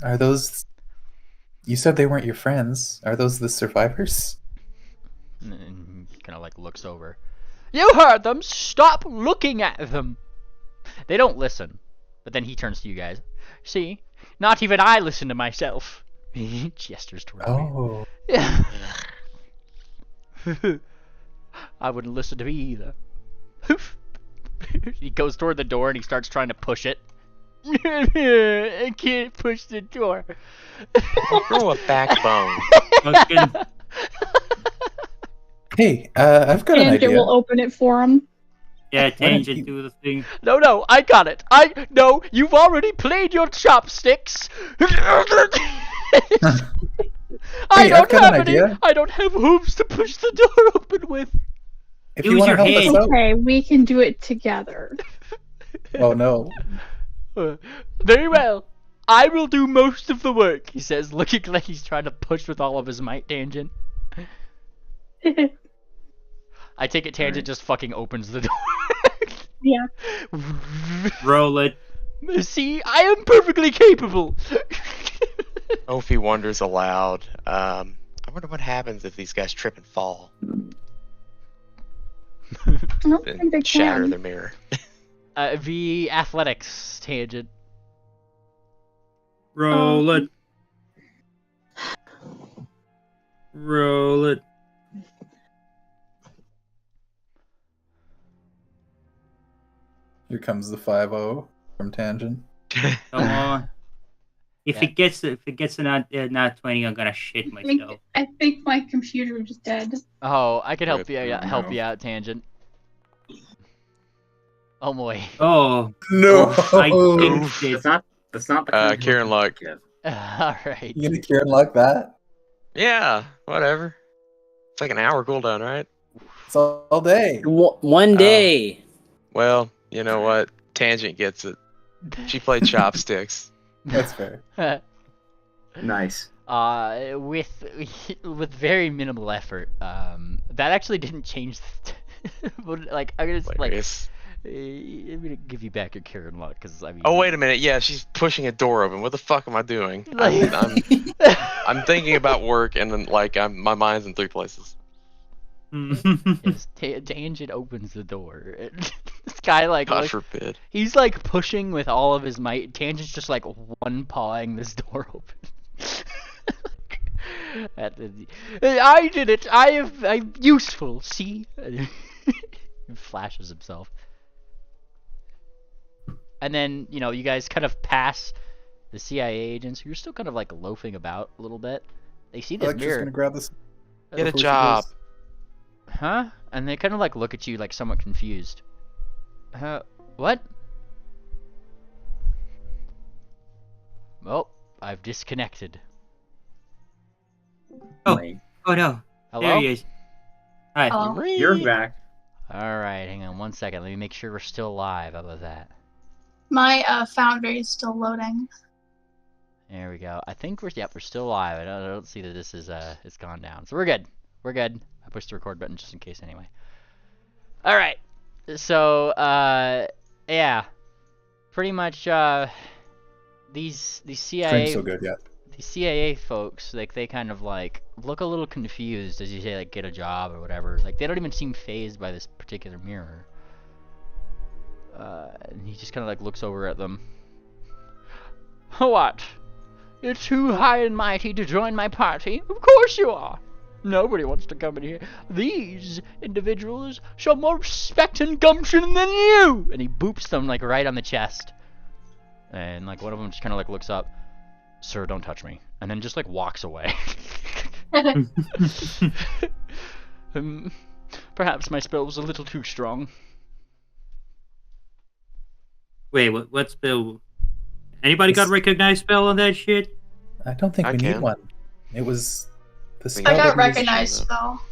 Are those... You said they weren't your friends. Are those the survivors? And he kind of, like, looks over. You heard them! Stop looking at them! They don't listen. But then he turns to you guys. See? Not even I listen to myself. He gestures toward me. Oh. Yeah. I wouldn't listen to me either. He goes toward the door and he starts trying to push it. I can't push the door. Grow a backbone. Hey, I've got an Tangent idea. will open it for him. Yeah, Tangent, do the thing. No, I got it. No, you've already played your chopsticks. Hey, I've got an idea. I don't have hooves to push the door open with. If Use you want to your help us hand. out... Okay, we can do it together. Oh, no. Very well. I will do most of the work, he says, looking like he's trying to push with all of his might, Tangent. I take it Tangent just fucking opens the door. Yeah. Roll it. See, I am perfectly capable. Ophi wonders aloud. I wonder what happens if these guys trip and fall I don't think they and shatter can. their mirror. V athletics, Tangent. Roll it. Roll it. Here comes the 5-0 from Tangent. Come on. If it gets a not 20, I'm gonna shit myself. I think my computer is dead. Oh, I can help you Rip. help you out, Tangent. Oh boy. Oh, No! I think it. That's not the Kieran Luck. Alright. You gonna Kieran like that? Yeah, whatever. It's like an hour cooldown, right? It's all day. One day. Well, you know what? Tangent gets it. She played chopsticks. That's fair. Nice. With very minimal effort, that actually didn't change like I'm gonna Hilarious. I'm gonna give you back your Karen luck because I mean. Oh wait a minute, yeah, she's pushing a door open. What the fuck am I doing? I'm thinking about work and then like my mind's in 3 places. Yes, Tangent opens the door. This guy God forbid. he's like pushing with all of his might. Tangent's just like one pawing this door open. I did it. I'm useful. See? He flashes himself. And then, you guys kind of pass the CIA agents who are still kind of like loafing about a little bit. They see this Alexa's mirror. gonna grab this. Get a before she job. goes. Huh? And they kind of like look at you like somewhat confused. What? Well, I've disconnected. Oh no. Hello? There he is. Hi. Oh. You're back. Alright, hang on one second. Let me make sure we're still alive. How about that? My Foundry is still loading. There we go. I think we're still alive. I don't see that this is it's gone down. So we're good. We're good. I pushed the record button just in case anyway. Alright. So, yeah. Pretty much, these Stream's CIA so good, yeah. these CIA folks, like, they kind of, like, look a little confused as you say, like, get a job or whatever. Like, they don't even seem phased by this particular mirror. And he just kind of, like, looks over at them. What? You're too high and mighty to join my party? Of course you are! Nobody wants to come in here. These individuals show more respect and gumption than you! And he boops them, like, right on the chest. And, like, one of them just kind of, like, looks up. Sir, don't touch me. And then just, like, walks away. Perhaps my spell was a little too strong. Wait, what spell? Anybody got recognized spell on that shit? I don't think I we need can. one. It was the I spell I got that he was, recognized spell.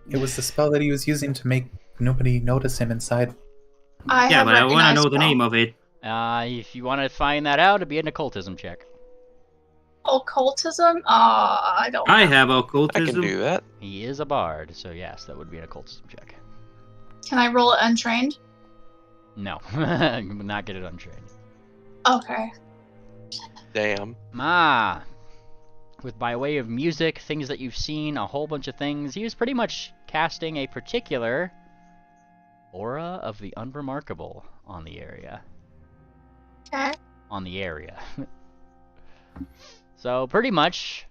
it was the spell that he was using to make nobody notice him inside. I Yeah, have but I want to recognized know the spell. name of it. If you want to find that out, it'd be an occultism check. Occultism? I don't I know. have I occultism. can do that. He is a bard, so yes, that would be an occultism check. Can I roll it untrained? No, you would not get it untrained. Okay. Damn. With by way of music, things that you've seen, a whole bunch of things, he was pretty much casting a particular aura of the unremarkable on the area. Okay. On the area. So pretty much,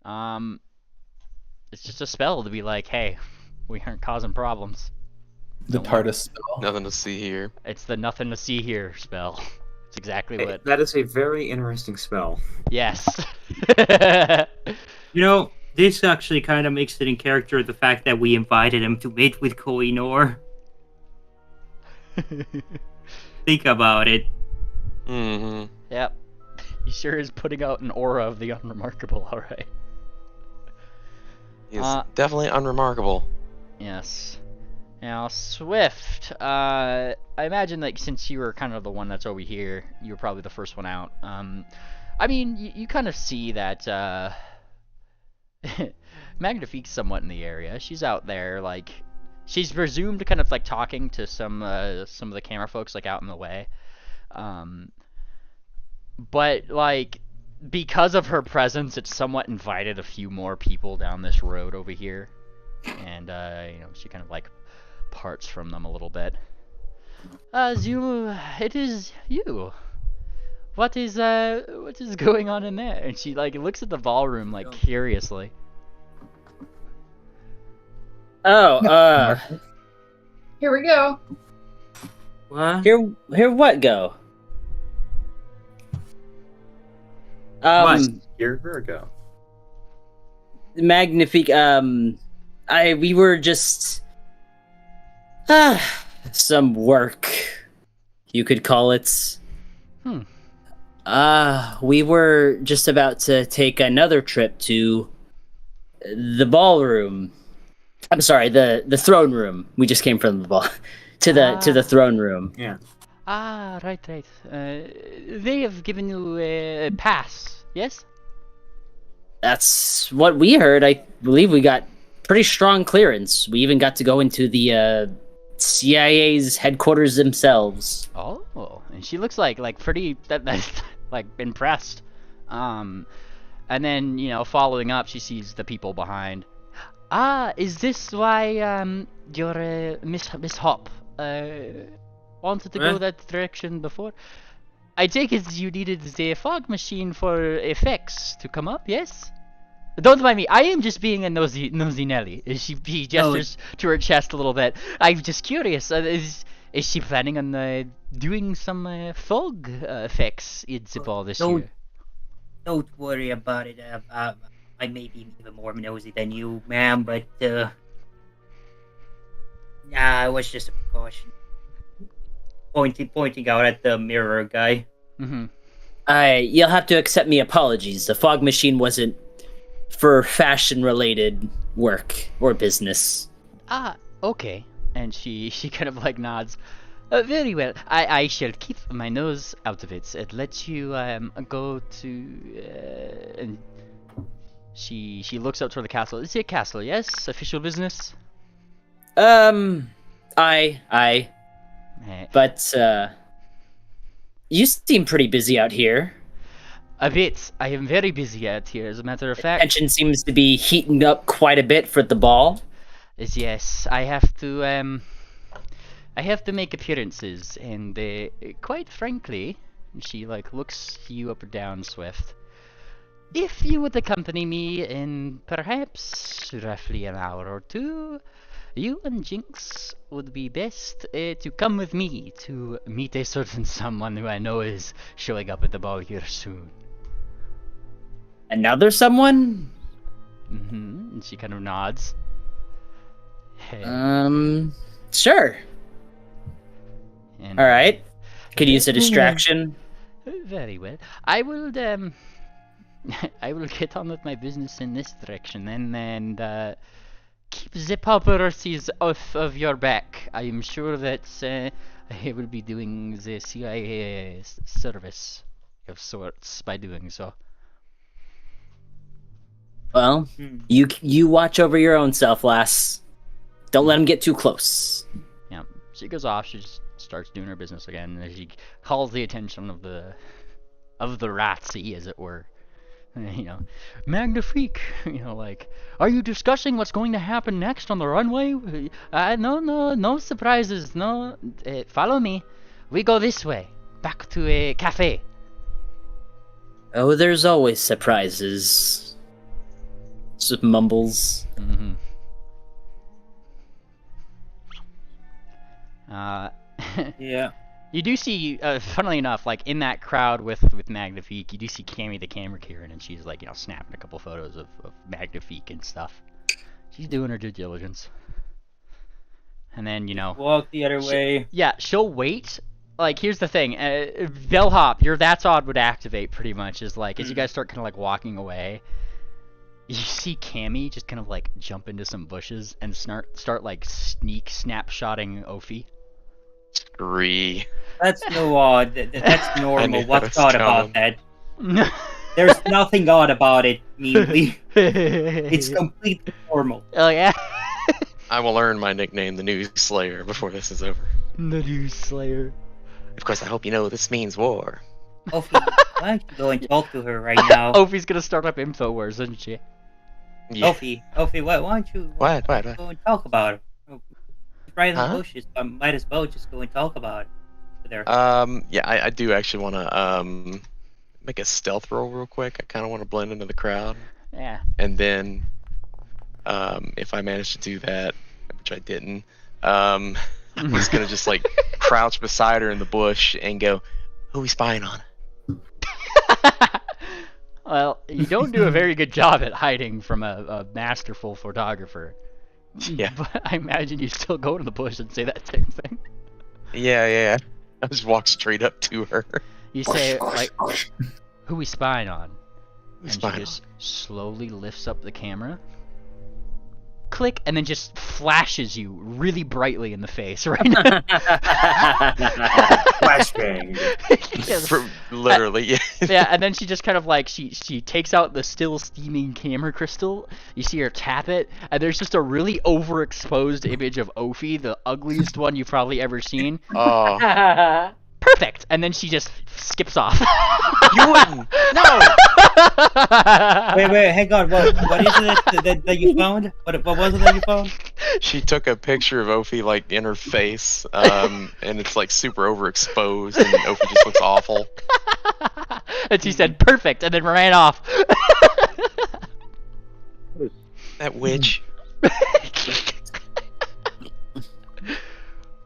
it's just a spell to be like, hey, we aren't causing problems. The Don't worry. TARDIS spell. Nothing to see here. It's the nothing to see here spell. It's exactly what. That is a very interesting spell. Yes. You know, this actually kind of makes it in character the fact that we invited him to meet with Koinor. Think about it. Mm-hmm. Yep. He sure is putting out an aura of the unremarkable, alright. He's definitely unremarkable. Yes. Now, Swift, I imagine that since you were kind of the one that's over here, you were probably the first one out. I mean, you kind of see that, Magnifique's somewhat in the area. She's out there, like, she's presumed kind of, like, talking to some of the camera folks, like, out in the way. But, like, because of her presence, it's somewhat invited a few more people down this road over here. And, you know, she kind of, like, parts from them a little bit. It is you. What is going on in there? And she, like, looks at the ballroom, like, curiously. Oh, Here we go. What? here what go? What? Year ago. Magnifique, we were just, some work, you could call it. We were just about to take another trip to the ballroom. I'm sorry, the throne room. We just came from the ball to the throne room. Yeah. Right. They have given you a pass, yes? That's what we heard. I believe we got pretty strong clearance. We even got to go into the CIA's headquarters themselves. Oh, and she looks like pretty like impressed. And then, you know, following up, she sees the people behind. Is this why your Miss Hop wanted to go What? that direction before? I take it you needed the fog machine for effects to come up, yes? Don't mind me, I am just being a nosy Nelly. He gestures to her chest a little bit. I'm just curious, is she planning on doing some fog effects in the ball this year? Don't worry about it. I may be even more nosy than you, ma'am, but nah, it was just a precaution. Pointing out at the mirror guy. Mm-hmm. You'll have to accept me apologies. The fog machine wasn't for fashion-related work or business. Okay. And she kind of like nods. Very well. I shall keep my nose out of it and let you go to. And She looks up toward the castle. Is it a castle? Yes, official business. Aye. Eh, But you seem pretty busy out here. a bit. I am very busy out here, as a matter of fact. Tension seems to be heating up quite a bit for the ball. Yes, I have to make appearances, and quite frankly, she like looks you up and down, Swift. If you would accompany me in perhaps roughly an hour or two, you and Jinx would be best to come with me to meet a certain someone who I know is showing up at the ball here soon. Another someone? And she kind of nods. Sure. And, All right. Could use a distraction. Very well. I will I will get on with my business in this direction then, and keep the paparazzi off of your back. I am sure that I will be doing the CIA service of sorts by doing so. Well, you watch over your own self, lass. Don't let him get too close. Yeah, she goes off. She just starts doing her business again, and she calls the attention of the ratsy, as it were. You know, magnifique. You know, like, are you discussing what's going to happen next on the runway? No surprises. No, follow me. We go this way, back to a cafe. Oh, there's always surprises. Just mumbles. Yeah. You do see, funnily enough, like in that crowd with Magnifique, you do see Cammy the camera Kieran, and she's like, you know, snapping a couple photos of Magnifique and stuff. She's doing her due diligence. And then, you know, Walk the other way. yeah, she'll wait. Like, here's the thing, Bellhop, your That's Odd would activate pretty much, is like, as you guys start kind of like walking away, you see Cammy just kind of like jump into some bushes and start like sneak snapshotting Ophi. That's no odd. That's normal. What's odd about coming. that? There's nothing odd about it, Mealy. It's completely normal. Oh yeah. I will earn my nickname, the News Slayer, before this is over. The News Slayer. Of course, I hope you know this means war. Ophi, why don't you go and talk to her right now? Ophi's gonna start up InfoWars, isn't she? Yeah. Ophi, why don't you What? go and talk about it? Right in the Huh? bushes. Might as well just go and talk about it with her. Yeah, I do actually want to make a stealth roll real quick. I kind of want to blend into the crowd, Yeah. and then if I manage to do that, which I didn't, I'm just gonna just like crouch beside her in the bush and go, "Who we spying on?" Well, you don't do a very good job at hiding from a masterful photographer. Yeah. But I imagine you still go to the bush and say that same thing. Yeah. I just walk straight up to her. You say, like, who we spying on? And she Spying just slowly lifts up the camera. Click, and then just flashes you really brightly in the face right now. Flashbang. Yes. Literally, yeah. Yeah, and then she just kind of like, she takes out the still steaming camera crystal. You see her tap it, and there's just a really overexposed image of Ophi, the ugliest one you've probably ever seen. Oh, Perfect! And then she just skips off. you wouldn't. No. Wait, hang on. What is it that you found? What was it that you found? She took a picture of Ophi like in her face, and it's like super overexposed, and Ophi just looks awful. And she said, perfect, and then ran off. That witch.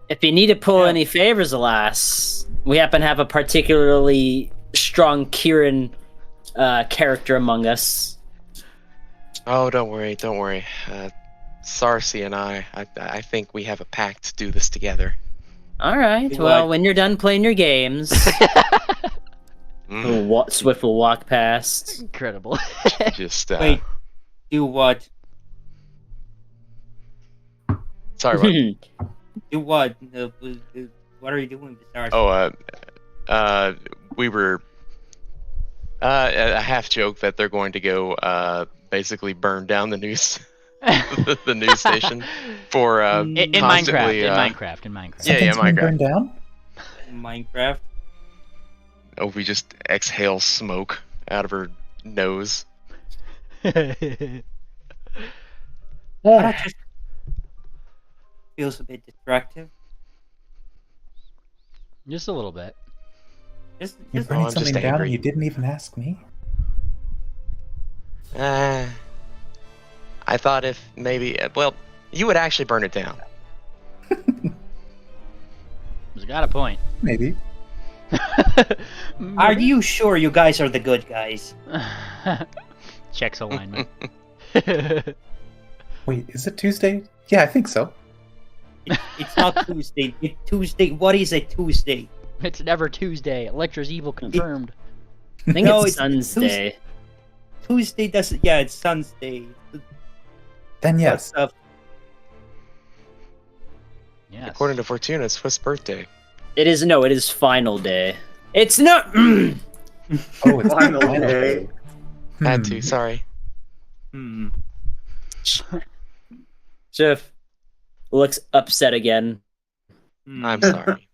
If you need to pull any favors, alas, we happen to have a particularly strong Kieran character among us. Oh, don't worry. Sarsi and I think we have a pact to do this together. All right. Well, when you're done playing your games, Swift will walk past. Incredible. Just Wait, do what? sorry. What? Do what? What are you doing, Bizarre? We were a half joke that they're going to go basically burned down the news the news station for in Minecraft. constantly, In Minecraft. In Minecraft. Yeah, Something's been Minecraft. burned down? Minecraft. Oh, we just exhale smoke out of her nose. That just feels a bit distractive. Just a little bit. Just, You're just burning I'm just something down angry. and you didn't even ask me? I thought if maybe, well, you would actually burn it down. He's got a point. Maybe. Are you sure you guys are the good guys? Checks alignment. Wait, is it Tuesday? Yeah, I think so. It's not Tuesday. It's Tuesday. What is a Tuesday? It's never Tuesday. Electra's evil confirmed. I think No, it's it's Sun's Tuesday. Day. Tuesday doesn't. Yeah, it's Sun's Day. Then yes. What's up? Yes. According to Fortuna, it's Swift's birthday. It is final day. It's not. Oh, it's Final the final day. day. Had to, sorry. Hmm. Jeff looks upset again. Hmm. I'm sorry.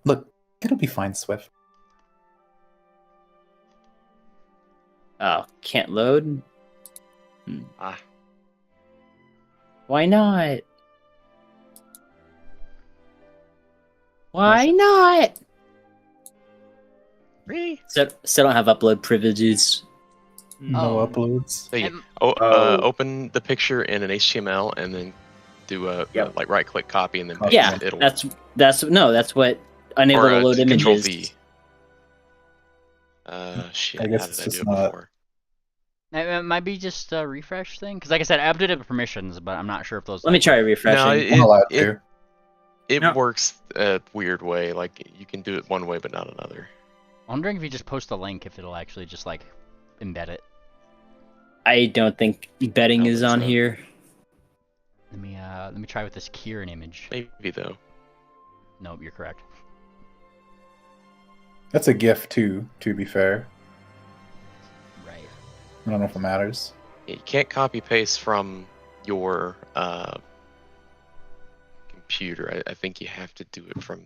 Look, it'll be fine, Swift. Oh, can't load? Ah. Why not? Why not? Really? So I don't have upload privileges. No Oh. uploads. So you, And- open the picture in an HTML and then do a Yep. like right-click copy and then paste. Yeah, It'll, that's what unable or, to load Control images. V. Shit. I guess how it's did I just do it not- before? It might be just a refresh thing. Because like I said, I updated the permissions, but I'm not sure if those... Let me try refreshing. No, I'm allowed it, to. it No. works a weird way. Like you can do it one way but not another. I'm wondering if you just post a link, if it'll actually just like embed it. I don't think betting I don't is think on so. here. Let me try with this Kieran image. Maybe though. Nope, you're correct. That's a GIF too, to be fair. Right. I don't know if it matters. You can't copy paste from your computer. I think you have to do it from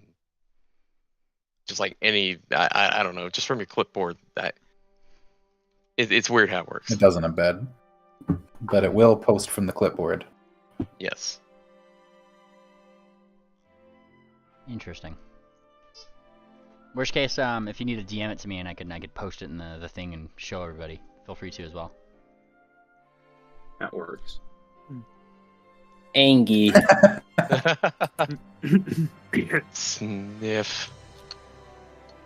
just like any. I don't know, just from your clipboard. It's weird how it works. It doesn't embed. But it will post from the clipboard. Yes. Interesting. Worst case, if you need to DM it to me and I could post it in the thing and show everybody, feel free to as well. That works. Angie. Sniff.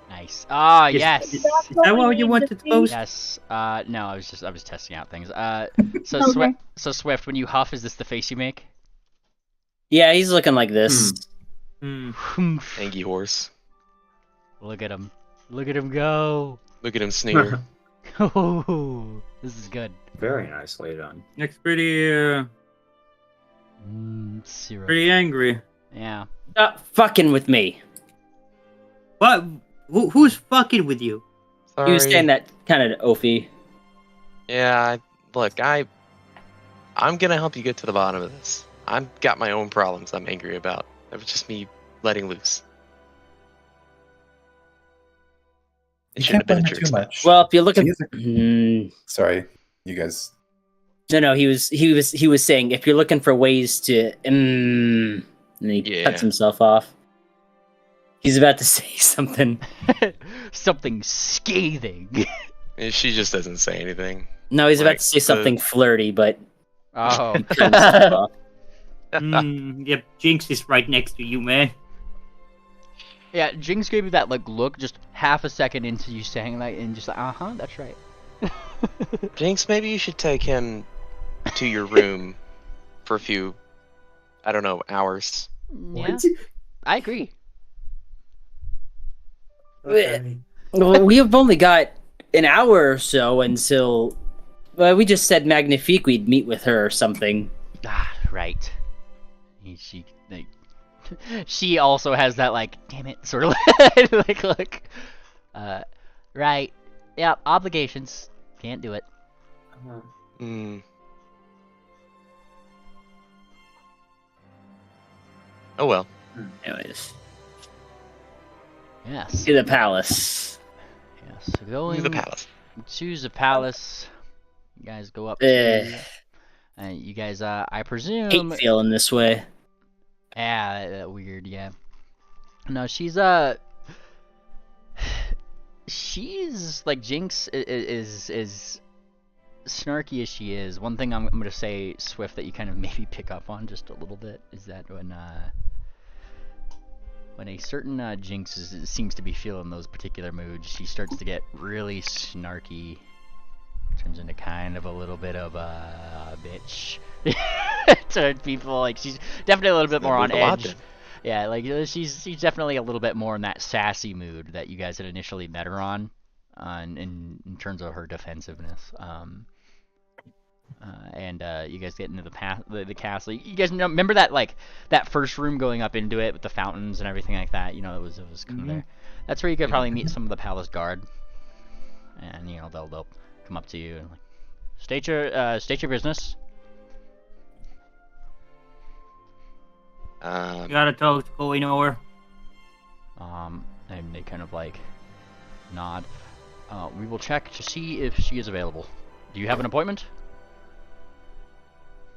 Nice. Ah, Is- yes. Is that what you wanted to post? Yes. No, I was testing out things. So Okay. Swift, when you huff, is this the face you make? Yeah, he's looking like this. Hmm. Angie horse. Look at him. Look at him go. Look at him sneer. Oh, this is good. Very nicely done. Looks pretty, Syrup. pretty angry. Yeah. Stop fucking with me. What? Who's fucking with you? Sorry. He was saying that kind of oafy. Yeah, look, I'm gonna help you get to the bottom of this. I've got my own problems I'm angry about. That was just me letting loose. It You shouldn't can't have been blame at her your too expense. much. Well, if you look at She is a- Sorry, you guys. no, he was saying if you're looking for ways to and he Yeah. cuts himself off. He's about to say something. Something scathing. She just doesn't say anything. No, he's about Like to say something flirty, but Oh. he cut himself off. Yep, Jinx is right next to you, man. Yeah, Jinx gave you that like look just half a second into you saying that and just like, that's right. Jinx, maybe you should take him to your room for a few, I don't know, hours. Yeah, I agree. Okay. Well, we have only got an hour or so until. Well, we just said Magnifique we'd meet with her or something. Ah, right. She also has that like, damn it, sort of like look. Right. Yeah, obligations. Can't do it. Hmm. Oh well. Anyways, Yes. to the palace. Yes. Going To the palace. to the palace. You guys go up Eh. to. You guys, I Hate presume. feeling this way. Yeah, that weird. Yeah. No, she's like Jinx is snarky as she is. One thing I'm gonna say, Swift, that you kind of maybe pick up on just a little bit is that when a certain Jinx seems to be feeling those particular moods, she starts to get really snarky. Turns into kind of a little bit of a bitch to people. Like she's definitely a little bit more on edge. Yeah, like she's definitely a little bit more in that sassy mood that you guys had initially met her on, in terms of her defensiveness. And you guys get into the castle. You guys remember that that first room going up into it with the fountains and everything like that. You know, it was kind of there. That's where you could probably meet some of the palace guard, and you know they'll come up to you and like state your business. You gotta talk to Chloe nowhere. And they kind of like nod. We will check to see if she is available. Do you have an appointment?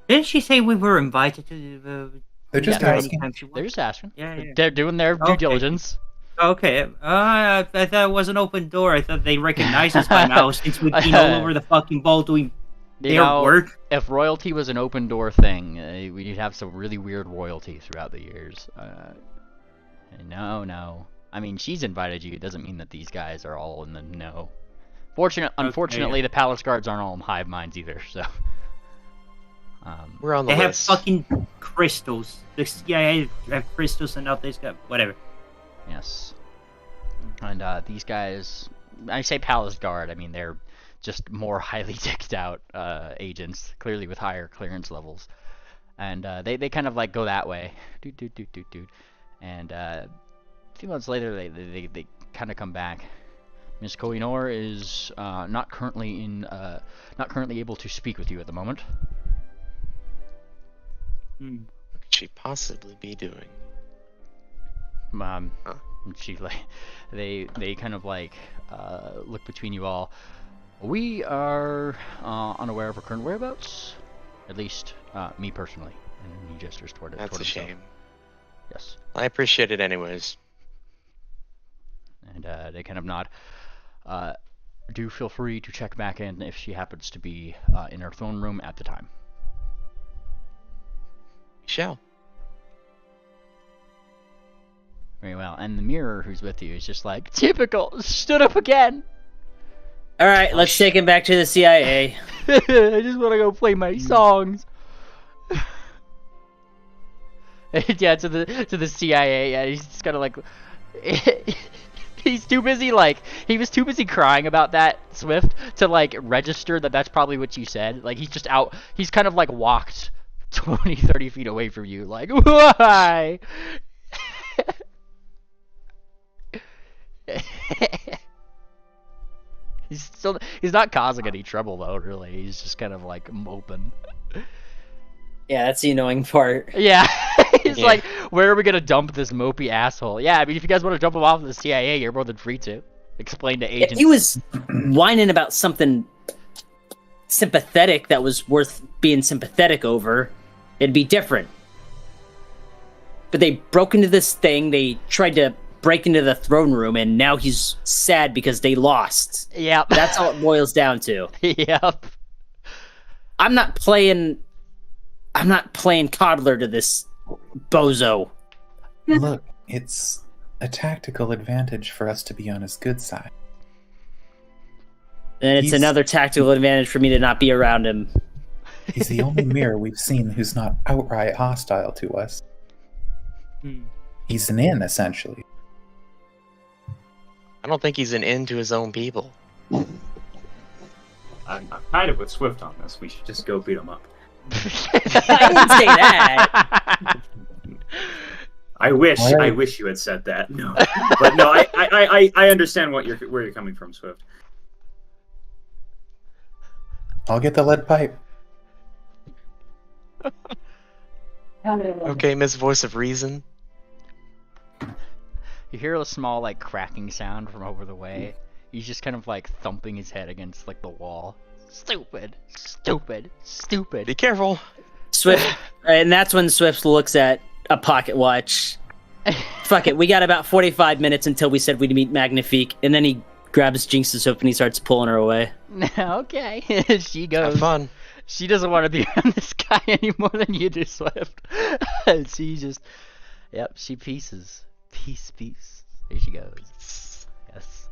Didn't she say we were invited to the... They're just Yeah, asking. They're just asking. Yeah. They're doing their due diligence. Okay. I thought it was an open door. I thought they recognized us by now since we've been all over the fucking ball doing their work. If royalty was an open door thing, we'd have some really weird royalty throughout the years. No. I mean, she's invited you. It doesn't mean that these guys are all in the know. Unfortunately, the palace guards aren't all in hive minds either, so... We're on the they list. have fucking crystals. The CIA have crystals and others got whatever. Yes. And these guys, I say palace guard, I mean they're just more highly decked out agents, clearly with higher clearance levels. And they kind of like go that way. And a few months later they kind of come back. Miss Kohinoor is not currently able to speak with you at the moment. What could she possibly be doing? She they kind of like look between you all. We are unaware of her current whereabouts, at least me personally. And he gestures toward it. That's a shame. Yes. I appreciate it anyways. And they kind of nod. Do feel free to check back in if she happens to be in her throne room at the time. Shall. Very well. And the mirror who's with you is just like, typical, stood up again. All right, let's take him back to the CIA. I just want to go play my songs. Yeah, to the CIA. Yeah, he's just kind of like, he's too busy. Like he was too busy crying about that, Swift, to like register that that's probably what you said. Like he's just out. He's kind of like walked 20, 30 feet away from you, like why? He's not causing any trouble though, really. He's just kind of like moping. Yeah, that's the annoying part. Yeah. He's like, where are we gonna dump this mopey asshole? Yeah, I mean if you guys want to dump him off of the CIA, you're more than free to. Explain to agents. Yeah, he was whining about something sympathetic that was worth being sympathetic over. It'd be different. But they broke into this thing, they tried to break into the throne room, and now he's sad because they lost. Yep. That's all it boils down to. Yep. I'm not playing coddler to this bozo. Look, it's a tactical advantage for us to be on his good side. And it's another tactical advantage for me to not be around him. He's the only mirror we've seen who's not outright hostile to us. He's an in, essentially. I don't think he's an end to his own people. I'm kind of with Swift on this. We should just go beat him up. I didn't say that. I wish you had said that. No, but no, I understand where you're coming from, Swift. I'll get the lead pipe. Okay, Miss Voice of Reason. You hear a small like cracking sound from over the way. He's just kind of like thumping his head against like the wall. Stupid, stupid, stupid. Be careful. Swift, and that's when Swift looks at a pocket watch. Fuck it, we got about 45 minutes until we said we'd meet Magnifique, and then he grabs Jinx's hook and he starts pulling her away. Okay, she goes. Have fun. She doesn't want to be around this guy any more than you do, Swift. She just, yep, she pieces. Peace. There she goes. Yes.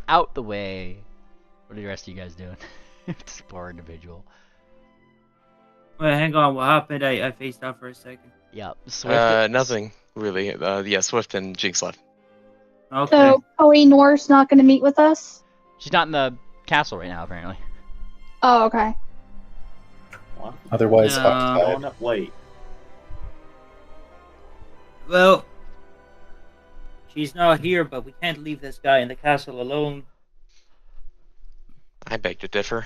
Out the way. What are the rest of you guys doing? Explore individual. Well, hang on. What happened? I faced out for a second. Yep. Swift. Nothing really. Yeah, Swift and Jinx left. Okay. So, Chloe North's not going to meet with us? She's not in the castle right now, apparently. Oh, okay. Otherwise, No. occupied. Going up late. Well, she's not here, but we can't leave this guy in the castle alone. I beg to differ.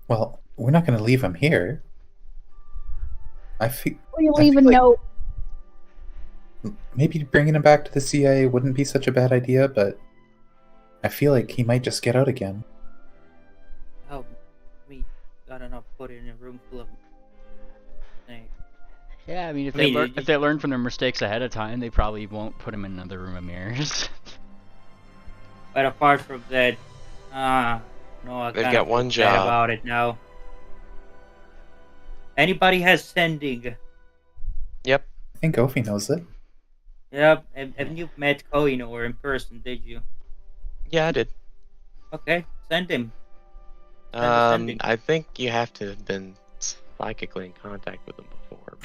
Well, we're not going to leave him here. I feel We I leave a feel like- note. maybe bringing him back to the CIA wouldn't be such a bad idea, but I feel like he might just get out again. Oh, we gotta not put it in a room full of things. Yeah, I mean, if I they mean, learn, it- if they learn from their mistakes ahead of time, they probably won't put him in another room of mirrors. But apart from that, no, I They've kinda got one feel bad job. about it now. Anybody has sending? Yep. I think Ophi knows it. Yep. Have you met Koino in person? Did you? Yeah, I did. Okay, send him. Understanding. I think you have to have been psychically in contact with them before.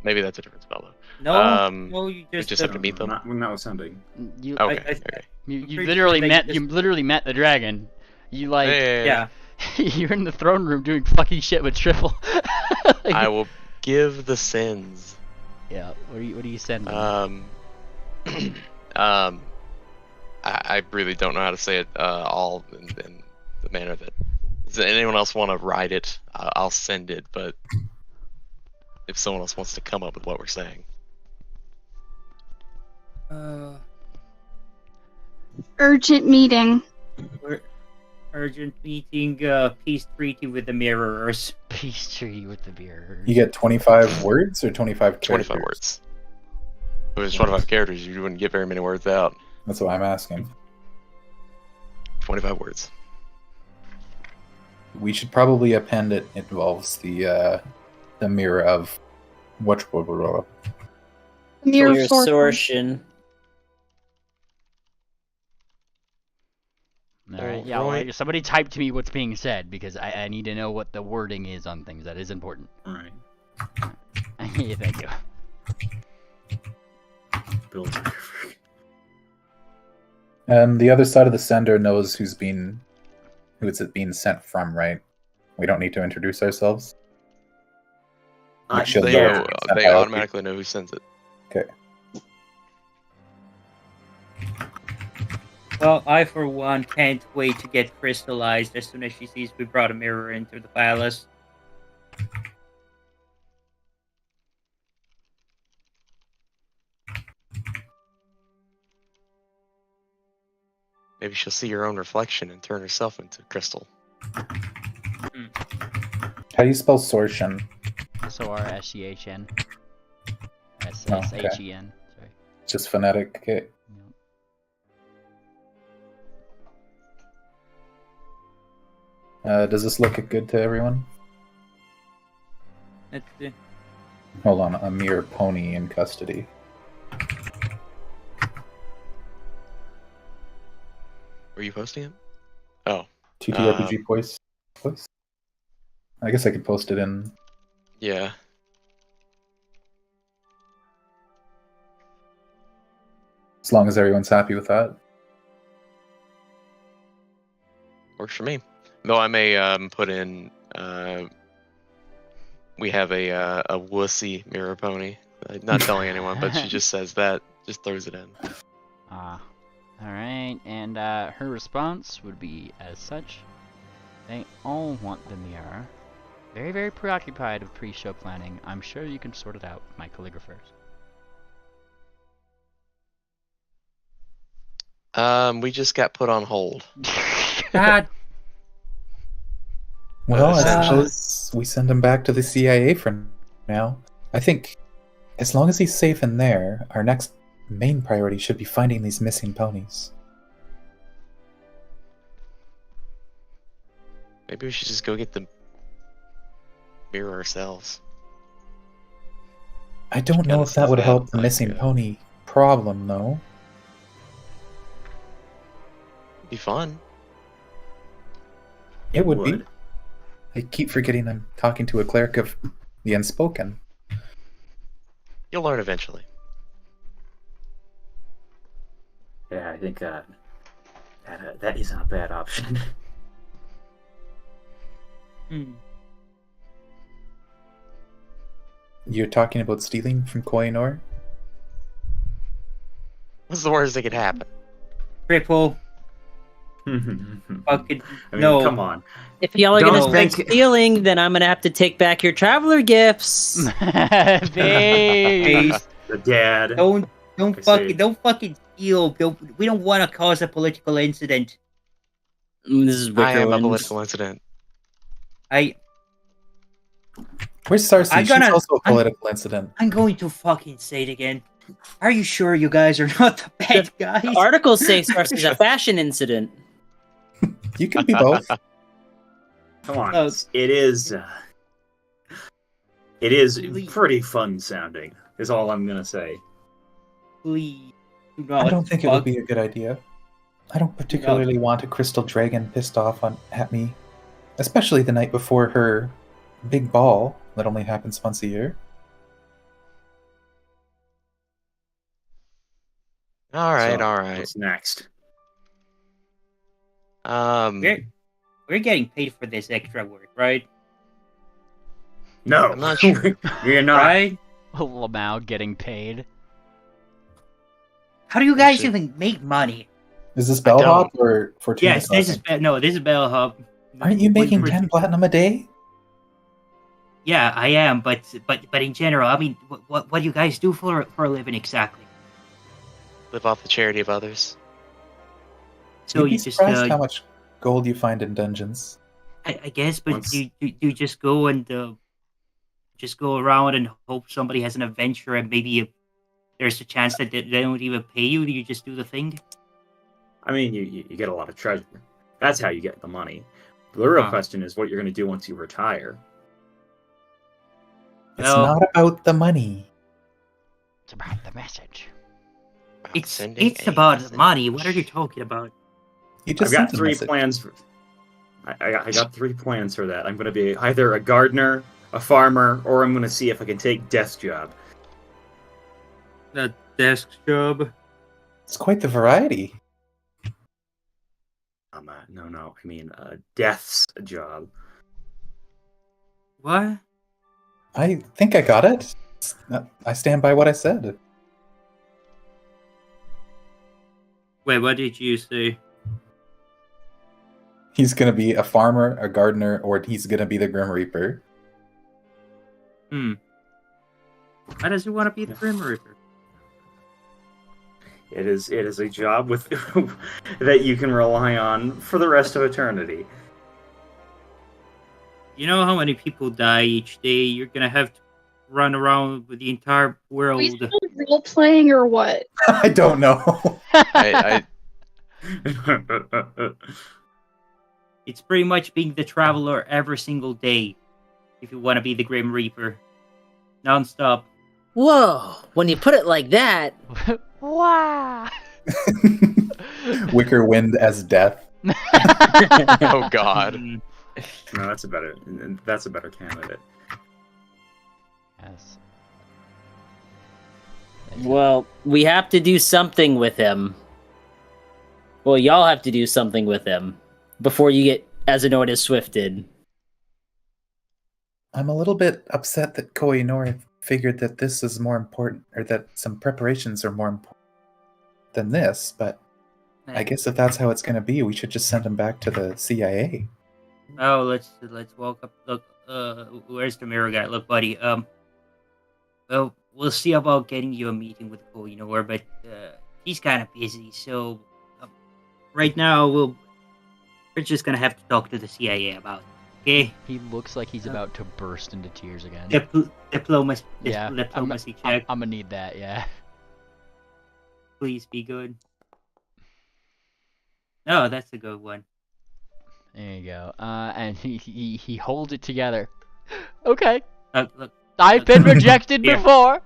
Maybe that's a different spell though. No, no, you we just have to meet them. Not when that was sending. You, Okay. I- Okay. you pretty literally sure they met, just- you literally met the dragon. You like, Yeah. you're in the throne room doing fucking shit with Triple. Like, I will give the sins. Yeah. What are you sending? I really don't know how to say it all in the manner that. Does anyone else want to write it? I'll send it, but if someone else wants to come up with what we're saying. Urgent meeting. We're urgent meeting, peace treaty with the mirrors. Peace treaty with the beer. You get 25 words or 25 characters? 25 words. If it was 25 characters, you wouldn't get very many words out. That's what I'm asking. 25 words. We should probably append it. It involves the mirror of what? Mirror Your sorcery. sorcery. Alright, yeah, Alright. well, somebody type to me what's being said, because I need to know what the wording is on things. That is important. Alright. Yeah, thank you. Build. The other side of the sender knows who it's being sent from, right? We don't need to introduce ourselves. Like, she'll They, know it's sent they by automatically know who sends it. Well, I for one can't wait to get crystallized as soon as she sees we brought a mirror into the palace. Maybe she'll see her own reflection and turn herself into crystal. How do you spell sortion? S-O-R-S-C-H-N. Oh, S-S-H-E-N. Sorry. Just phonetic. Okay. Does this look good to everyone? Let's see. Hold on, a mere pony in custody. Were you posting it? Oh, TTRPG voice. I guess I could post it in. yeah. As long as everyone's happy with that. Works for me. Though I may put in. We have a wussy mirror pony. Not telling anyone, but she just says that. Just throws it in. Alright, and her response would be as such. They all want the mirror. Very, very preoccupied with pre-show planning. I'm sure you can sort it out, my calligraphers. We just got put on hold. God, Well, I Essentially. suppose we send him back to the CIA for now. I think, as long as he's safe in there, our next main priority should be finding these missing ponies. Maybe we should just go get the mirror ourselves. I don't know Kinda if that would seems help the like, missing pony problem, though. Be fun. It would be. I keep forgetting I'm talking to a cleric of the unspoken. You'll learn eventually. Yeah, I think that isn't a bad option. You're talking about stealing from Koinor? What's the worst that could happen? cripple. I Fucking mean, no. come on. If y'all are Don't gonna start think- stealing, then I'm gonna have to take back your traveler gifts. Babe. The dad. Don't I see. fucking steal. We don't want to cause a political incident. This is I am a Wickerland. political incident. Where's Sarcy? I'm She's gonna- also a political incident. I'm going to fucking say it again. Are you sure you guys are not the bad guys? The articles say Sarcy's a fashion incident. You can be both. Come on. Oh. It is pretty fun sounding, is all I'm gonna say. Please. do not I don't think it would fuck- be a good idea. I don't particularly want a crystal dragon pissed off at me, especially the night before her big ball that only happens once a year. All right, So, all right. What's next? We're getting paid for this extra work, right? No, I'm not sure. We're not. Right? Lamau getting paid. How do you guys should- even make money? Is this bellhop don't. or Fortuna? Yes, this is this is Bellhop. Aren't you making 10 platinum a day? Yeah, I am, but in general, I mean, what do you guys do for a living exactly? Live off the charity of others. So You'd be you just surprised how much gold you find in dungeons. I guess, but Once- you just go and just go around and hope somebody has an adventure, and maybe there's a chance that they don't even pay you. Do you just do the thing? I mean, you get a lot of treasure. That's how you get the money. The real Huh. question is what you're going to do once you retire. It's Well- not about the money. It's about the message. About It's sending a about message. money. What are you talking about? You I've just got sent a 3 message. plans. I got 3 plans for that. I'm going to be either a gardener, a farmer, or I'm going to see if I can take desk job. A desk job. It's quite the variety. No. I mean, death's job. What? I think I got it. I stand by what I said. Wait, what did you say? He's gonna be a farmer, a gardener, or he's gonna be the Grim Reaper. Why does he want to be the Grim Reaper? It is a job with that you can rely on for the rest of eternity. You know how many people die each day? You're gonna have to run around with the entire Are world. we still role playing or what? I don't know. I It's pretty much being the traveler every single day. If you want to be the Grim Reaper, non-stop. Whoa! When you put it like that, Wow. Wicker Wind as death. oh God. Mm, No, that's a better candidate. Yes. well, we have to do something with him. Well, y'all have to do something with him before you get Azanoid swifted. I'm a little bit upset that Koinor figured that this is more important, or that some preparations are more important than this, but I guess if that's how it's going to be, we should just send him back to the CIA. Oh, let's walk up. Look, where's the mirror guy? Look, buddy. Well, we'll see about getting you a meeting with Koinor, but he's kind of busy. So right now, we're just gonna have to talk to the CIA about it. Okay? He looks like he's about to burst into tears again. Diplomacy. Yeah, Diplomacy check. I'm gonna need that. Yeah. Please be good. Oh, that's a good one. There you go. And he holds it together. Okay. Look, I've been rejected Here. before.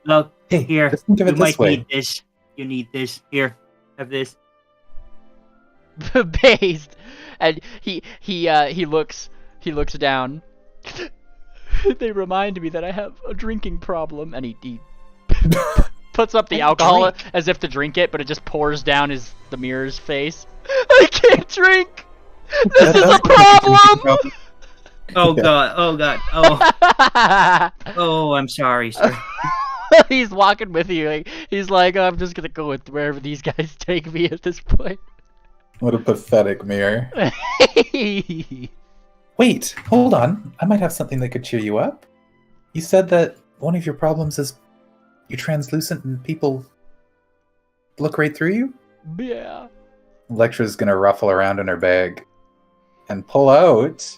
look. Hey, Here, just think of you it might this way. need this. You need this. Here, have this. Based, and he looks down. They remind me that I have a drinking problem, and he puts up the alcohol as if to drink it, but it just pours down the mirror's face. I can't drink. This is a problem. Oh god. Oh god. Oh. Oh, I'm sorry, sir. He's walking with you. He's like, oh, I'm just gonna go with wherever these guys take me at this point. What a pathetic mirror. Wait, hold on. I might have something that could cheer you up. You said that one of your problems is you're translucent and people look right through you? Yeah. Electra's gonna ruffle around in her bag and pull out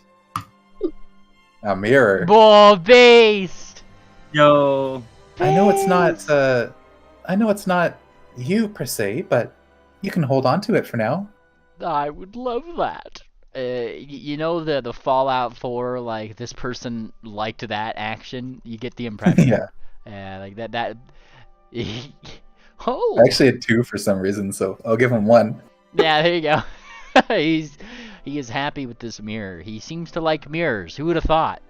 a mirror. Ball based. No. I know it's not you per se, but you can hold on to it for now. I would love that. You know the Fallout 4, like, this person liked that action? You get the impression. Yeah. Yeah, like that... Oh! I actually had 2 for some reason, so I'll give him 1. Yeah, there you go. He is happy with this mirror. He seems to like mirrors. Who would have thought?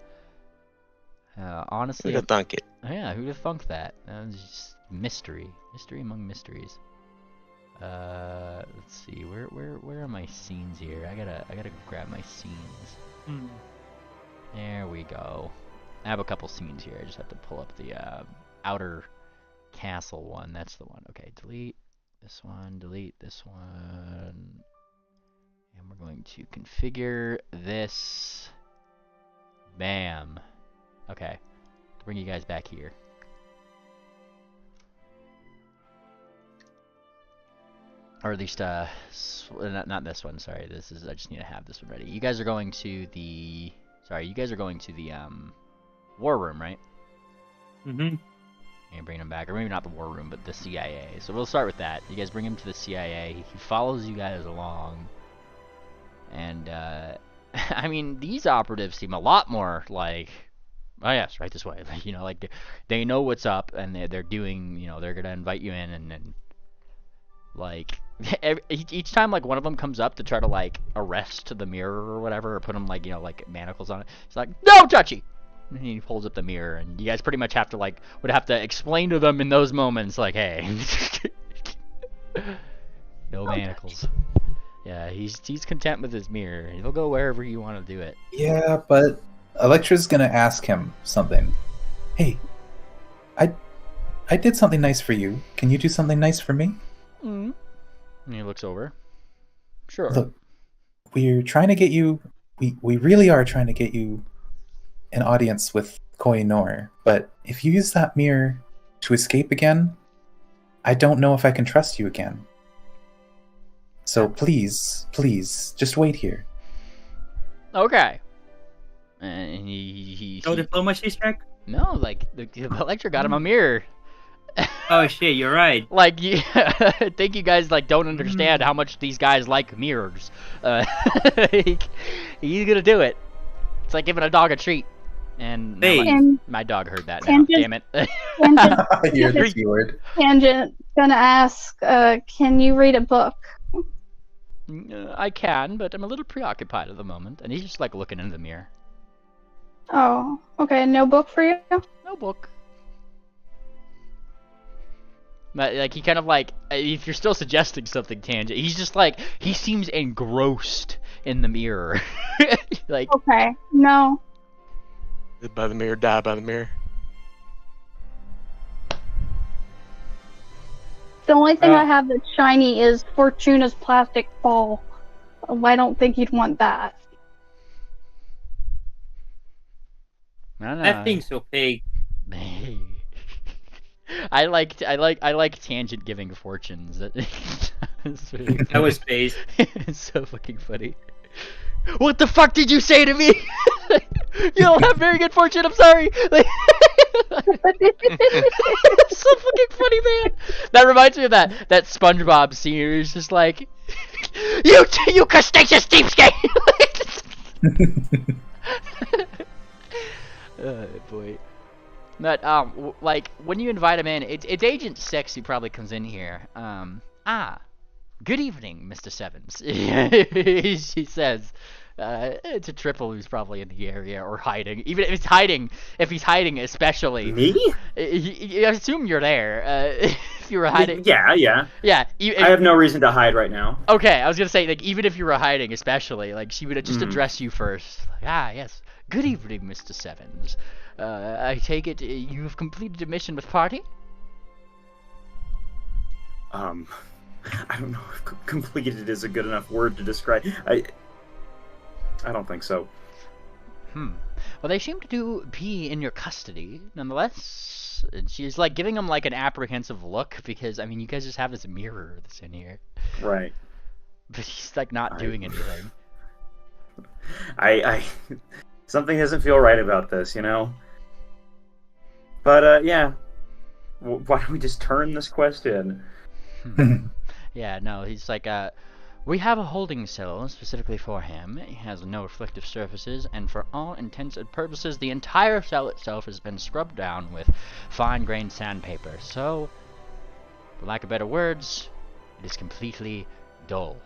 Honestly... Who'd have thunk it? Yeah, who'd have thunk that? That was just mystery. Mystery among mysteries. Let's see. Where are my scenes here? I gotta grab my scenes. There we go. I have a couple scenes here. I just have to pull up the outer castle one. That's the one. Okay, delete this one. Delete this one. And we're going to configure this. Bam. Okay. Bring you guys back here. Or at least, not this one, sorry. This is, I just need to have this one ready. You guys are going to the, war room, right? Mm-hmm. And bring him back, or maybe not the war room, but the CIA. So we'll start with that. You guys bring him to the CIA. He follows you guys along. And, I mean, these operatives seem a lot more like, oh yes, right this way. You know, like, they know what's up, and they're doing, you know, they're gonna invite you in, and like, each time, like, one of them comes up to try to, like, arrest the mirror or whatever, or put them, like, you know, like, manacles on it, it's like, no, touchy! And he pulls up the mirror, and you guys pretty much have to, like, would have to explain to them in those moments, like, hey, no manacles. Yeah, he's content with his mirror. He'll go wherever you want to do it. Yeah, but Electra's gonna ask him something. Hey, I did something nice for you. Can you do something nice for me? Mm. And he looks over. Sure. Look, we're trying to get you. We really are trying to get you an audience with Koinor. But if you use that mirror to escape again, I don't know if I can trust you again. So please, just wait here. Okay. And he No diplomacy check? no, like, the Electra got him a mirror. Oh shit, you're right. Like, I think you guys, like, don't understand how much these guys like mirrors. Like, he's gonna do it. It's like giving a dog a treat. And Hey. my dog heard that now. Damn it. You're the keyword. Tangent, gonna ask, can you read a book? I can, but I'm a little preoccupied at the moment. And he's just, like, looking into the mirror. Oh, okay, no book for you? No book. But, like, he kind of, like, if you're still suggesting something, Tangent, he's just, like, he seems engrossed in the mirror. Like, Okay, no. Live by the mirror, die by the mirror. The only thing I have that's shiny is Fortuna's plastic ball. I don't think you'd want that. No, no. That thing's so big. I like tangent giving fortunes. It's really That was funny. based. It's so fucking funny. What the fuck did you say to me? You don't have very good fortune. I'm sorry. Like, it's so fucking funny, man. That reminds me of that SpongeBob scene. Where he's just like, you crustaceous cheapskate. Boy. But like when you invite him in, it's Agent 6 who probably comes in here. Good evening, Mr. Sevens. She says, it's a triple who's probably in the area or hiding. Even if he's hiding, especially. Me? I assume you're there. If you were hiding. Yeah. Yeah. I have no reason to hide right now. Okay, I was gonna say, like, even if you were hiding, especially, like, she would just address you first. Like, yes. Good evening, Mr. Sevens. I take it you have completed a mission with party? I don't know if completed is a good enough word to describe. I don't think so. Well, they seem to be in your custody, nonetheless. And she's, like, giving him, like, an apprehensive look, because, I mean, you guys just have this mirror that's in here. Right. But he's, like, not doing anything. I something doesn't feel right about this, you know? But, yeah. Why don't we just turn this quest in? Yeah, no, he's like, we have a holding cell specifically for him. He has no reflective surfaces, and for all intents and purposes, the entire cell itself has been scrubbed down with fine-grained sandpaper. So, for lack of better words, it is completely dull.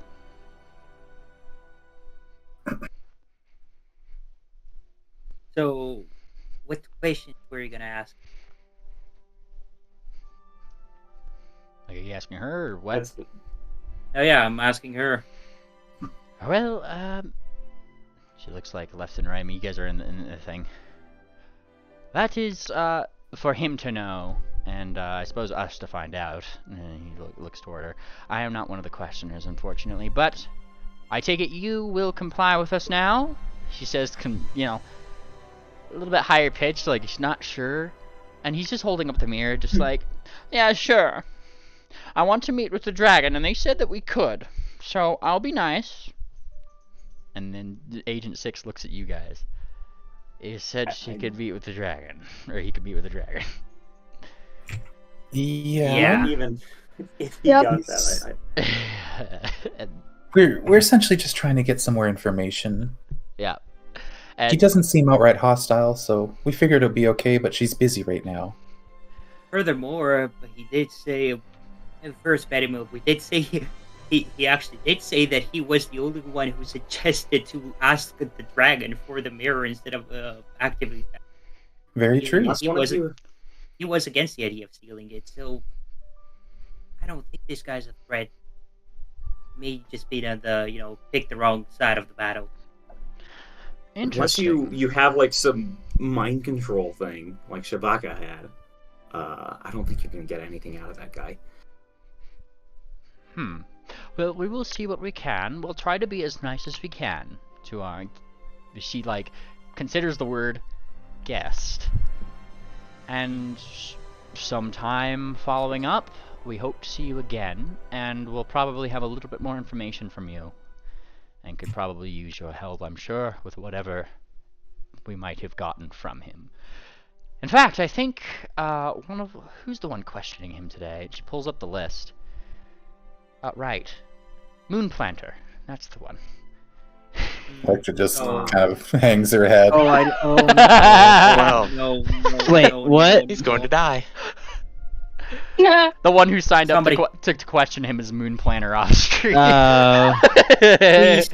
So, what questions were you gonna ask? Like, are you asking her, or what? Oh yeah, I'm asking her. Well, she looks like left and right. I mean, you guys are in the thing. That is, for him to know, and, I suppose us to find out. And he looks toward her. I am not one of the questioners, unfortunately, but I take it you will comply with us now? She says, you know, a little bit higher pitched, like she's not sure. And he's just holding up the mirror, just like, yeah, sure. I want to meet with the dragon, and they said that we could. So, I'll be nice. And then Agent 6 looks at you guys. He said she could meet with the dragon. Or he could meet with the dragon. Yeah. Even if he Yep. got that, And, We're essentially just trying to get some more information. yeah. She And, doesn't seem outright hostile, so we figured it'd be okay, but she's busy right now. Furthermore, he did say, first Betty we did say he actually did say that he was the only one who suggested to ask the dragon for the mirror instead of actively. Very true. He was against the idea of stealing it, so I don't think this guy's a threat. May just be the pick the wrong side of the battle. Unless interesting. you have like some mind control thing like Shabaka had, I don't think you're gonna get anything out of that guy. Well, we will see what we can. We'll try to be as nice as we can to our... She, like, considers the word guest. And sometime following up, we hope to see you again, and we'll probably have a little bit more information from you. And could probably use your help, I'm sure, with whatever we might have gotten from him. In fact, I think, who's the one questioning him today? She pulls up the list. Right. Moonplanter. That's the one. Lecter just kind of hangs her head. Well, Wait, what? he's going to die. Yeah. The one who signed Somebody- up to question him is Moonplanter off screen. Please,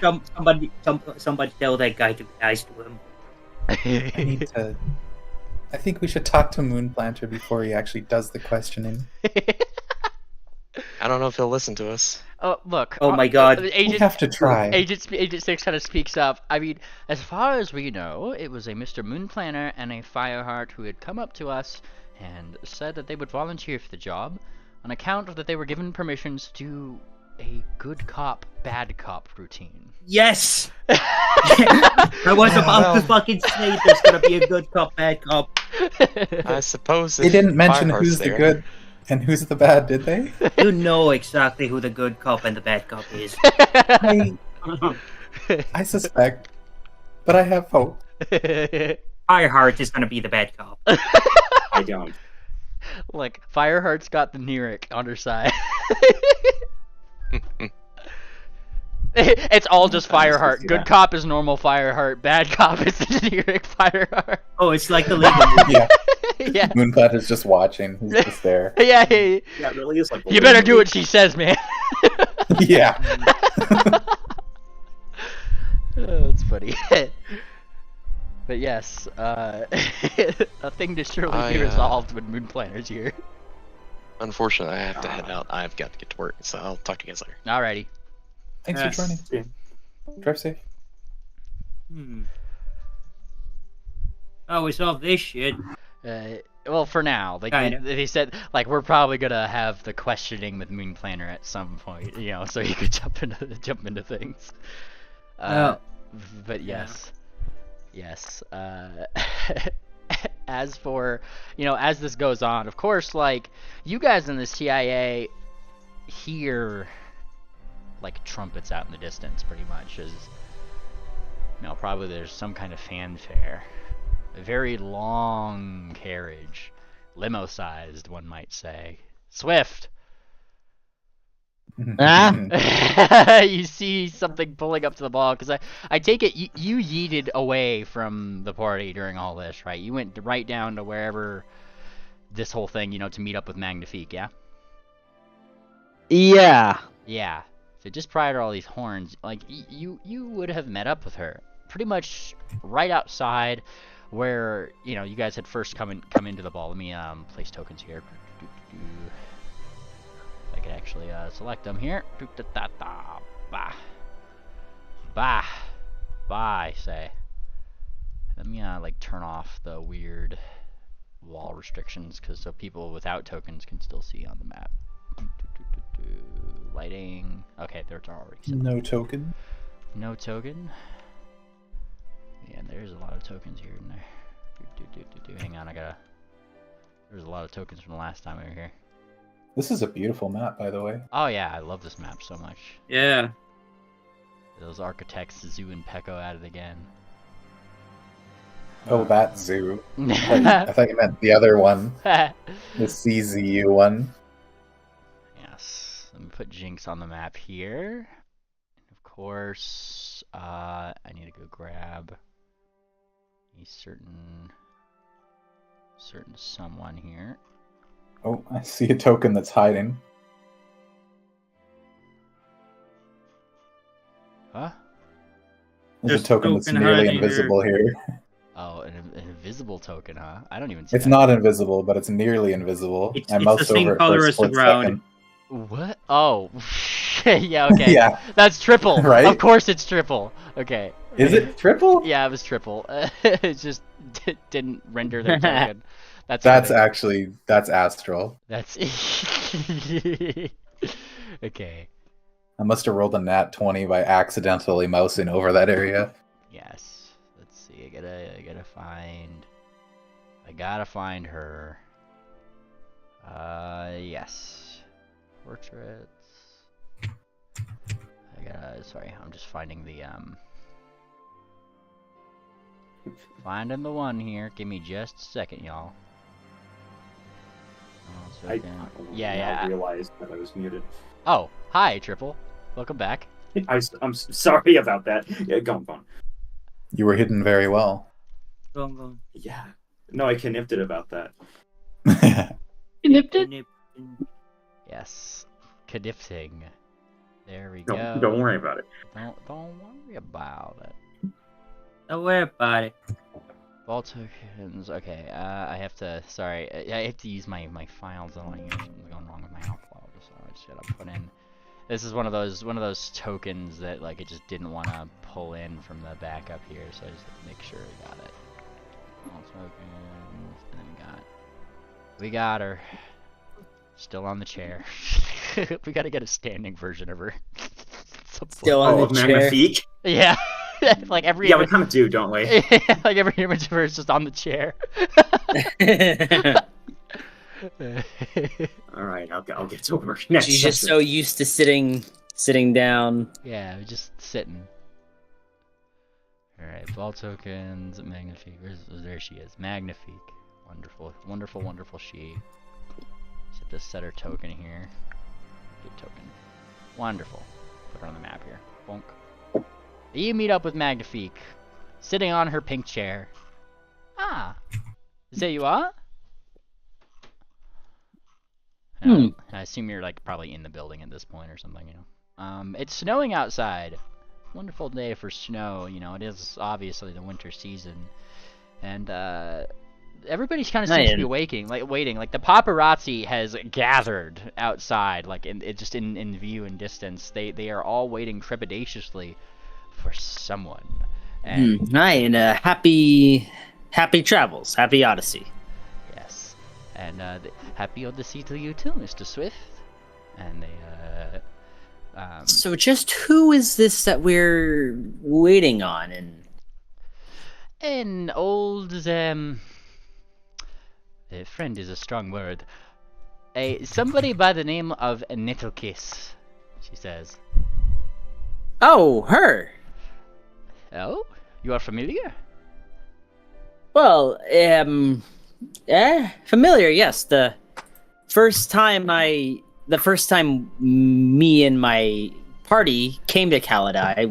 somebody tell that guy to be nice to him. I think we should talk to Moonplanter before he actually does the questioning. I don't know if he'll listen to us. Look. Oh my God. We have to try. Agent 6 kind of speaks up. I mean, as far as we know, it was a Mr. Moonplanter and a Fireheart who had come up to us and said that they would volunteer for the job on account of that they were given permissions to a good cop, bad cop routine? Yes! I was about to fucking say there's gonna be a good cop, bad cop. I suppose They if didn't mention Fireheart's who's the there. good and who's the bad, did they? You know exactly who the good cop and the bad cop is. I suspect, but I have hope. Fireheart is gonna be the bad cop. I don't. Like, Fireheart's got the Neeric on her side. It's all just Fireheart. Good cop is normal Fireheart. Bad cop is the Neeric Fireheart. Oh, it's like the Lego movie. Yeah, Yeah. Moonflat is just watching. He's just there. Yeah. Yeah, it really is like. You better do what she says, man. Yeah. Oh, it's funny. But yes, a thing to surely be resolved when Moon Planner's here. Unfortunately, I have to head out. I've got to get to work, so I'll talk to you guys later. Alrighty. Thanks Yes. for joining. Drive safe. Oh, we solved this shit. Well, for now, like they said, like we're probably gonna have the questioning with Moon Planner at some point, you know, so you could jump into things. But yes, yes. As for, you know, as this goes on, of course, like you guys in the CIA hear like trumpets out in the distance, pretty much, as you know, probably there's some kind of fanfare. A very long carriage, limo-sized, one might say. Swift. You see something pulling up to the ball, because I take it you yeeted away from the party during all this, right? You went right down to wherever this whole thing, you know, to meet up with Magnifique, yeah? Yeah. Yeah. So just prior to all these horns, like you would have met up with her pretty much right outside where, you know, you guys had first come into the ball. Let me place tokens here. I can actually select them here. Bye, say. Let me like turn off the weird wall restrictions, because so people without tokens can still see on the map. Lighting. Okay, there's already some. No token. No token. Yeah, there's a lot of tokens here and there. Hang on, there's a lot of tokens from the last time we were here. This is a beautiful map, by the way. Oh yeah, I love this map so much. Yeah. Those architects, Zoo and Pecco, at it again. Oh, that zoo. I thought you meant the other one. The CZU one. Yes. Let me put Jinx on the map here. Of course, I need to go grab a certain someone here. Oh, I see a token that's hiding. Huh? There's a token that's nearly invisible here. Oh, an invisible token, huh? I don't even see It's that. not invisible, but it's nearly invisible. It's moused the same over it color for a as the split ground. second. What? Oh. Yeah, okay. Yeah. That's triple. Right? Of course it's triple. Okay. Is it triple? Yeah, it was triple. It just didn't render their token. That's astral. That's okay. I must have rolled a nat 20 by accidentally mousing over that area. Yes. Let's see. I gotta find her. Yes. Portraits. Sorry, I'm just finding the finding the one here. Give me just a second, y'all. I yeah. realized that I was muted. Oh, hi, Triple. Welcome back. I'm sorry about that. Yeah, go on. You were hidden very well. Go on. Yeah. No, I connipted about that. You nipped it? Yes. Connifting. There we go. Don't worry about it. Don't worry about it. Don't worry about it. Ball tokens. Okay, I have to. Sorry, I have to use my files. I don't want to hear something going wrong with my upload, so I just gotta put in. This is one of those tokens that like it just didn't want to pull in from the backup here, so I just have to make sure we got it. Ball tokens, and then we got her. Still on the chair. We gotta get a standing version of her. Still on Oh, the chair. Magnifique? Yeah. Like every Yeah, we kind of do, don't we? like every image of her is just on the chair. All right, I'll get to her next. She's just session. so used to sitting down. Yeah, just sitting. Alright, ball tokens, Magnifique. There she is. Magnifique. Wonderful, wonderful, wonderful she. Just have to set her token here. Good token. Wonderful. Put her on the map here. Bonk. You meet up with Magnifique, sitting on her pink chair. Ah, there you are. I assume you're like probably in the building at this point or something, you know. It's snowing outside. Wonderful day for snow. You know, it is obviously the winter season, and everybody's kind of seems to be waiting. Like the paparazzi has gathered outside, like just in view and distance. They are all waiting trepidatiously for someone. And And happy travels, happy Odyssey. yes, and happy Odyssey to you too, Mr. Swift. And they So just who is this that we're waiting on? And an old friend is a strong word. Somebody by the name of Nettlekiss, she says. oh, her. Oh, you are familiar? Well, familiar, yes. The first time me and my party came to Kaladai,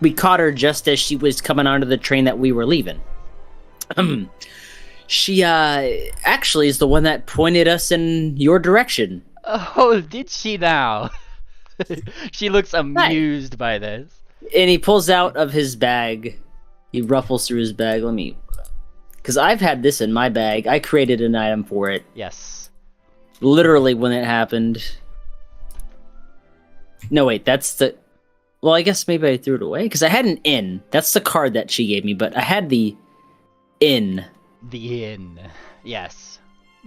we caught her just as she was coming onto the train that we were leaving. She actually is the one that pointed us in your direction. Oh, did she now? She looks amused by this. And he pulls out of his bag. He ruffles through his bag. Because I've had this in my bag. I created an item for it. Yes. Literally when it happened. No, wait, that's the... Well, I guess maybe I threw it away. Because I had an inn. That's the card that she gave me. But I had the inn. The inn. Yes.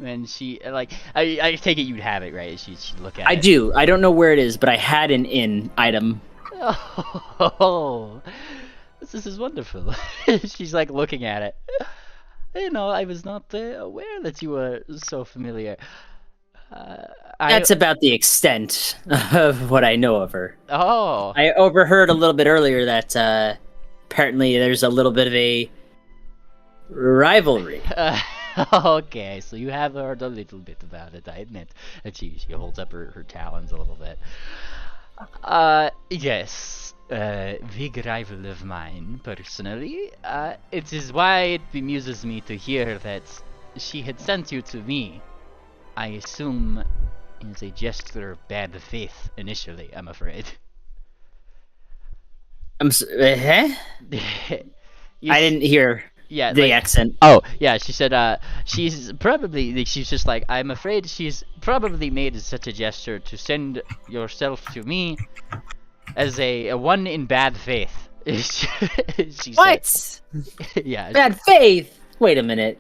And she, like... I take it you'd have it, right? She'd look at it. I do. I don't know where it is, but I had an inn item. Oh, this is wonderful. She's like looking at it. You know, I was not aware that you were so familiar. That's about the extent of what I know of her. Oh. I overheard a little bit earlier that apparently there's a little bit of a rivalry. Okay, so you have heard a little bit about it, I admit. And she holds up her talons a little bit. Yes, big rival of mine, personally. It is why it bemuses me to hear that she had sent you to me. I assume is a gesture of bad faith initially, I'm afraid. I didn't hear the accent. Oh, yeah, she said, she's just like, I'm afraid she's probably made such a gesture to send yourself to me as a one in bad faith. She what? Said. Yeah. Bad faith? Wait a minute.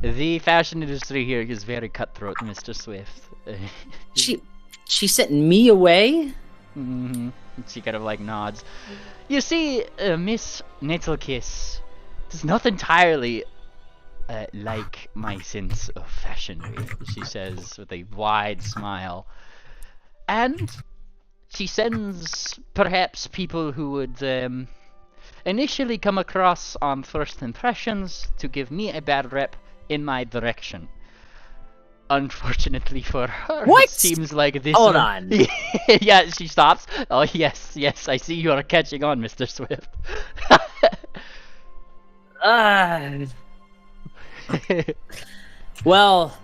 The fashion industry here is very cutthroat, Mr. Swift. She sent me away? Mm-hmm. She kind of like nods. You see, Miss Nettlekiss does not entirely like my sense of fashionry, she says with a wide smile. And she sends perhaps people who would initially come across on first impressions to give me a bad rep in my direction. Unfortunately for her, what? It seems like this. Hold on. Yeah, she stops. Oh yes, I see you are catching on, Mr. Swift. Well,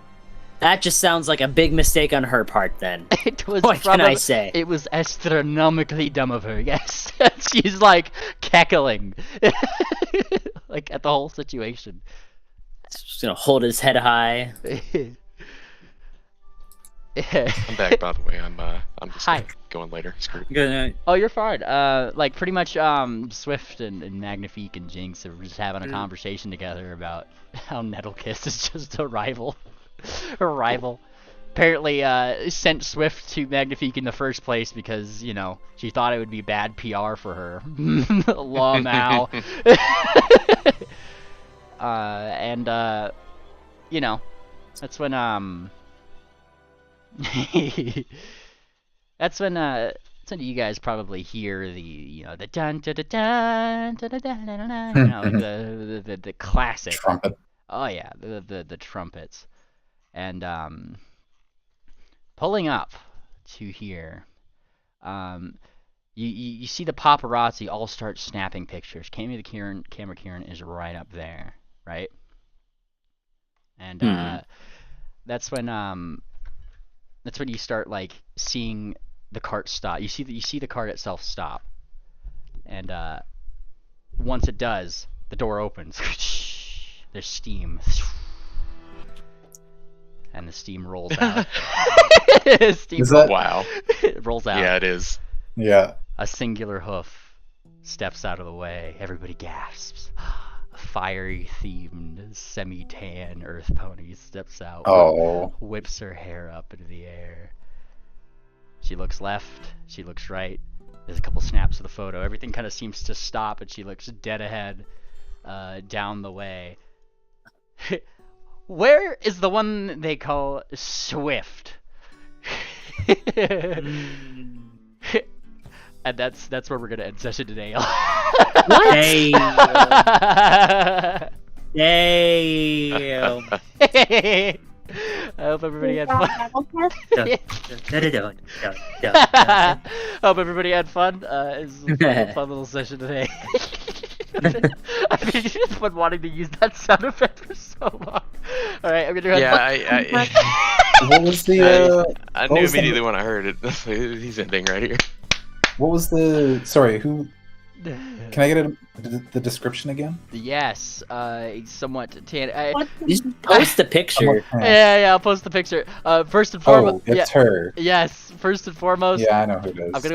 that just sounds like a big mistake on her part then. It was what can I say? It was astronomically dumb of her, yes. She's like cackling. Like at the whole situation. She's gonna hold his head high. I'm back, by the way. I'm just going later. Screw it. Good night. Oh, you're fine. Like pretty much, Swift and Magnifique and Jinx are just having a conversation together about how Nettlekiss is just a rival. Her rival. apparently sent Swift to Magnifique in the first place because, you know, she thought it would be bad PR for her. Law Mal. And you know, that's when that's when you guys probably hear the, you know, the dun dun dun dun dun dun dun dun dun, you know, like the classic Trumpet. Oh yeah, the trumpets, and pulling up to here, you see the paparazzi all start snapping pictures. Camera Kieran is right up there, right? And that's when you start like seeing the cart stop. You see the cart itself stop, and once it does, the door opens. There's steam, and the steam rolls out. Wow. It rolls out. Yeah, it is. Yeah. A singular hoof steps out of the way. Everybody gasps. A fiery-themed, semi-tan earth pony steps out. Oh. Whips her hair up into the air. She looks left. She looks right. There's a couple snaps of the photo. Everything kind of seems to stop, and she looks dead ahead, down the way. Where is the one they call Swift? And that's where we're gonna end session today. What? Damn. I hope everybody had fun. Hope everybody had fun. It was a fun little session today. I've been wanting to use that sound effect for so long. Alright, I'm gonna go ahead. What was the? I knew immediately when I heard it. He's ending right here. What was the? Sorry, who? Can I get the description again? Yes, somewhat tan. Just post the picture. Yeah, I'll post the picture. First and foremost, it's her. Yes, first and foremost. Yeah, I know who it is. I'm gonna go